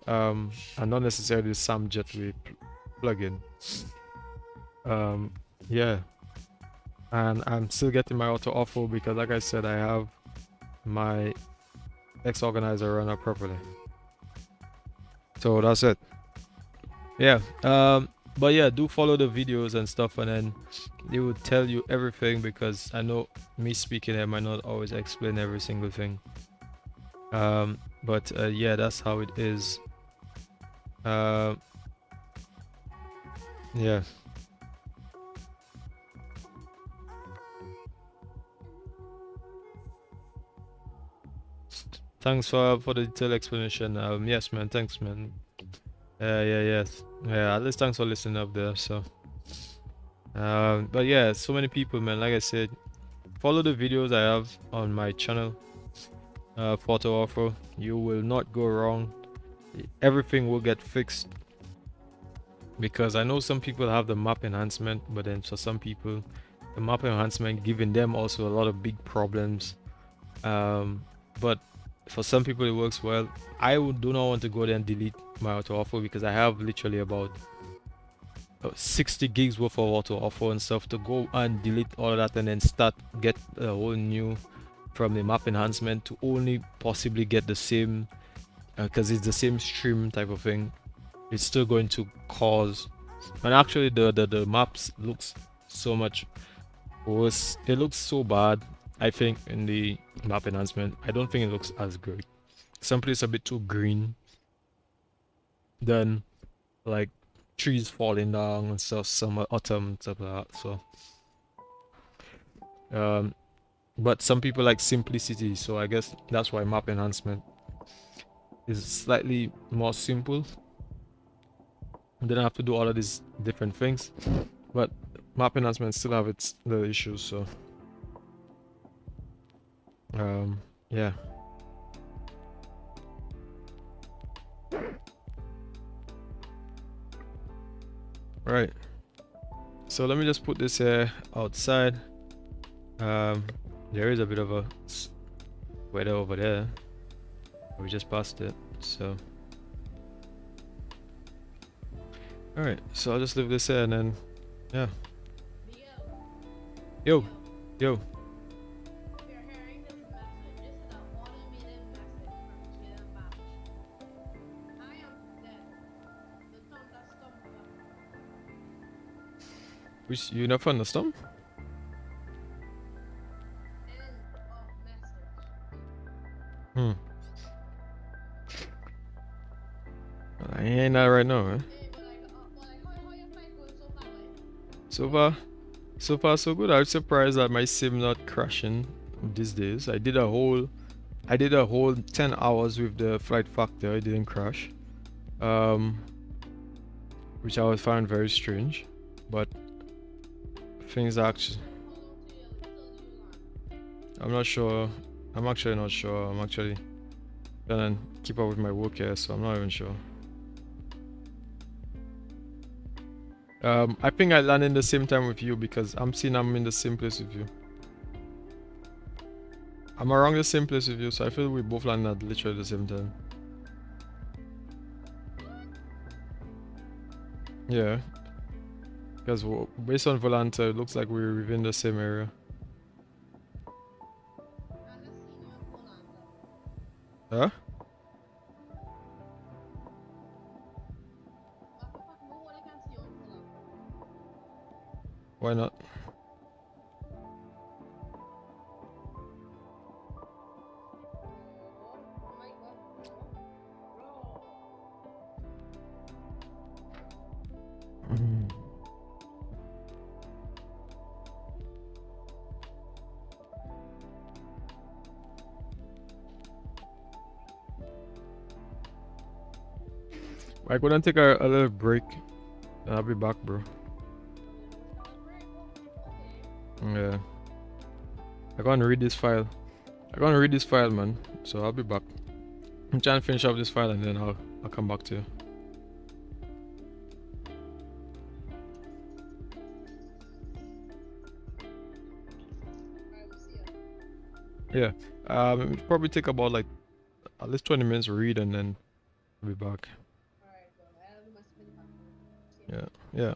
B: and not necessarily the SAM jetway plugin. Yeah, and I'm still getting my AutoOrtho because, like I said, I have my X Organizer runner properly. So that's it. Yeah. But yeah, do follow the videos and stuff, and then they will tell you everything, because I know me speaking, I might not always explain every single thing. But yeah, that's how it is. Yeah. Thanks for the detailed explanation. Yes, man. Thanks, man. Yes. Yeah, at least thanks for listening up there. So, but yeah, so many people, man. Like I said, follow the videos I have on my channel, for AutoOrtho. You will not go wrong. Everything will get fixed, because I know some people have the map enhancement, but then for some people, the map enhancement giving them also a lot of big problems. But for some people it works well. I do not want to go there and delete my AutoOrtho, because I have literally about 60 gigs worth of AutoOrtho and stuff, to go and delete all of that and then get a whole new from the map enhancement, to only possibly get the same, because it's the same stream type of thing. It's still going to cause, and actually the maps looks so much worse. It looks so bad, I think, in the map enhancement. I don't think it looks as good. Some places a bit too green, then like trees falling down and stuff, summer, autumn, stuff like that. So but some people like simplicity, so I guess that's why map enhancement is slightly more simple. You don't have to do all of these different things, but map enhancement still have its little issues. So yeah. Right, so let me just put this here outside. There is a bit of a weather over there, we just passed it. So all right, so I'll just leave this here, and then yeah. Yo.
A: We're hearing this message about
B: Which you not thunderstorm?
A: End of message.
B: Hmm. I ain't that right now, eh?
A: Hey, but how your flight going so far, boy?
B: So far so good. I'm surprised that my sim not crashing these days. I did a whole 10 hours with the flight factor. It didn't crash. Which I would find very strange. But things actually,
A: How long till you land?
B: I'm not sure. I'm actually not sure. I'm actually trying to keep up with my work here, so I'm not even sure. I think I landed the same time with you because I'm seeing I'm in the same place with you. I'm around the same place with you, so I feel we both landed at literally the same time. Yeah, because based on Volanta, it looks like we're within the same area.
A: I'm a senior Volanta.
B: Huh?
A: What the fuck? Nobody can see on Volanta.
B: Why not?
A: Oh my god, bro.
B: Mm. I'm gonna take a little break. I'll be back, bro. Yeah. I'm gonna read this file. Man. So I'll be back. I'm trying to finish up this file and then I'll come back to you.
A: Alright, we'll see
B: Yeah.
A: ya.
B: It'll probably take about like at least 20 minutes to read and then I'll be back.
A: Alright, bro. I'll do my spin back.
B: Yeah.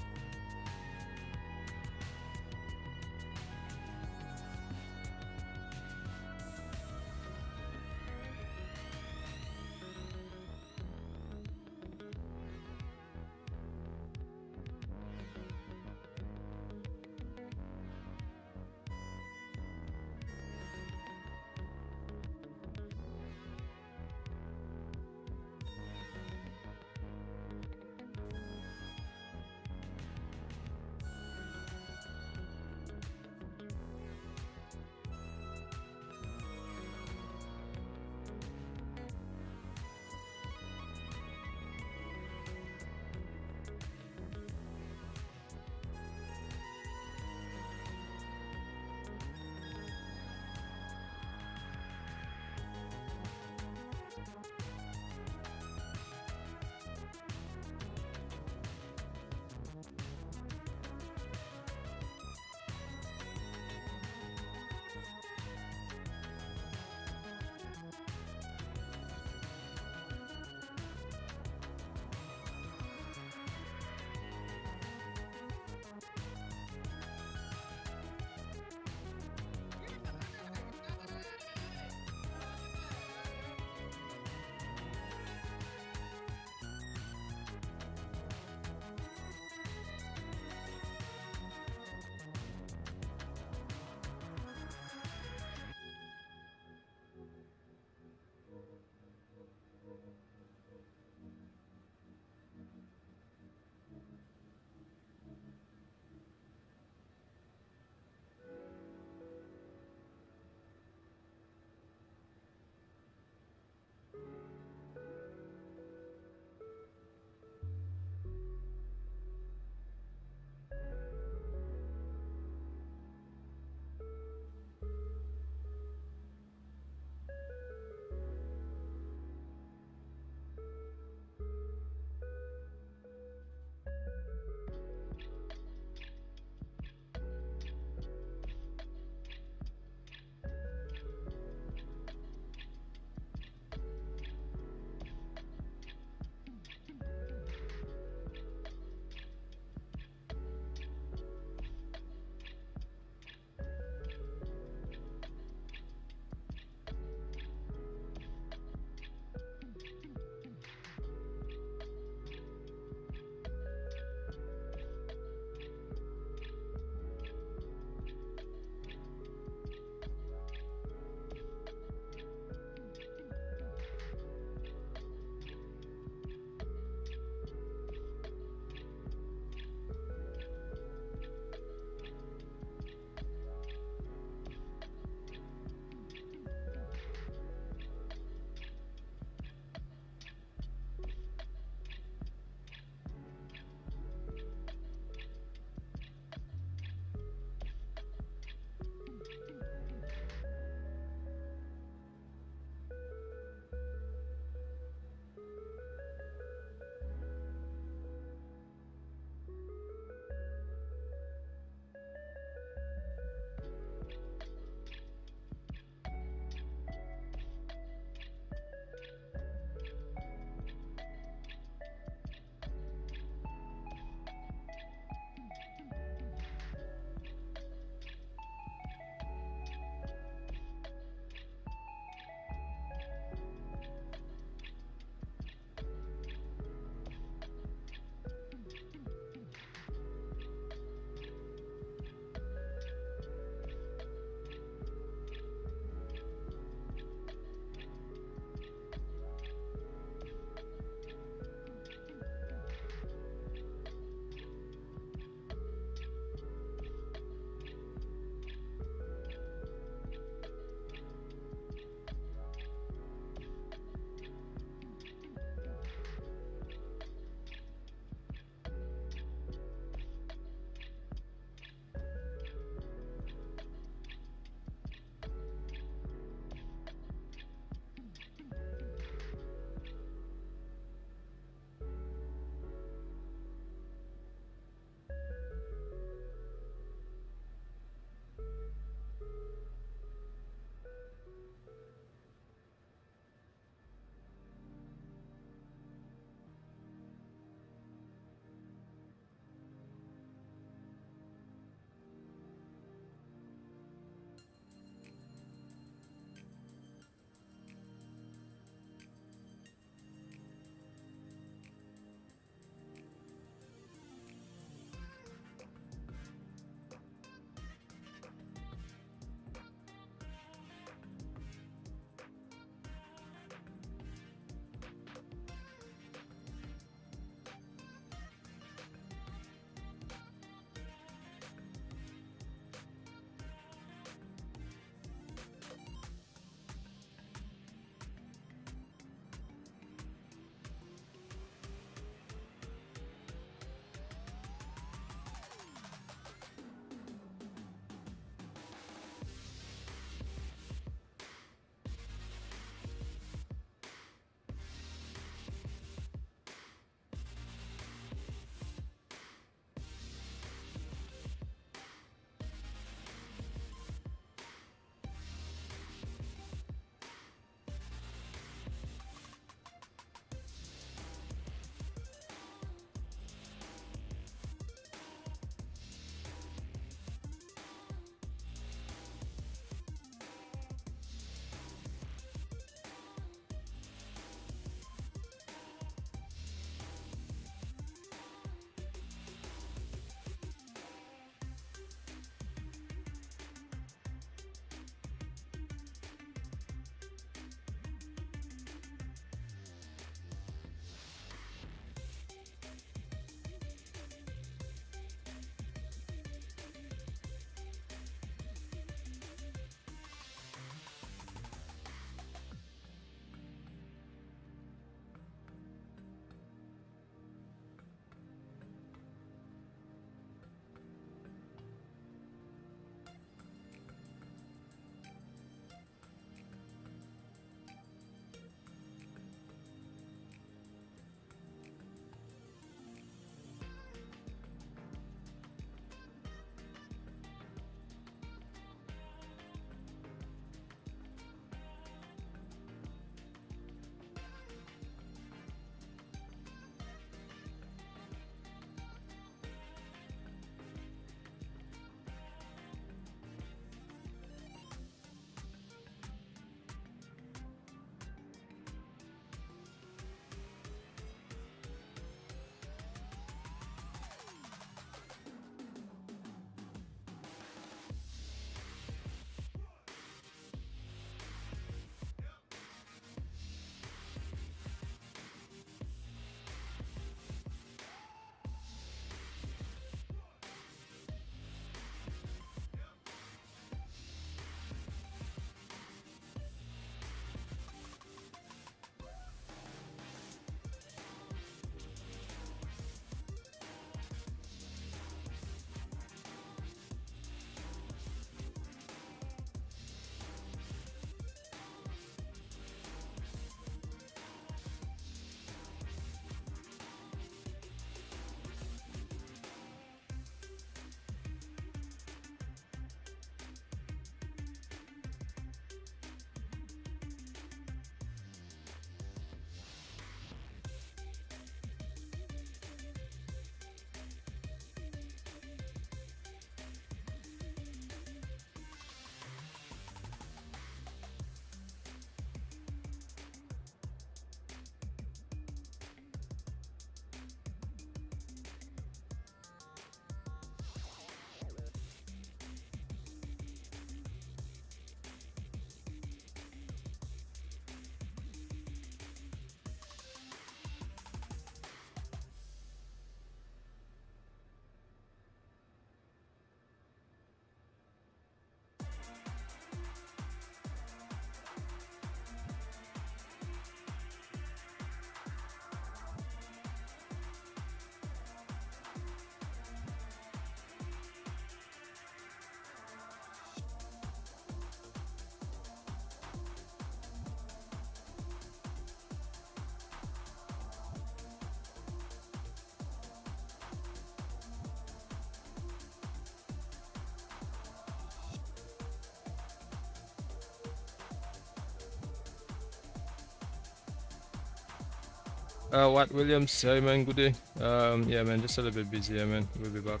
B: What, Williams? Hey, man, good day. Yeah, man, just a little bit busy, yeah, man. We'll be back.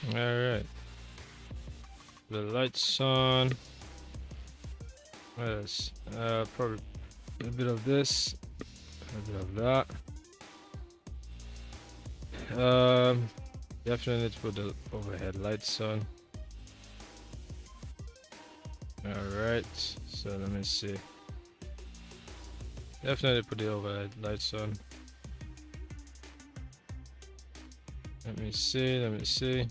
B: Alright. The lights on. Yes. Probably a bit of this. A bit of that. Definitely need to put the overhead lights on. Alright, so let me see. Definitely put the overhead lights on. Let me see.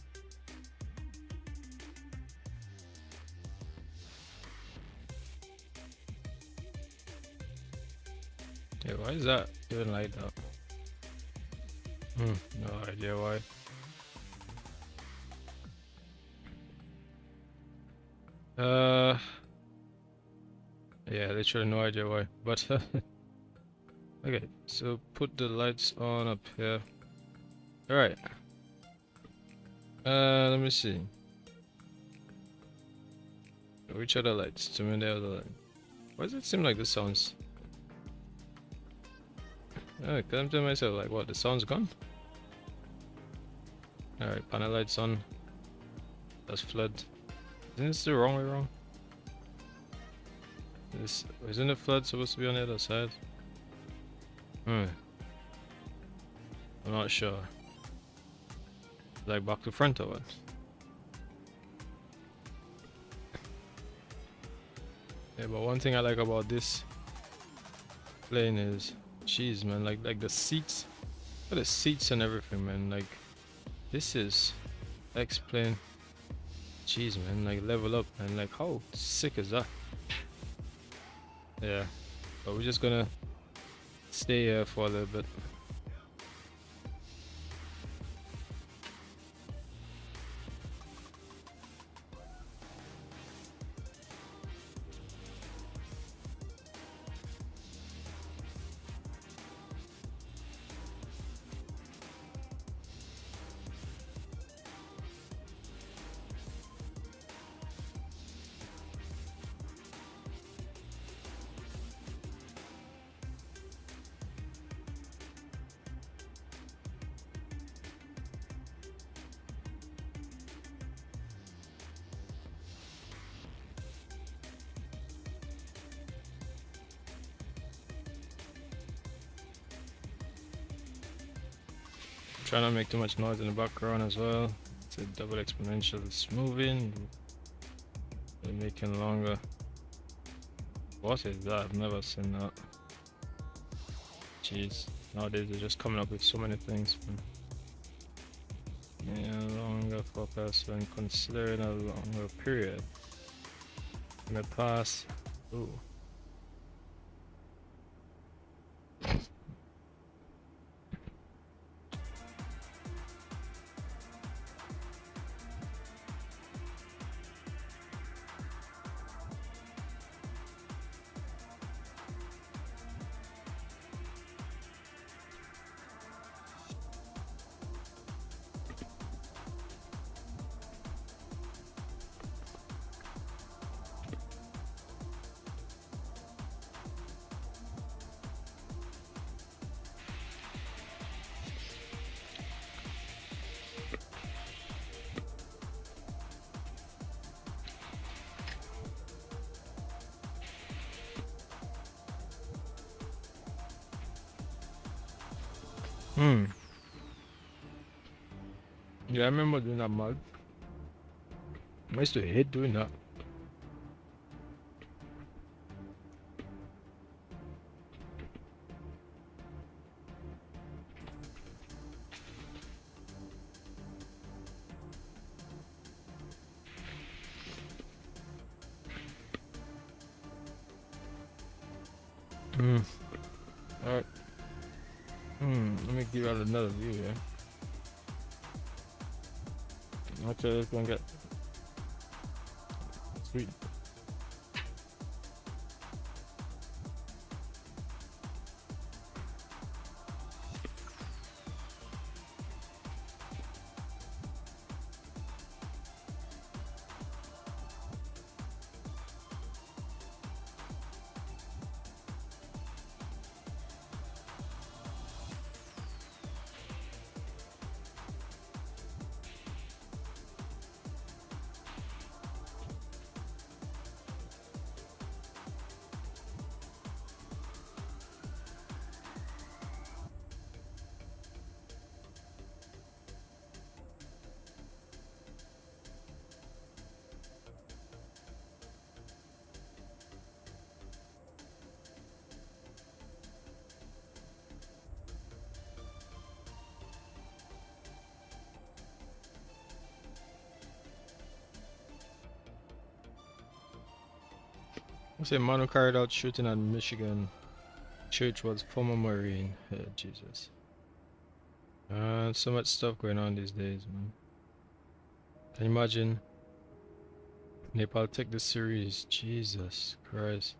B: Yeah, why is that even like that? No idea why. Yeah, literally no idea why, but okay, so put the lights on up here. Alright. Let me see. Which other lights? Too many other lights. Why does it seem like the sounds? Cause I'm telling myself like, what, the sound's gone? Alright, panel lights on. That's flood. Isn't this the wrong way around? Isn't the flood supposed to be on the other side? I'm not sure. Like back to front or what? Yeah, but one thing I like about this plane is, jeez man, like the seats, look at the seats and everything, man. Like this is XPlane. Jeez man, like level up, and like how sick is that? Yeah, but we're just gonna stay here for a little bit. Try not to make too much noise in the background as well. It's a double exponential, it's moving. They're making longer. What is that? I've never seen that. Jeez, nowadays they're just coming up with so many things. Yeah, longer focus when considering a longer period. In the past, ooh. Yeah, I remember doing that mod. I used to hate doing that. Alright. Let me give out another view here. Okay, let's go and get sweet. I say man who carried out shooting at Michigan Church was former Marine. Jesus. So much stuff going on these days, man. Can you imagine Nepal take this series? Jesus Christ.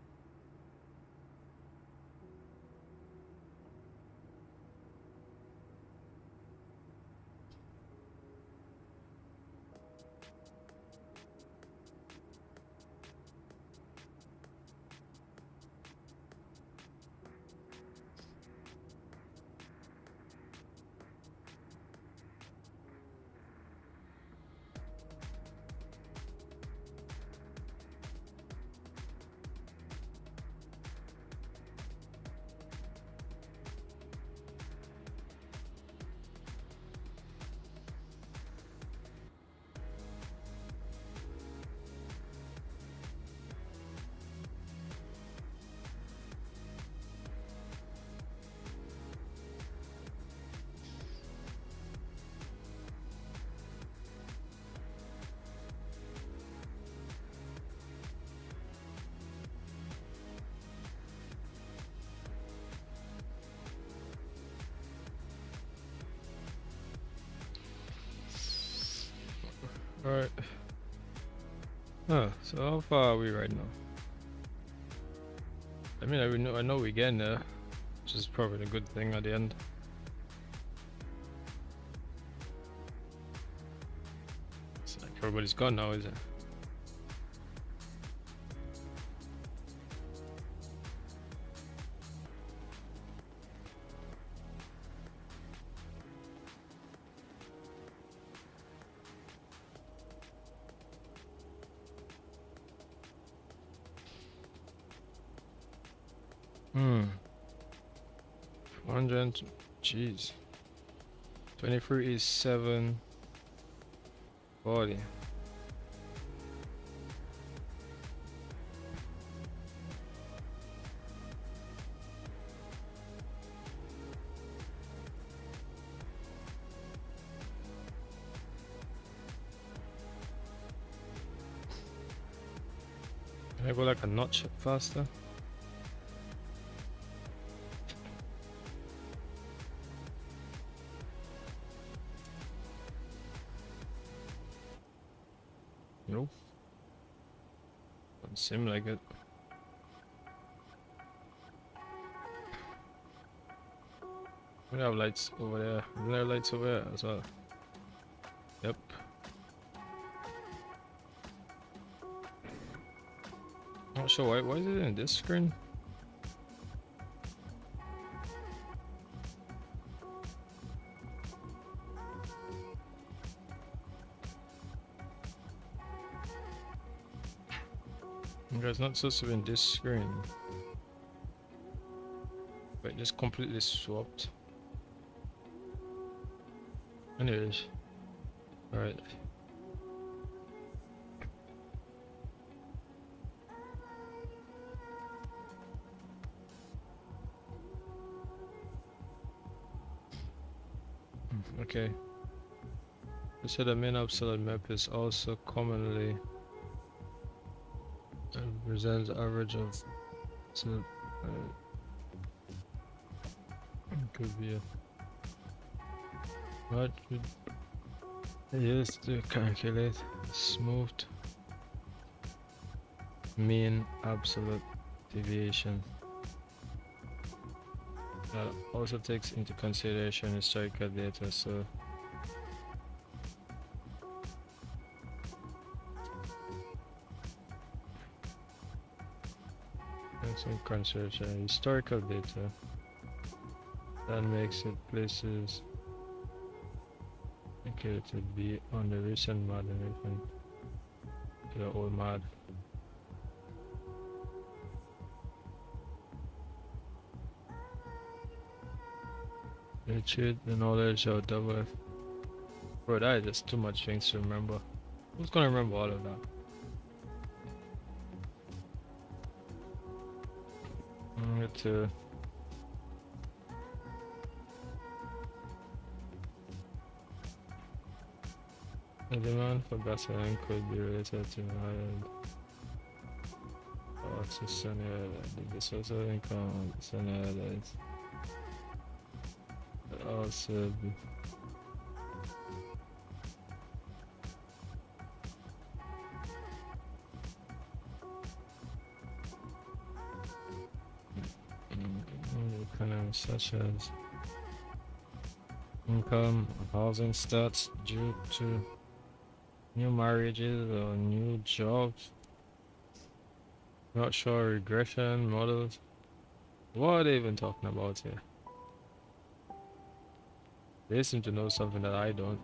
B: Alright. So how far are we right now? I mean, I know we're getting there, which is probably a good thing at the end. It's like everybody's gone now, is it? Hmm. 100. Jeez. 23 is 740. Can I go like a notch faster? Nope. Doesn't seem like it. We have lights over there. Isn't there lights over there as well? Yep. Not sure why is it in this screen? It's not supposed to be in this screen. But just completely swapped. Anyways. Alright. Okay. They said the main absolute map is also commonly presents average of so could be a what would use to calculate smooth mean absolute deviation. That also takes into consideration historical data, so some consideration historical data that makes it places okay to be on the recent modernization to the old mod. Achieve the knowledge of double. Bro, that is just too much things to remember. Who's gonna remember all of that? To the demand for gasoline could be related to higher Access and this also income and also economies such as income, housing stats due to new marriages or new jobs. Not sure, regression models. What are they even talking about here? They seem to know something that I don't.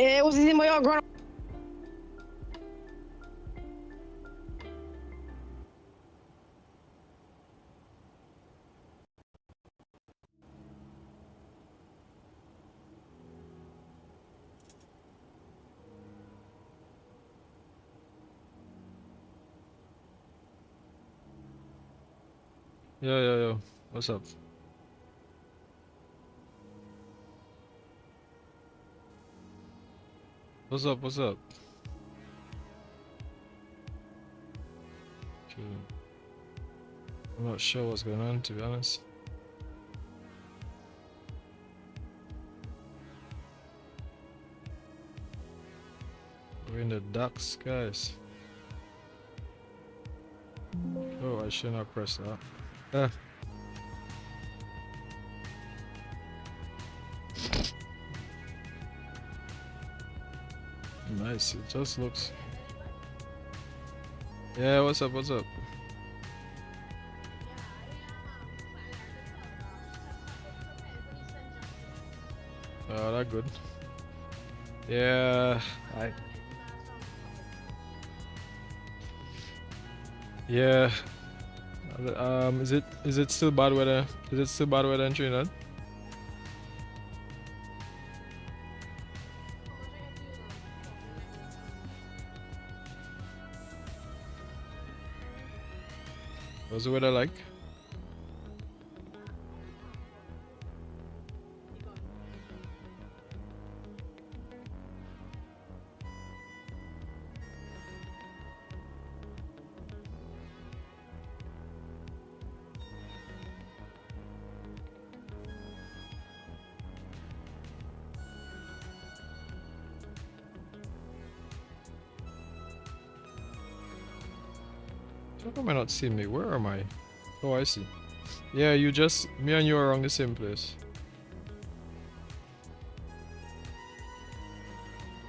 A: Usizimo yo ground.
B: Yo. What's up? What's up? Okay. I'm not sure what's going on, to be honest. We're in the dark skies. Oh, I should not press that. Ah. Nice, it just looks. Yeah, what's up? Oh, that good. Yeah, yeah. Is it still bad weather? Is it still bad weather in Trinidad? What's the weather like? How come I not seeing me? Where am I? Oh, I see. Yeah, me and you are on the same place.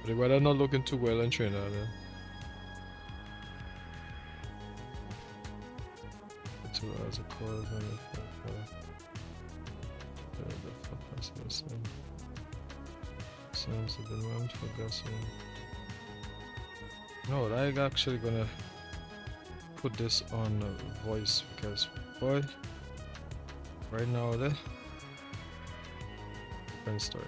B: But the weather not looking too well in Trinidad. Two hours of cause and sounds of demand for gasoline. No, I'm actually gonna put this on voice because boy, right now the different story.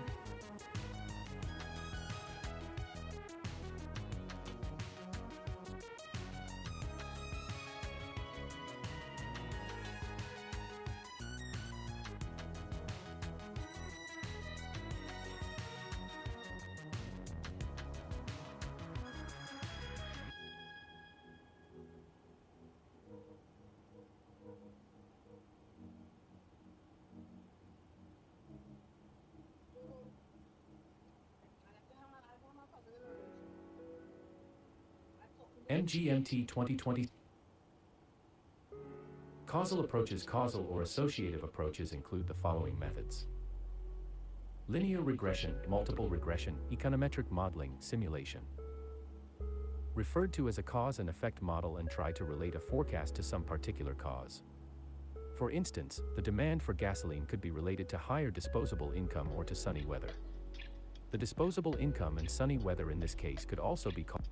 J: MGMT 2020. Causal approaches. Causal or associative approaches include the following methods: linear regression, multiple regression, econometric modeling, simulation. Referred to as a cause and effect model and try to relate a forecast to some particular cause. For instance, the demand for gasoline could be related to higher disposable income or to sunny weather. The disposable income and sunny weather in this case could also be called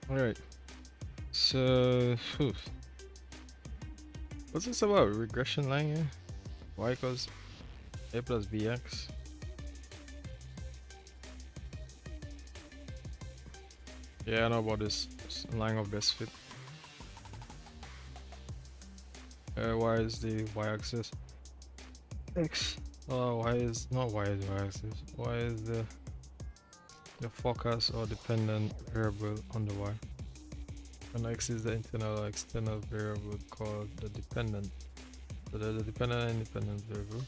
B: Alright, so what's this about? Regression line here? Y equals A plus BX. Yeah, I know about this line of best fit. Y is the y-axis. X. Oh, y is not y is y-axis. Y is the focus or dependent variable on the y. And x is the internal or external variable called the dependent. So there's a dependent and independent variable.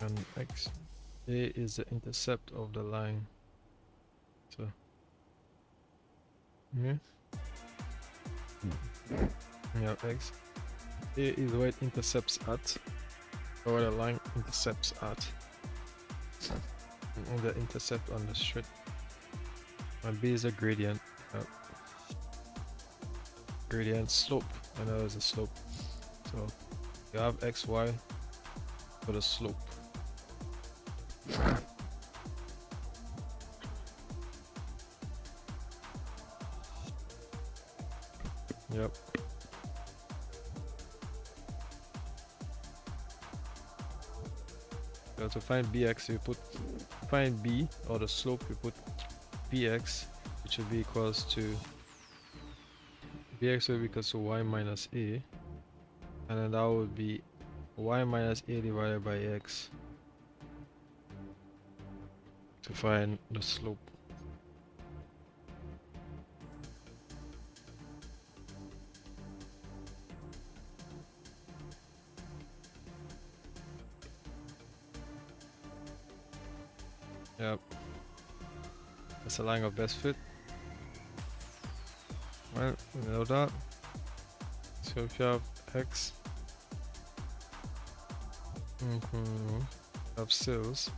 B: And x. A is the intercept of the line. So yeah. Yeah, x. A is where it intercepts at, or where the line intercepts at. And the intercept on the straight. And B is a gradient. Gradient slope. I know there's a slope. So you have xy for the slope. Yep. So to find bx, you find b, or the slope, you put bx, which will be equals to bx will be equals to y minus a, and then that would be y minus a divided by x to find the slope. Yep, that's the line of best fit. Well, we know that. So if you have x, have cells,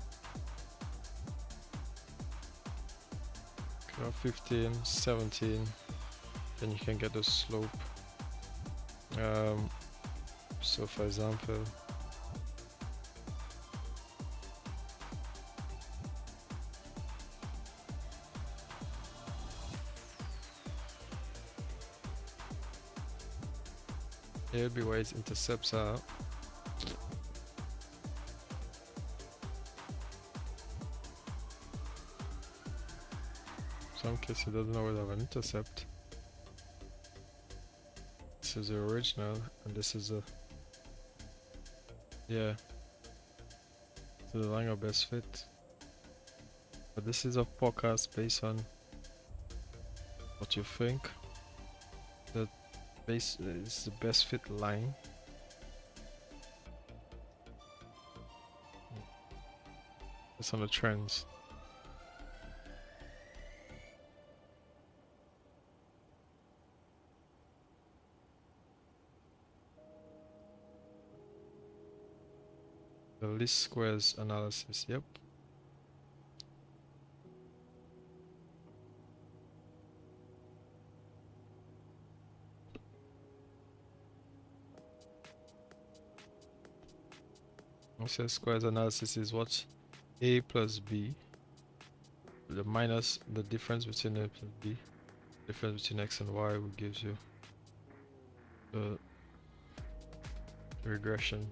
B: you have 15, 17, then you can get the slope. So for example, here would be where its intercepts are. Some case it doesn't always have an intercept. This is the original, and this is a the line of best fit. But this is a forecast based on what you think the base is the best fit line. It's on the trends. The least squares analysis, yep. So squares analysis is what a plus b, the minus the difference between a plus b, difference between x and y, will gives you the regression.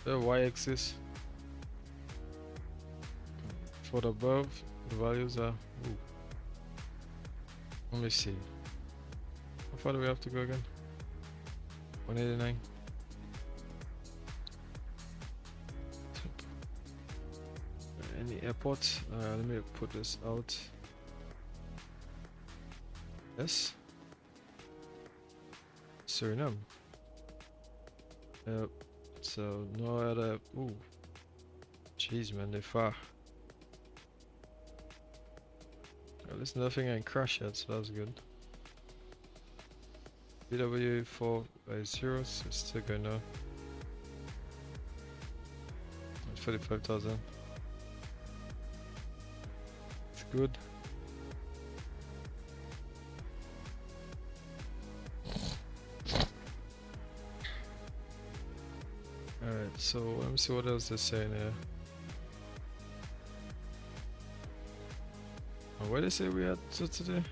B: The y-axis. For the above, the values are. Ooh. Let me see. How far do we have to go again? 189. Any airport? Let me put this out. Yes. Suriname. Yep. So no other. Ooh. Jeez, man, they're far. At least nothing ain't crashed yet, so that's good. BW450, so it's still going now. 45,000. It's good. Alright, so let me see what else they're saying here. Oh, what did they say we had to today?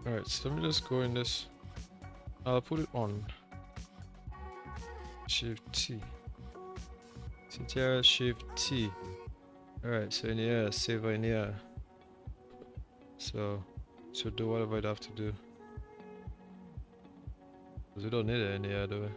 B: Alright, so let me just go in this. I'll put it on. Shift T. CTR Shift T. Alright, so in here, save in here. So do whatever I'd have to do. Because we don't need it in here, do we?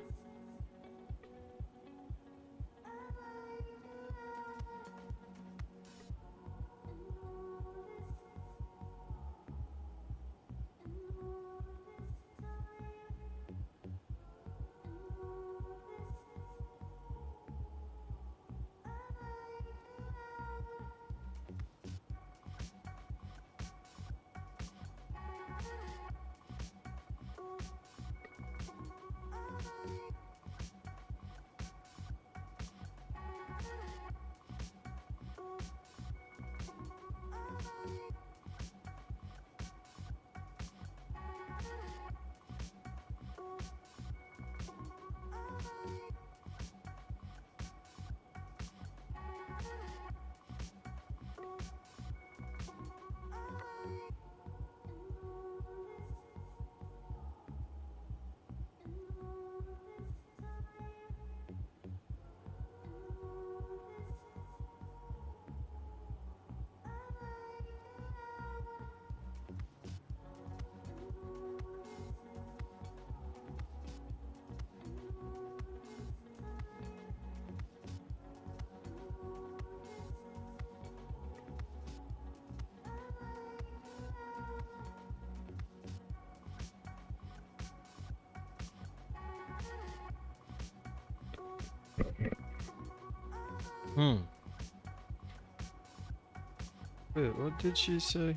B: Wait, what did she say?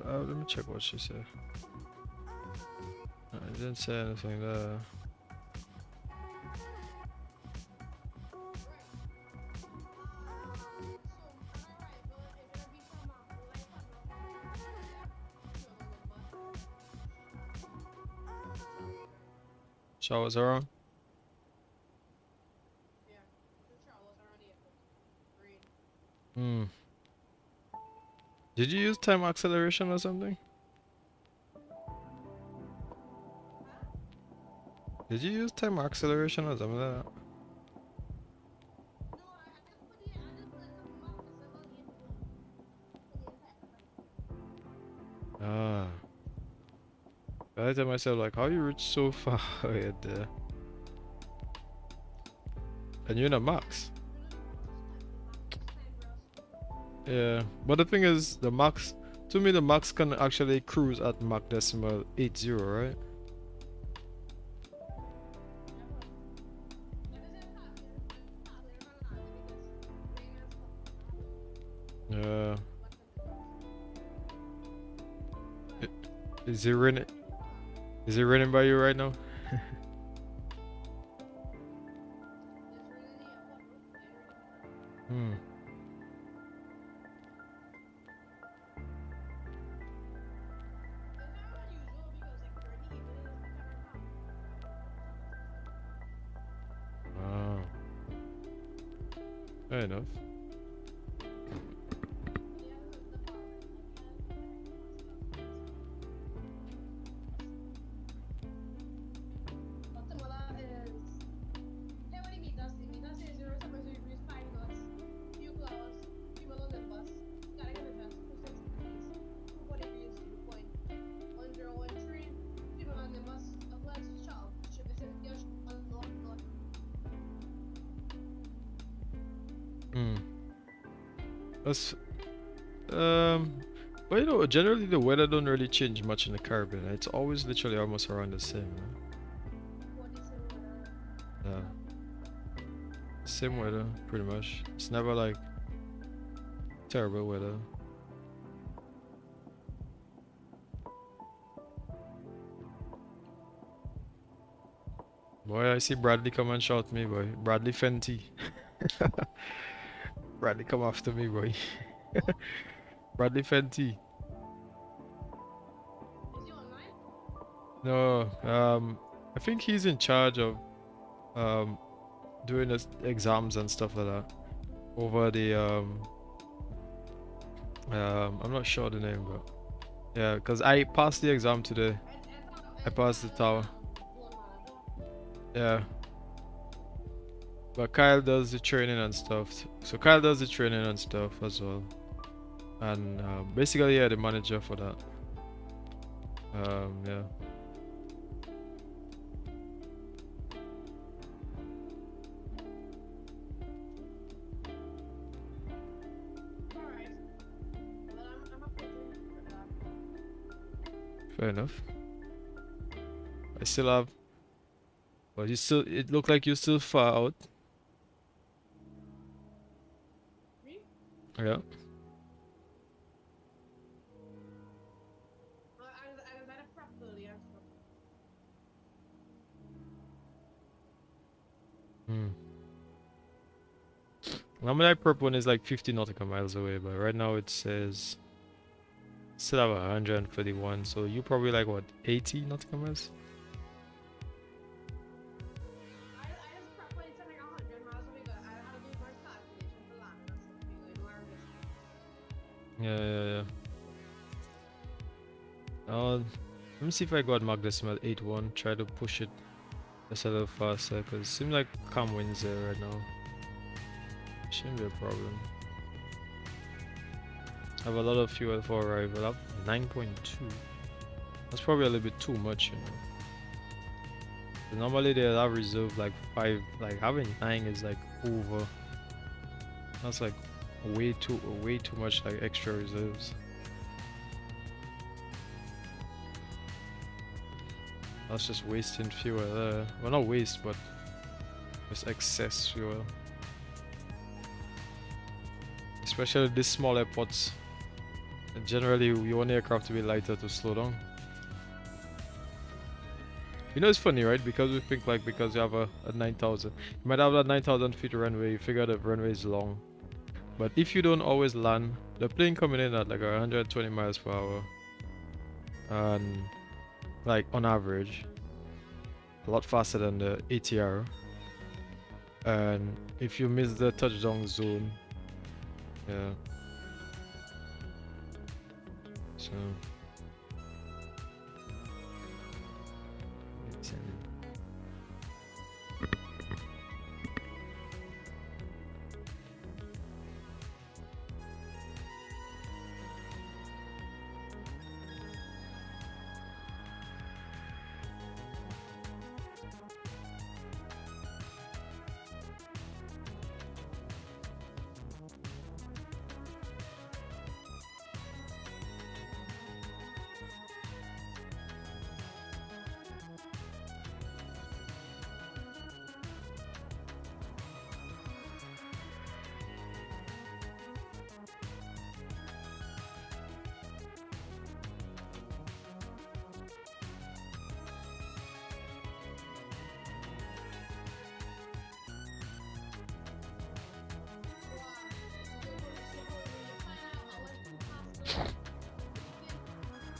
B: Let me check what she said. I didn't say anything there. Showers are on? Did you use time acceleration or something? Did you use time acceleration or something like that? Ah. I tell myself like, how you reach so far ahead there? And you're in a max. Yeah, but the thing is, the max, to me the max can actually cruise at Mach decimal 80, right? Yeah. Is it raining? Is it raining by you right now? Fair enough. That's well, you know, generally the weather don't really change much in the Caribbean. It's always literally almost around the same. Yeah, same weather pretty much. It's never like terrible weather. Boy, I see Bradley come and shout me, boy. Bradley Fenty. Bradley come after me, boy. Bradley Fenty. No, I think he's in charge of doing the exams and stuff like that over the I'm not sure the name, but yeah, because I passed the exam today. I passed the tower. Yeah, but Kyle does the training and stuff. So Kyle does the training and stuff as well, and basically, yeah, the manager for that. Yeah. Fair enough. I still have, but you still, it looked like you're still far out. Yeah. Normally I prep one is like 50 nautical miles away, but right now it says still have 131, so you probably like what, 80 nautical miles? Yeah. Let me see if I got Mach decimal 8.1, try to push it just a little faster, because it seems like calm winds there right now. Shouldn't be a problem. I have a lot of fuel for arrival, up 9.2. That's probably a little bit too much, you know. So normally they have reserve like 5, like having 9 is like over. That's like way too much like extra reserves. That's just wasting fuel there. Well, not waste, but just excess fuel. Especially these small airports. And generally, you want the aircraft to be lighter to slow down. You know, it's funny, right? Because we think like because you have a 9,000, you might have a 9,000 feet runway. You figure the runway is long, but if you don't always land, the plane coming in at like 120 miles per hour, and like on average, a lot faster than the ATR. And if you miss the touchdown zone, yeah. So.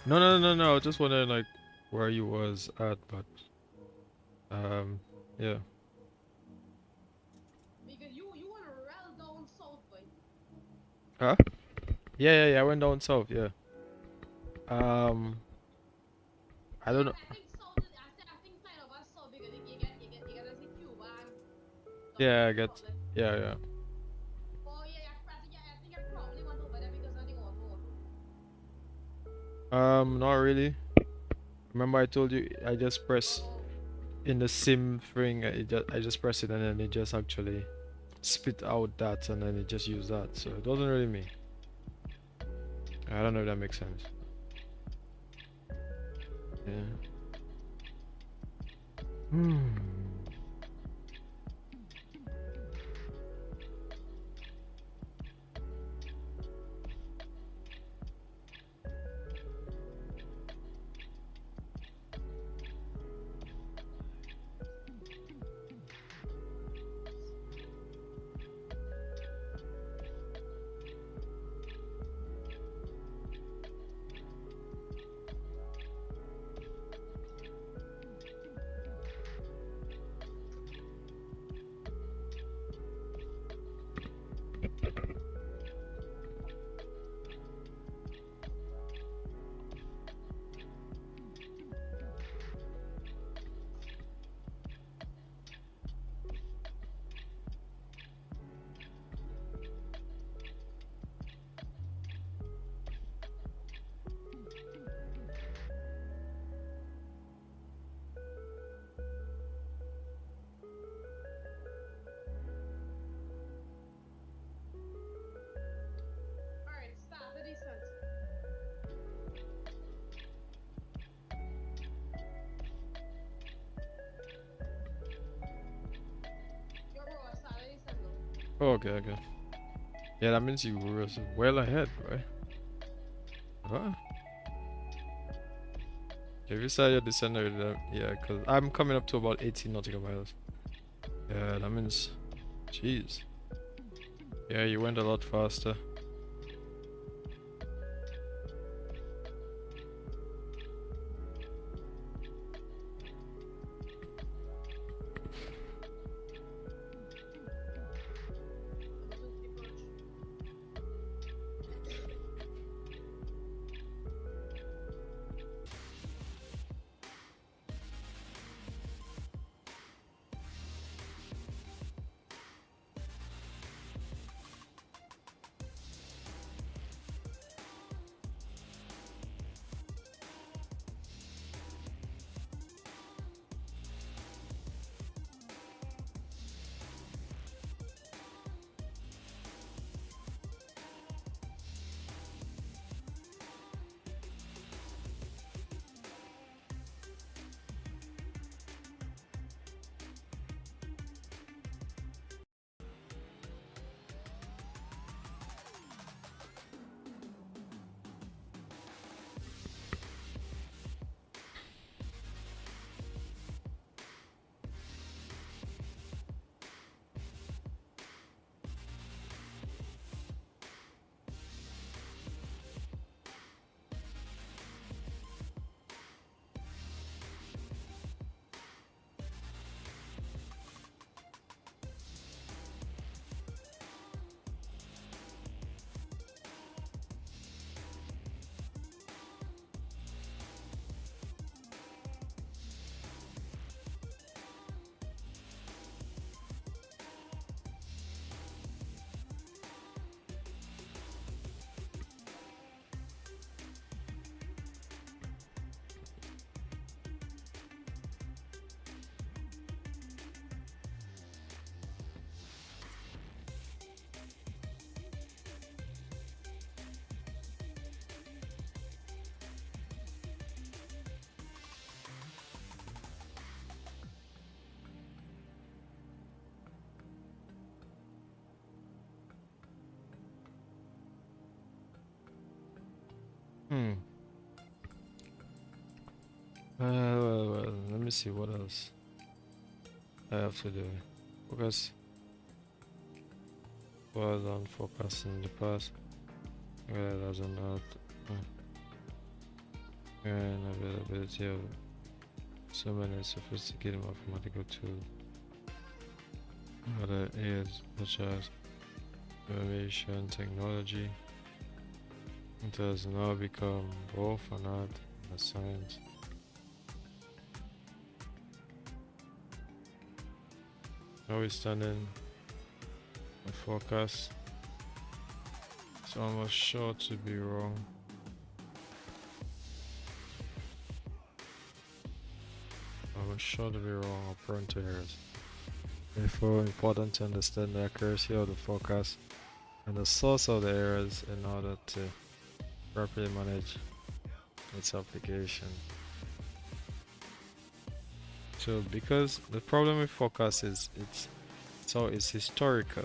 B: No. Just wondering like where you was at, but yeah.
A: Because you want to rail down
B: Huh? Yeah. I went down south. Yeah. I don't know.
A: I think south is, I think flying over south because you get to see Cuba and
B: Yeah, I
A: Dominican
B: get.
A: Republic.
B: Yeah.
A: Oh yeah, I think I probably went over there because of the auto.
B: Not really. Remember I told you I just press
A: Oh.
B: in the sim thing. I just press it and then it just actually spit out that and then it just use that. So it wasn't really me. I don't know if that makes sense. Yeah.
A: Alright, start the descent. Yo bro, I started the descent now.
B: Oh, okay. Yeah, that means you were well ahead, right? Huh? If you said your descender, then yeah, because I'm coming up to about 18 nautical miles. Yeah, that means, jeez. Yeah, you went a lot faster. Well, let me see what else I have to do. Focus was on focusing the past. Well, that's not and availability of so many sophisticated mathematical tools. Other aids such as Information technology. It has now become both an art and a science. Now we're standing the forecast. It's almost sure to be wrong. Almost sure to be wrong or prone to errors. Therefore, important to understand the accuracy of the forecast and the source of the errors in order to properly manage its application. So, because the problem with forecast is it's historical.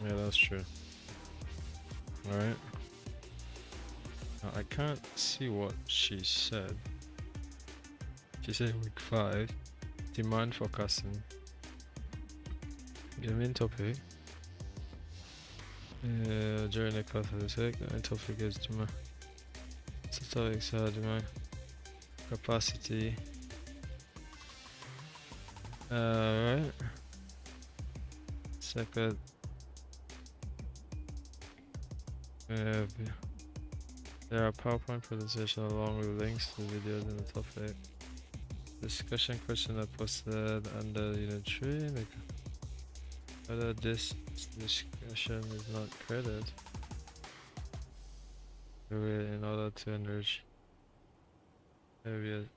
B: Yeah, that's true. Alright. Now, I can't see what she said. She said week 5, demand forecasting. Give me topic. During the class of the second topic is demand. Topics are demand capacity. Right. Second. There are PowerPoint presentation along with links to videos in the topic. Discussion question I posted under Unit 3. Whether this discussion is not credited in order to enrich maybe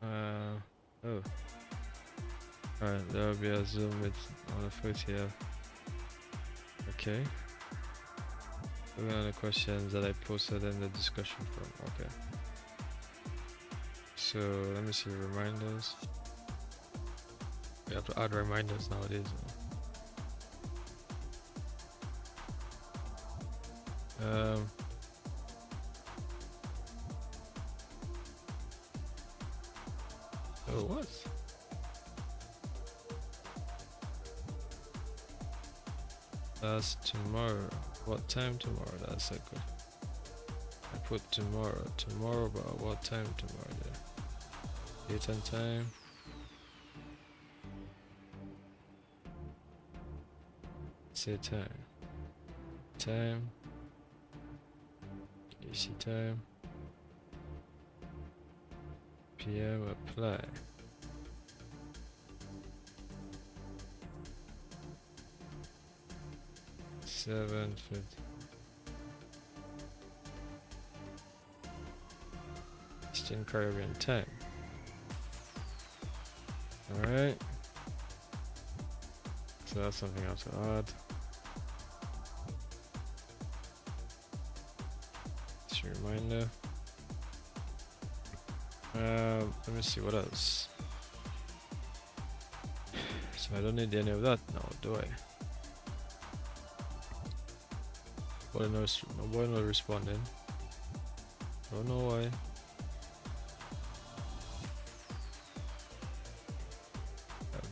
B: oh. Alright, there will be a Zoom with on the 40th. Okay. Looking at the questions that I posted in the discussion forum. Okay. So let me see reminders. We have to add reminders nowadays. Oh, what? That's tomorrow. What time tomorrow? That's a good. I put tomorrow. Tomorrow, but what time tomorrow? There. Date and time. Say time. Time. AC time. PM apply. $7.50. Eastern Caribbean time. Alright. So that's something else to add. Just a reminder. Let me see what else. So I don't need any of that now, do I? Nobody not responding. Don't know why.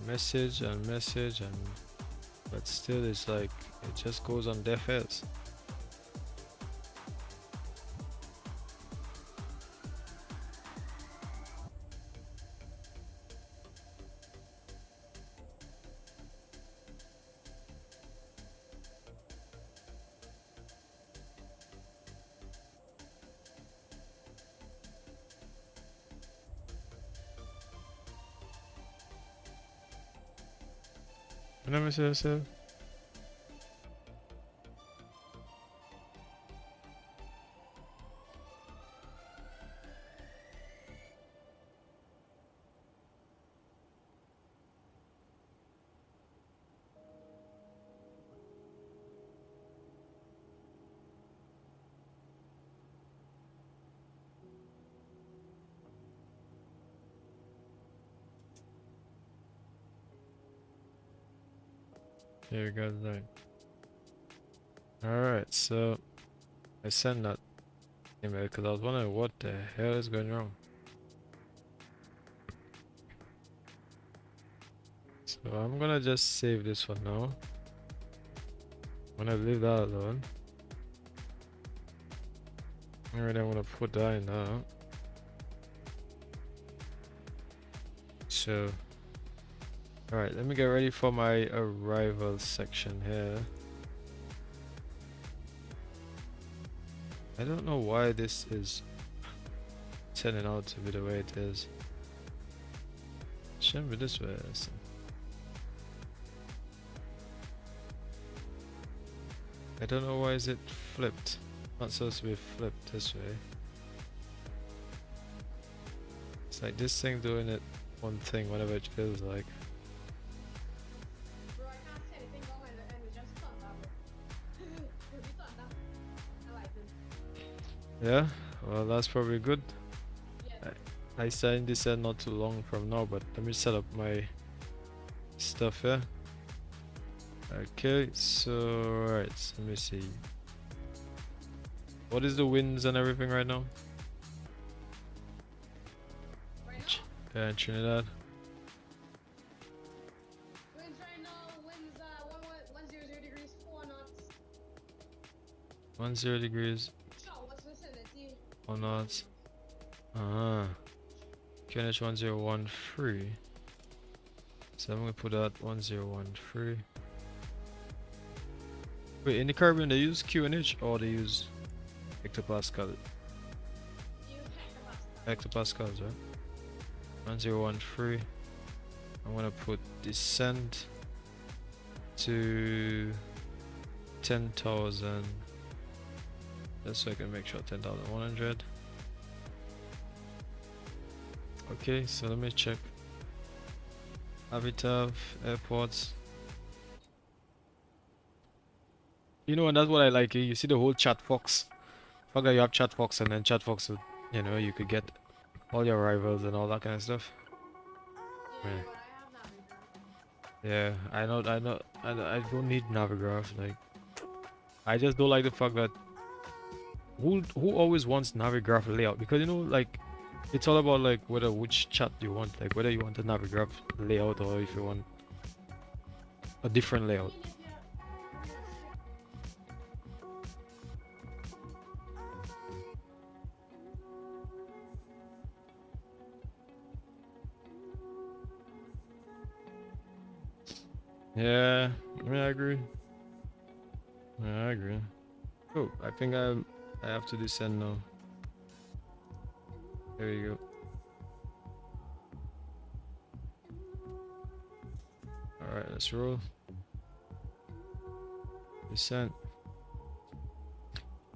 B: Message and but still it's like it just goes on deaf ears. Let me see this. There you go, right. Alright, so I sent that email because I was wondering what the hell is going wrong. So I'm gonna just save this for now. I'm gonna leave that alone. Alright, I'm gonna put that in now. So, alright, let me get ready for my arrival section here. I don't know why this is turning out to be the way it is. Shouldn't be this way. I don't know why is it flipped. Not supposed to be flipped this way. It's like this thing doing it one thing whenever it feels like.
A: Bro, I can't see anything going and it just turned up. It turned up. I like it.
B: Yeah, well that's probably good.
A: Yeah.
B: I signed this not too long from now, but let me set up my stuff here. Okay, so right, let me see. What is the winds and everything right now? Yeah, in Trinidad.
A: Winds right now, winds 100 degrees, 4 knots.
B: 10 degrees,
A: Sure, what's vicinity?
B: 4 knots. QNH 1013. So I'm gonna put that 1013. Wait, in the Caribbean they use QNH or they use hectopascal? Hectopascals, right? 1013. I'm gonna put descent to 10,000. Just so I can make sure 10,100. Okay, so let me check. Habitat, airports. You know, and that's what I like. You see the whole chat box. Fuck that you have chat box, and then chat box, you know, you could get all your rivals and all that kind of stuff.
A: Yeah,
B: Yeah.
A: but I have Navigator.
B: Yeah, I don't need Navigraph. Like, I just don't like the fact that who always wants Navigraph layout, because you know, like, it's all about like which chat you want, like whether you want a Navigraph layout or if you want a different layout. Yeah, I mean, I agree. Yeah, I agree. Oh, I think I have to descend now. There you go. Alright, let's roll. Descent.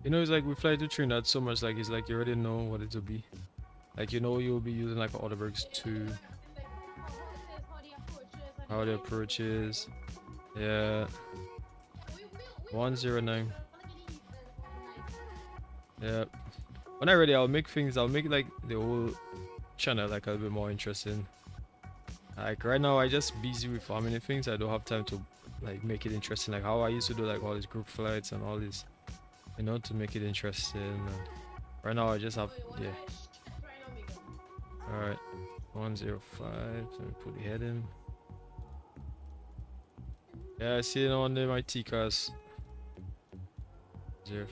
B: You know, it's like we fly to Trinidad so much, like it's like you already know what it will be. Like, you know, you'll be using like Autobergs to how the approach is. Yeah. 109. Yeah. When I'm ready, I'll make like the whole channel like a little bit more interesting. Like right now, I just busy with how many things, I don't have time to like make it interesting. Like how I used to do like all these group flights and all this, you know, to make it interesting. And right now, I just have, yeah. All right, 105. Let me put the head in. Yeah, I see it on my T-cars. 05.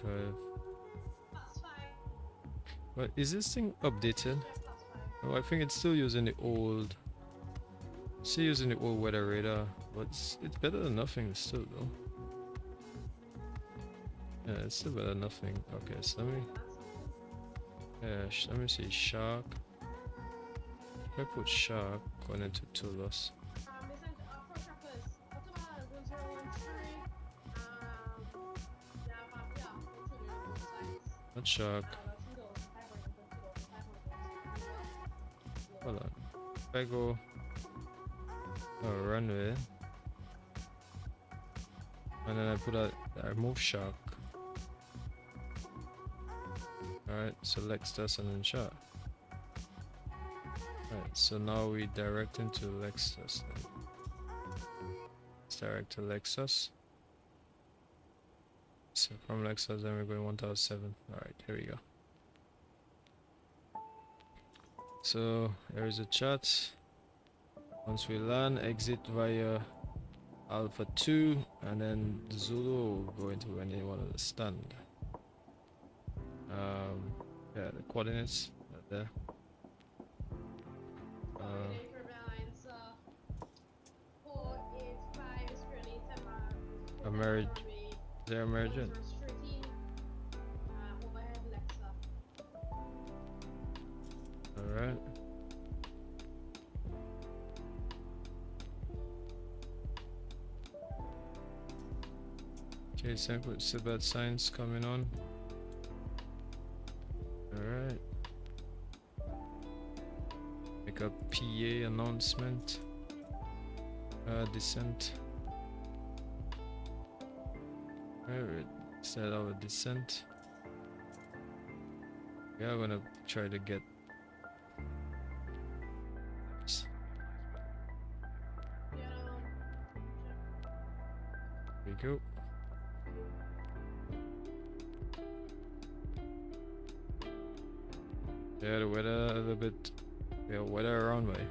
B: But is this thing updated? Oh, I think it's still using the old. Still using the old weather radar, but it's better than nothing still though. Yeah, it's still better than nothing. Okay, so let me. Yeah, let me see shark. If I put shark going into Toulouse. Not shark. Hold on. If I go runway, and then I remove shark. Alright, select Lexus and then shark. Alright, so now we direct into Lexus. Let's direct to Lexus. So from Lexus, then we're going 1007. Alright, here we go. So there is a chat. Once we land, exit via Alpha 2, and then Zulu will go into any one of the stand. Yeah, the coordinates are there.
A: Coordinate for airlines, 485 is currently 10 miles.
B: Emerge. They're emergent.
A: Overhead Lexa.
B: Alright. Okay, seatbelt signs coming on. Alright. Make a PA announcement. Descent. Alright, set our descent. We are gonna try to get. There we go. Yeah, the weather a little bit. Yeah, weather around way.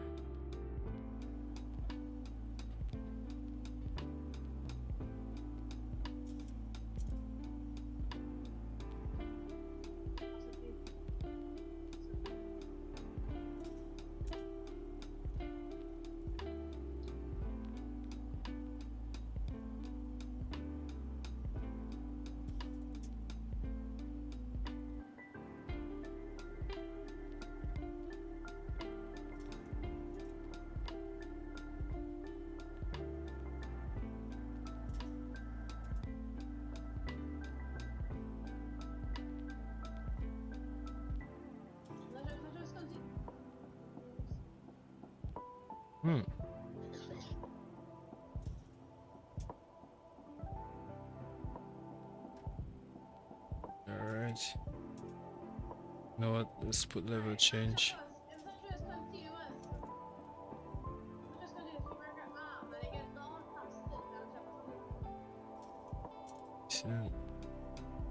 B: Alright. You know what? Let's put level change.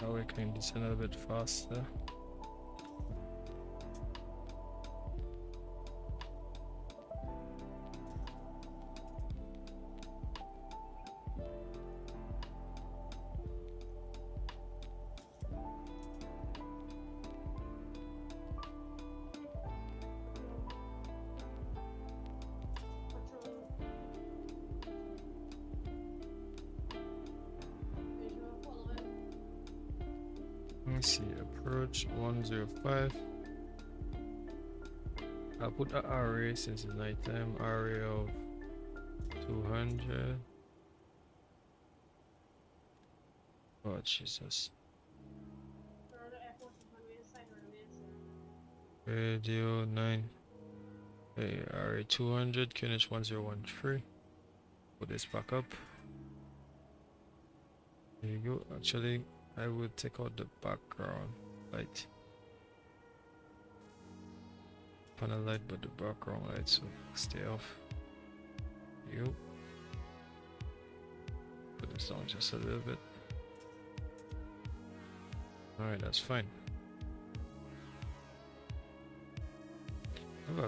B: Now we can descend a little bit faster. Let's see, approach 105. I'll put an RA since it's nighttime, RA of 200. Oh Jesus. Radio 9. Hey, RA 200, QNH 1013. Put this back up. There you go. Actually, I will take out the background light. Panel light, but the background light, so stay off. There you go. Put this down just a little bit. Alright, that's fine.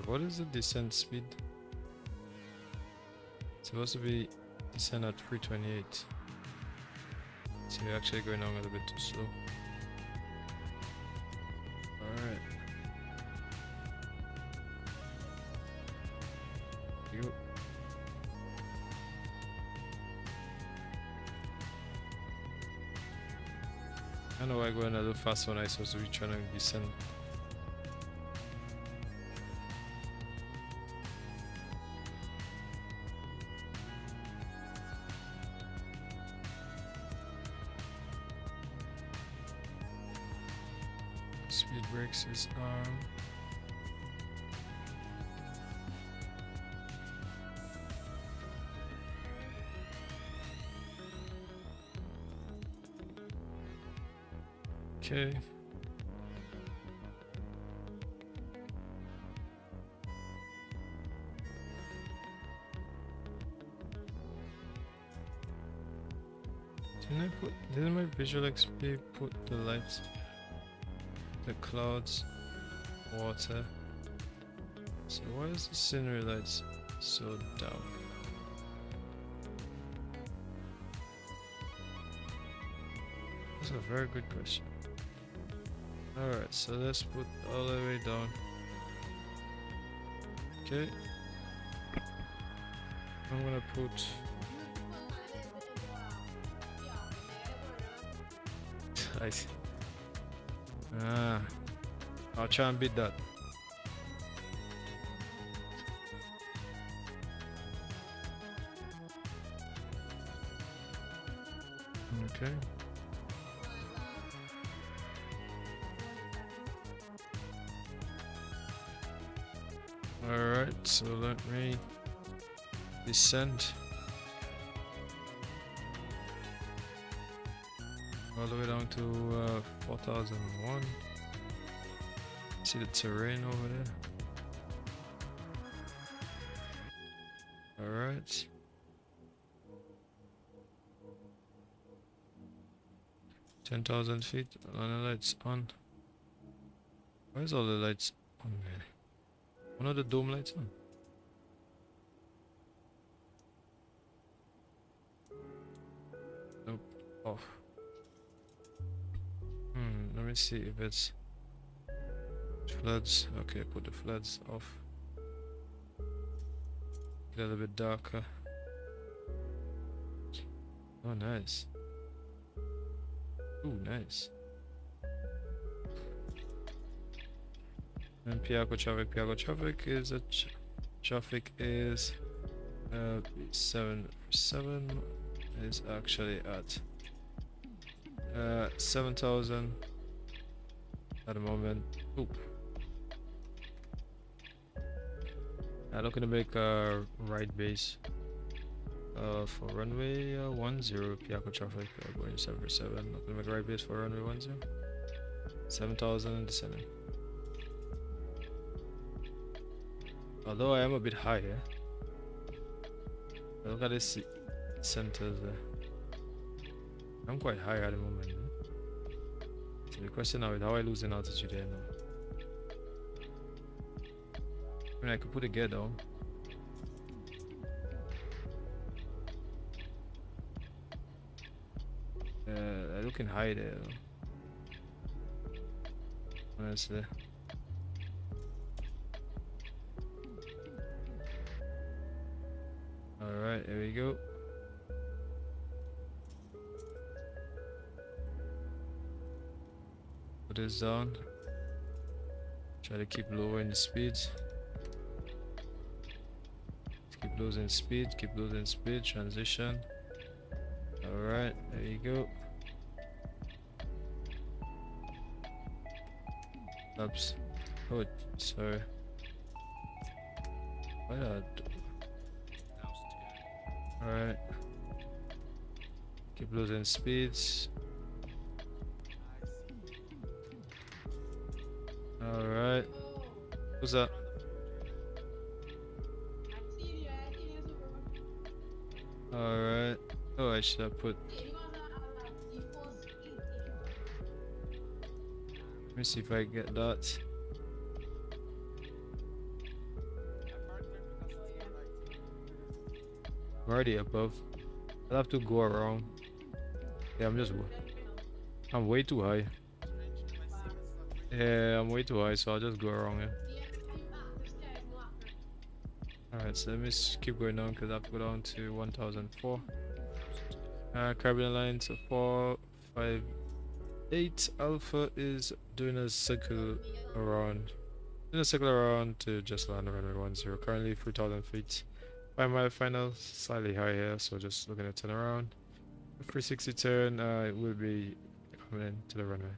B: What is the descent speed? It's supposed to be descent at 328. So you're actually going on a little bit too slow. Alright. You. I know I'm going a little fast when I'm supposed to be trying to descend. Speed brakes is on. Okay. Didn't my VisualXp put the lights? The clouds, water. So why is the scenery lights so down? That's a very good question. Alright, so let's put all the way down. Okay. I'm gonna put I see. I'll try and beat that. Okay. Alright, so let me descend all the way down to 4001. See the terrain over there. Alright. $10,000 and the lights on. Why is all the lights on there? One of the dome lights on. Nope. Off. Let me see if it's floods. Okay, put the floods off. Get a little bit darker. Oh, nice. Ooh, nice. And Piaco traffic is a traffic is 747 is actually at 7,000 at the moment. Ooh. I'm looking to make a right base for runway 10 Piaco traffic going 747. Looking to make a right base for runway 10 7,000 and descending. Although I am a bit higher. Look at this centers there. I'm quite high at the moment. So the question now is how I lose in altitude here now. I mean, I could put a gear down. I'm looking high there though. Honestly. Alright, here we go. Put this down. Try to keep lowering the speeds. Keep losing speed, transition. Alright, there you go. Oops. Oh, sorry. Why did I do? Alright. Keep losing speeds. Alright. Who's that? Alright. Oh, I should have put. Let me see if I get that. I'm already above. I'll have to go around. Yeah, I'm way too high. Yeah, I'm way too high, so I'll just go around here. Alright, so let me keep going down because I have to go down to 1004. Caribbean Lines 458 Alpha is doing a circle around. To just land on runway 10. Currently 3,000 feet. 5 mile final, slightly high here, so just looking at turn around. 360 turn, it will be coming in to the runway.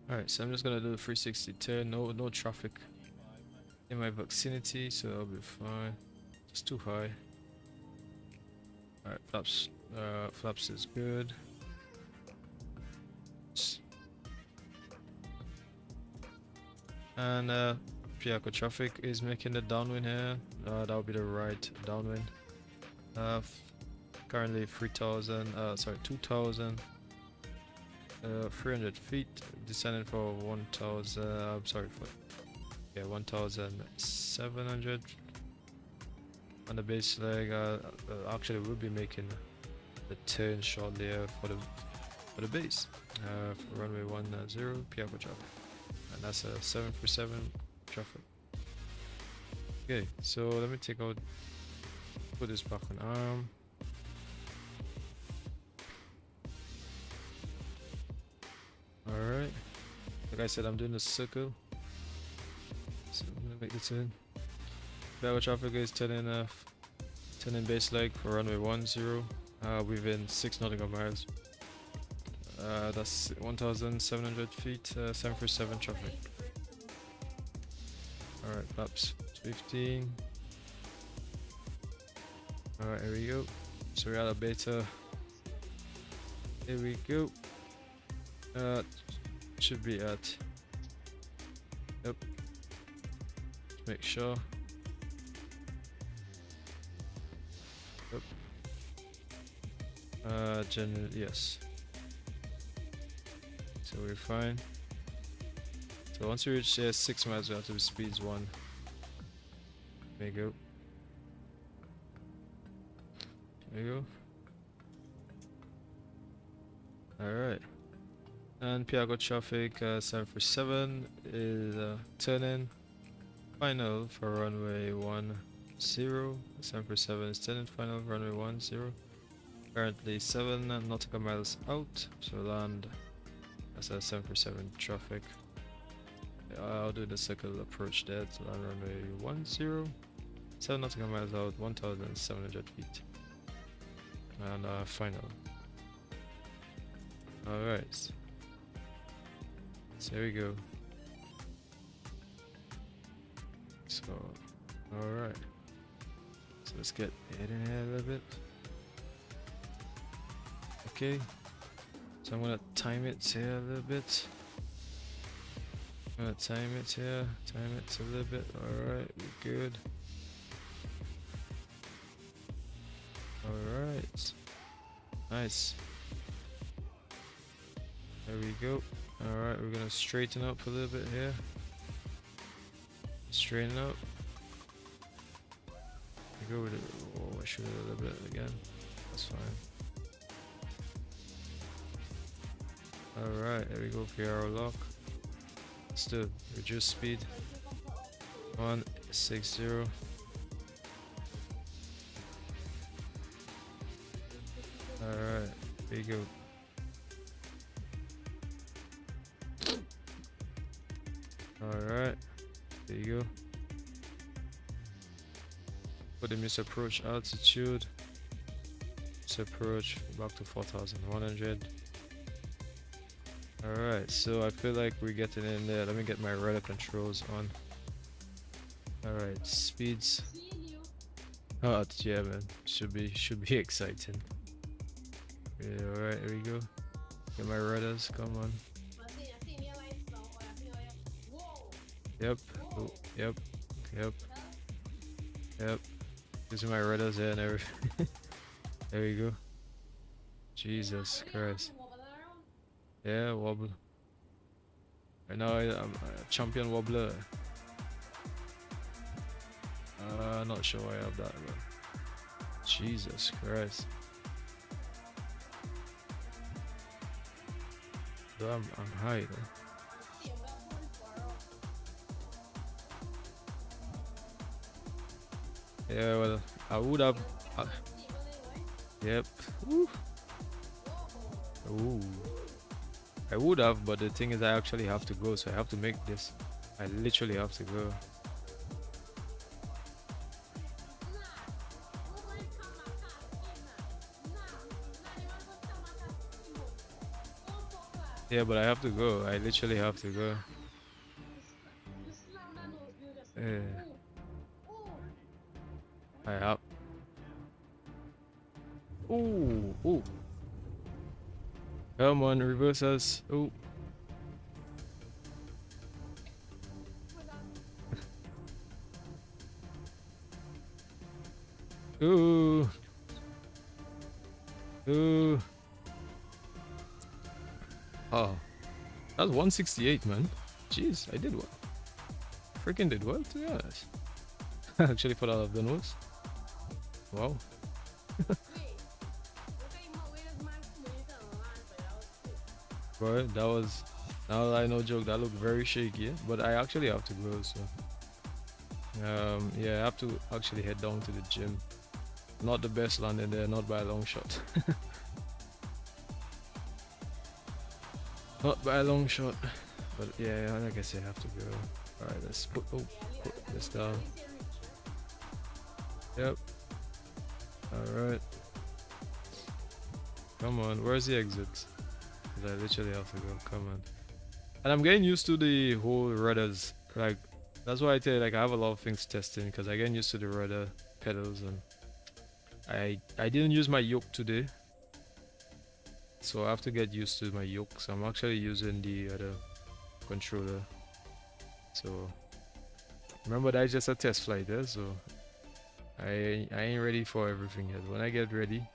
B: Alright, so I'm just gonna do a 360 turn, no traffic in my vicinity, so I'll be fine. Just too high. Alright, flaps is good. And Piaco traffic is making the downwind here. That will be the right downwind. Currently 2,300 feet, descending for 1,000. I'm sorry for 1,700 on the base leg. Actually, we'll be making the turn shortly for the base. For runway 10, Piaco traffic, and that's a 747 traffic. Okay, so let me put this back on arm. Alright, like I said, I'm doing a circle, so I'm gonna make the turn. Piaco traffic is turning base leg for runway 10, within 6 nautical miles. That's 1,700 feet, 747 traffic. Alright, flaps 15. Alright, here we go. So we're at a beta. Here we go. Should be at. Yep. Make sure. Yep. General, yes. So we're fine. So once we reach 6 miles, we have to be speeds 1. There you go. There you go. Alright. And Piaco traffic 747 is turning final for runway 10. 747 is turning final for runway 10. Currently 7 nautical miles out, so land. That's a 747 traffic. I'll do the circle approach there to land runway 10. 7 nautical miles out, 1,700 feet. And final. Alright. So here we go. So, alright. So let's get in here a little bit. Okay. So I'm gonna time it here a little bit. I'm gonna time it here, time it a little bit. Alright, we're good. Alright. Nice. There we go. Alright, we're gonna straighten up a little bit here. Straighten up. We go with it. Oh, I shoot it a little bit again. That's fine. Alright, there we go. PRO lock. Let's do reduce speed. 160. Alright, there you go. Alright, there you go. Put the miss approach altitude. Miss approach back to 4,100. Alright, so I feel like we're getting in there. Let me get my rudder controls on. Alright, speeds. Oh yeah, man, should be exciting. Yeah, alright, here we go. Get my rudders, come on. Yep, oh, yep. Using my rudders here and everything. There we go. Jesus Christ. Yeah, wobble. Right now I'm a champion wobbler. Not sure why I have that, but Jesus Christ. Though I'm high though. Yeah, well, I would have. Yep. Ooh. Ooh. I would have, but the thing is, I actually have to go, so I have to make this. I literally have to go. Yeah, but I have to go. I literally have to go. Yeah. I have. Ooh, ooh. Come on, reverse us. Ooh. Ooh. Ooh. Oh. That's 168, man. Jeez, I did well. Freaking did well, to be honest. Actually, thought I'd have done worse. Wow. But that was, now that I no joke, that looked very shaky, but I actually have to go, so yeah, I have to actually head down to the gym. Not the best landing there, not by a long shot. Not by a long shot, but yeah, like I said, I have to go. All right, let's put this down. Yep. All right. Come on, where's the exit? 'Cause I literally have to go. Come on. And I'm getting used to the whole rudders. Like, that's why I tell you, like, I have a lot of things testing because I'm getting used to the rudder pedals, and I didn't use my yoke today, so I have to get used to my yoke. So I'm actually using the other controller. So remember, that's just a test flight there, so I ain't ready for everything yet. When I get ready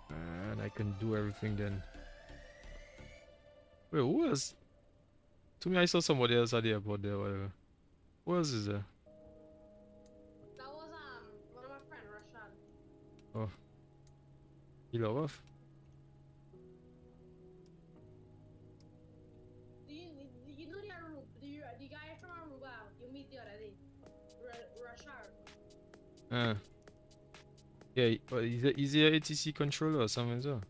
B: and I can do everything, then. Wait, who else? To me, I saw somebody else at the airport there, whatever. Who else is there?
A: That was one of my friends, Rashad.
B: Oh, you love off?
A: You know the guy from Aruba you meet the other day, Rashad.
B: Yeah, but is he a ATC controller or something as well?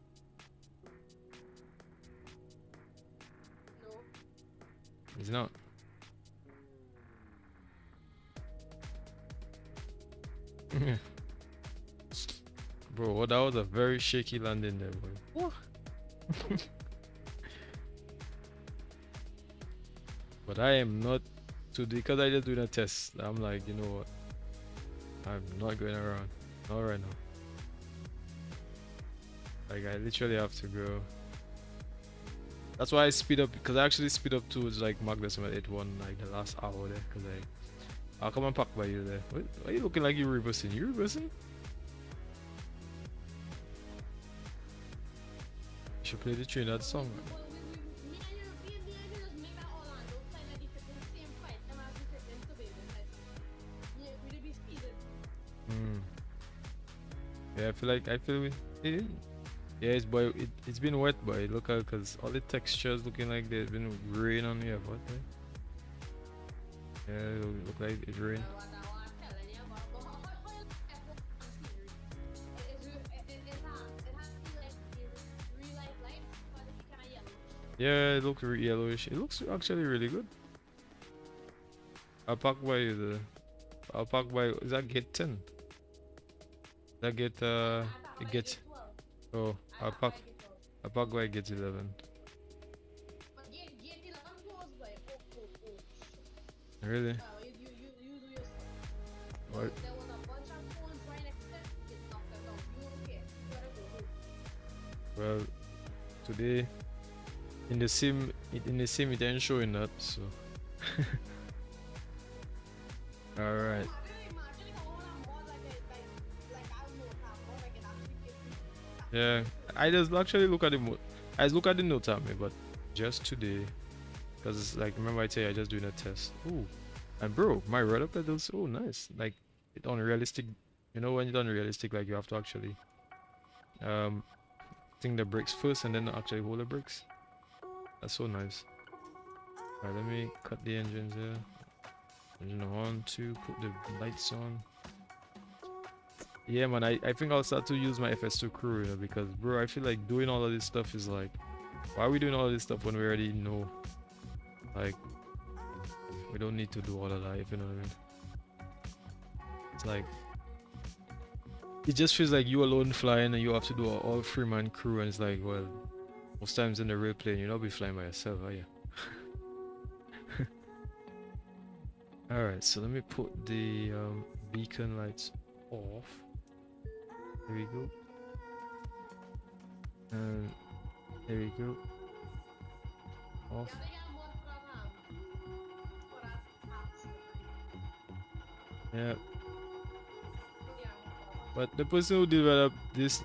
A: No.
B: He's not. Bro, that was a very shaky landing there, boy. What? But I am not today because I just doing a test. I'm like, you know what? I'm not going around. Not right now. Like, I literally have to go. That's why I speed up, because I actually speed up towards like Mach decimal 81 like the last hour there, because I'll come and park by you there. Why are you looking like you're reversing? You reversing? You should play the Trinidad song. Yeah, I feel it. Yeah, it's been wet, but look at, because all the textures looking like there's been rain on the airport. Yeah, it look like it's rain. Yeah, it looks yellowish. It looks actually really good. I'll park by the. I'll park by. Is that gate 10? That gate it gets. Oh, I'll park by gate 11. Really? What? Well, today in the sim it ain't showing that, so. All right. Yeah, I just actually look at the I look at the notes at me, but just today, because it's like, remember I tell you I just doing a test. Ooh, and bro, my rudder pedals, oh nice. Like, it's unrealistic. You know when it's unrealistic, like you have to actually think the brakes first and then actually hold the brakes. That's so nice. Alright, let me cut the engines here. Engine 1, 2, put the lights on. Yeah man, I think I'll start to use my FS2 crew, you know, because bro, I feel like doing all of this stuff is like, why are we doing all of this stuff when we already know, like, we don't need to do all of that, if you know what I mean. It's like, it just feels like you alone flying and you have to do an all 3-man crew, and it's like, well, most times in the real plane you'll not be flying by yourself, are you? Alright, so let me put the beacon lights off. There we go. And there we go. Off. Yeah. But the person who developed this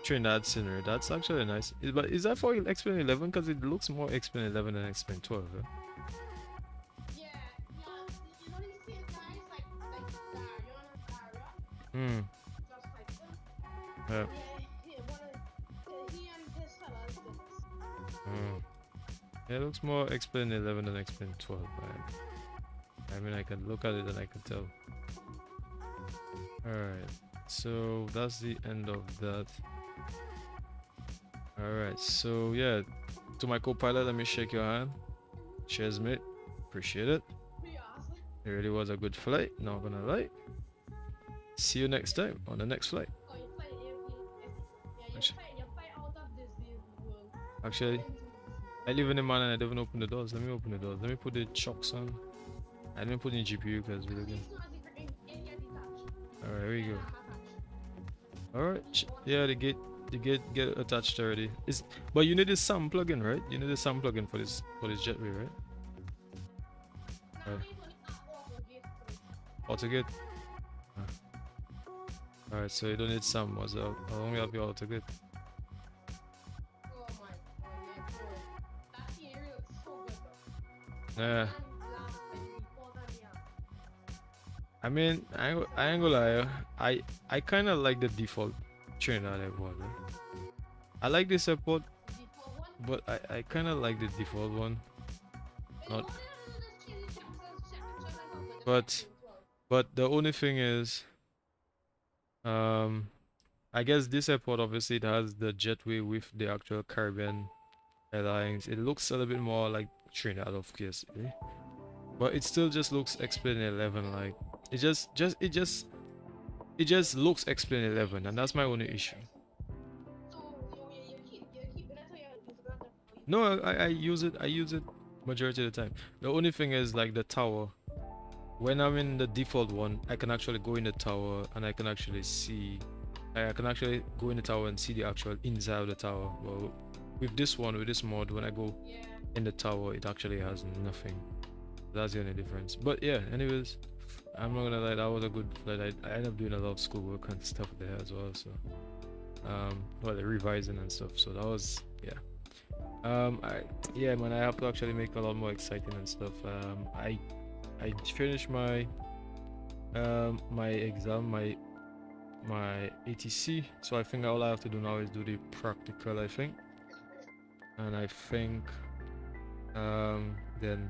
B: Trinidad scenery, that's actually nice. But is that for XPlane 11? Because it looks more XPlane 11 than XPlane 12. Right? Hmm. Yeah. Hmm. Yeah, it looks more XPlane 11 than XPlane 12, man. I mean, I can look at it and I can tell. Alright, so that's the end of that. Alright, so yeah, to my co-pilot, let me shake your hand. Cheers, mate. Appreciate it. It really was a good flight, not gonna lie. See you next time on the next flight. Actually, I live in the man and I don't even open the doors. Let me open the doors. Let me put the chocks on. I didn't put in GPU because we're looking. Alright, here we go. Alright, yeah, the gate get attached already. But you need a SAM plugin, right? You need a SAM plugin for this jetway, right? AutoGate. Alright, so you don't need SAM. I'll only have your AutoGate. Yeah. I mean, I ain't gonna lie. I kind of like the default Trinidad airport. Right? I like this airport, but I kind of like the default one. Not. But the only thing is, I guess this airport obviously it has the jetway with the actual Caribbean Airlines. It looks a little bit more like Trinidad, of course, but it still just looks XPlane 11. Like it just looks XPlane 11, and that's my only issue. No, I use it. I use it majority of the time. The only thing is like the tower. When I'm in the default one, I can actually go in the tower and I can actually see. I can actually go in the tower and see the actual inside of the tower. Well, with this one, with this mod, when I go in the tower, it actually has nothing. That's the only difference. But yeah, anyways, I'm not gonna lie, that was a good flight. I ended up doing a lot of schoolwork and stuff there as well. So, well, revising and stuff. So that was yeah, man, I have to actually make a lot more exciting and stuff. I finished my my exam, my ATC, so I think all I have to do now is do the practical, I think, and I think then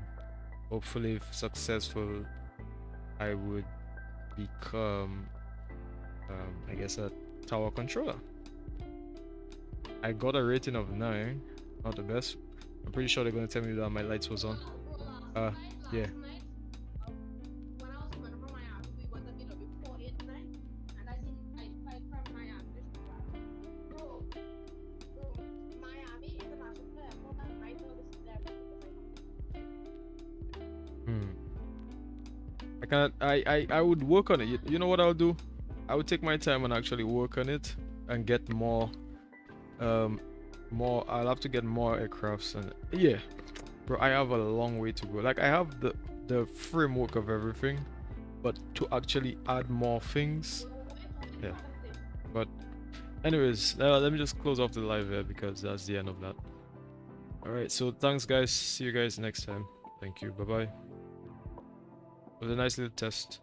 B: hopefully if successful I would become I guess a tower controller. I got a rating of 9, not the best. I'm pretty sure they're gonna tell me that my lights was on. Yeah. I would work on it. You know what I'll do? I would take my time and actually work on it and get more I'll have to get more aircrafts, and yeah, bro, I have a long way to go. Like I have the framework of everything, but to actually add more things, yeah. But anyways, let me just close off the live here because that's the end of that. Alright, so thanks guys, see you guys next time. Thank you, bye bye. It was a nice little test.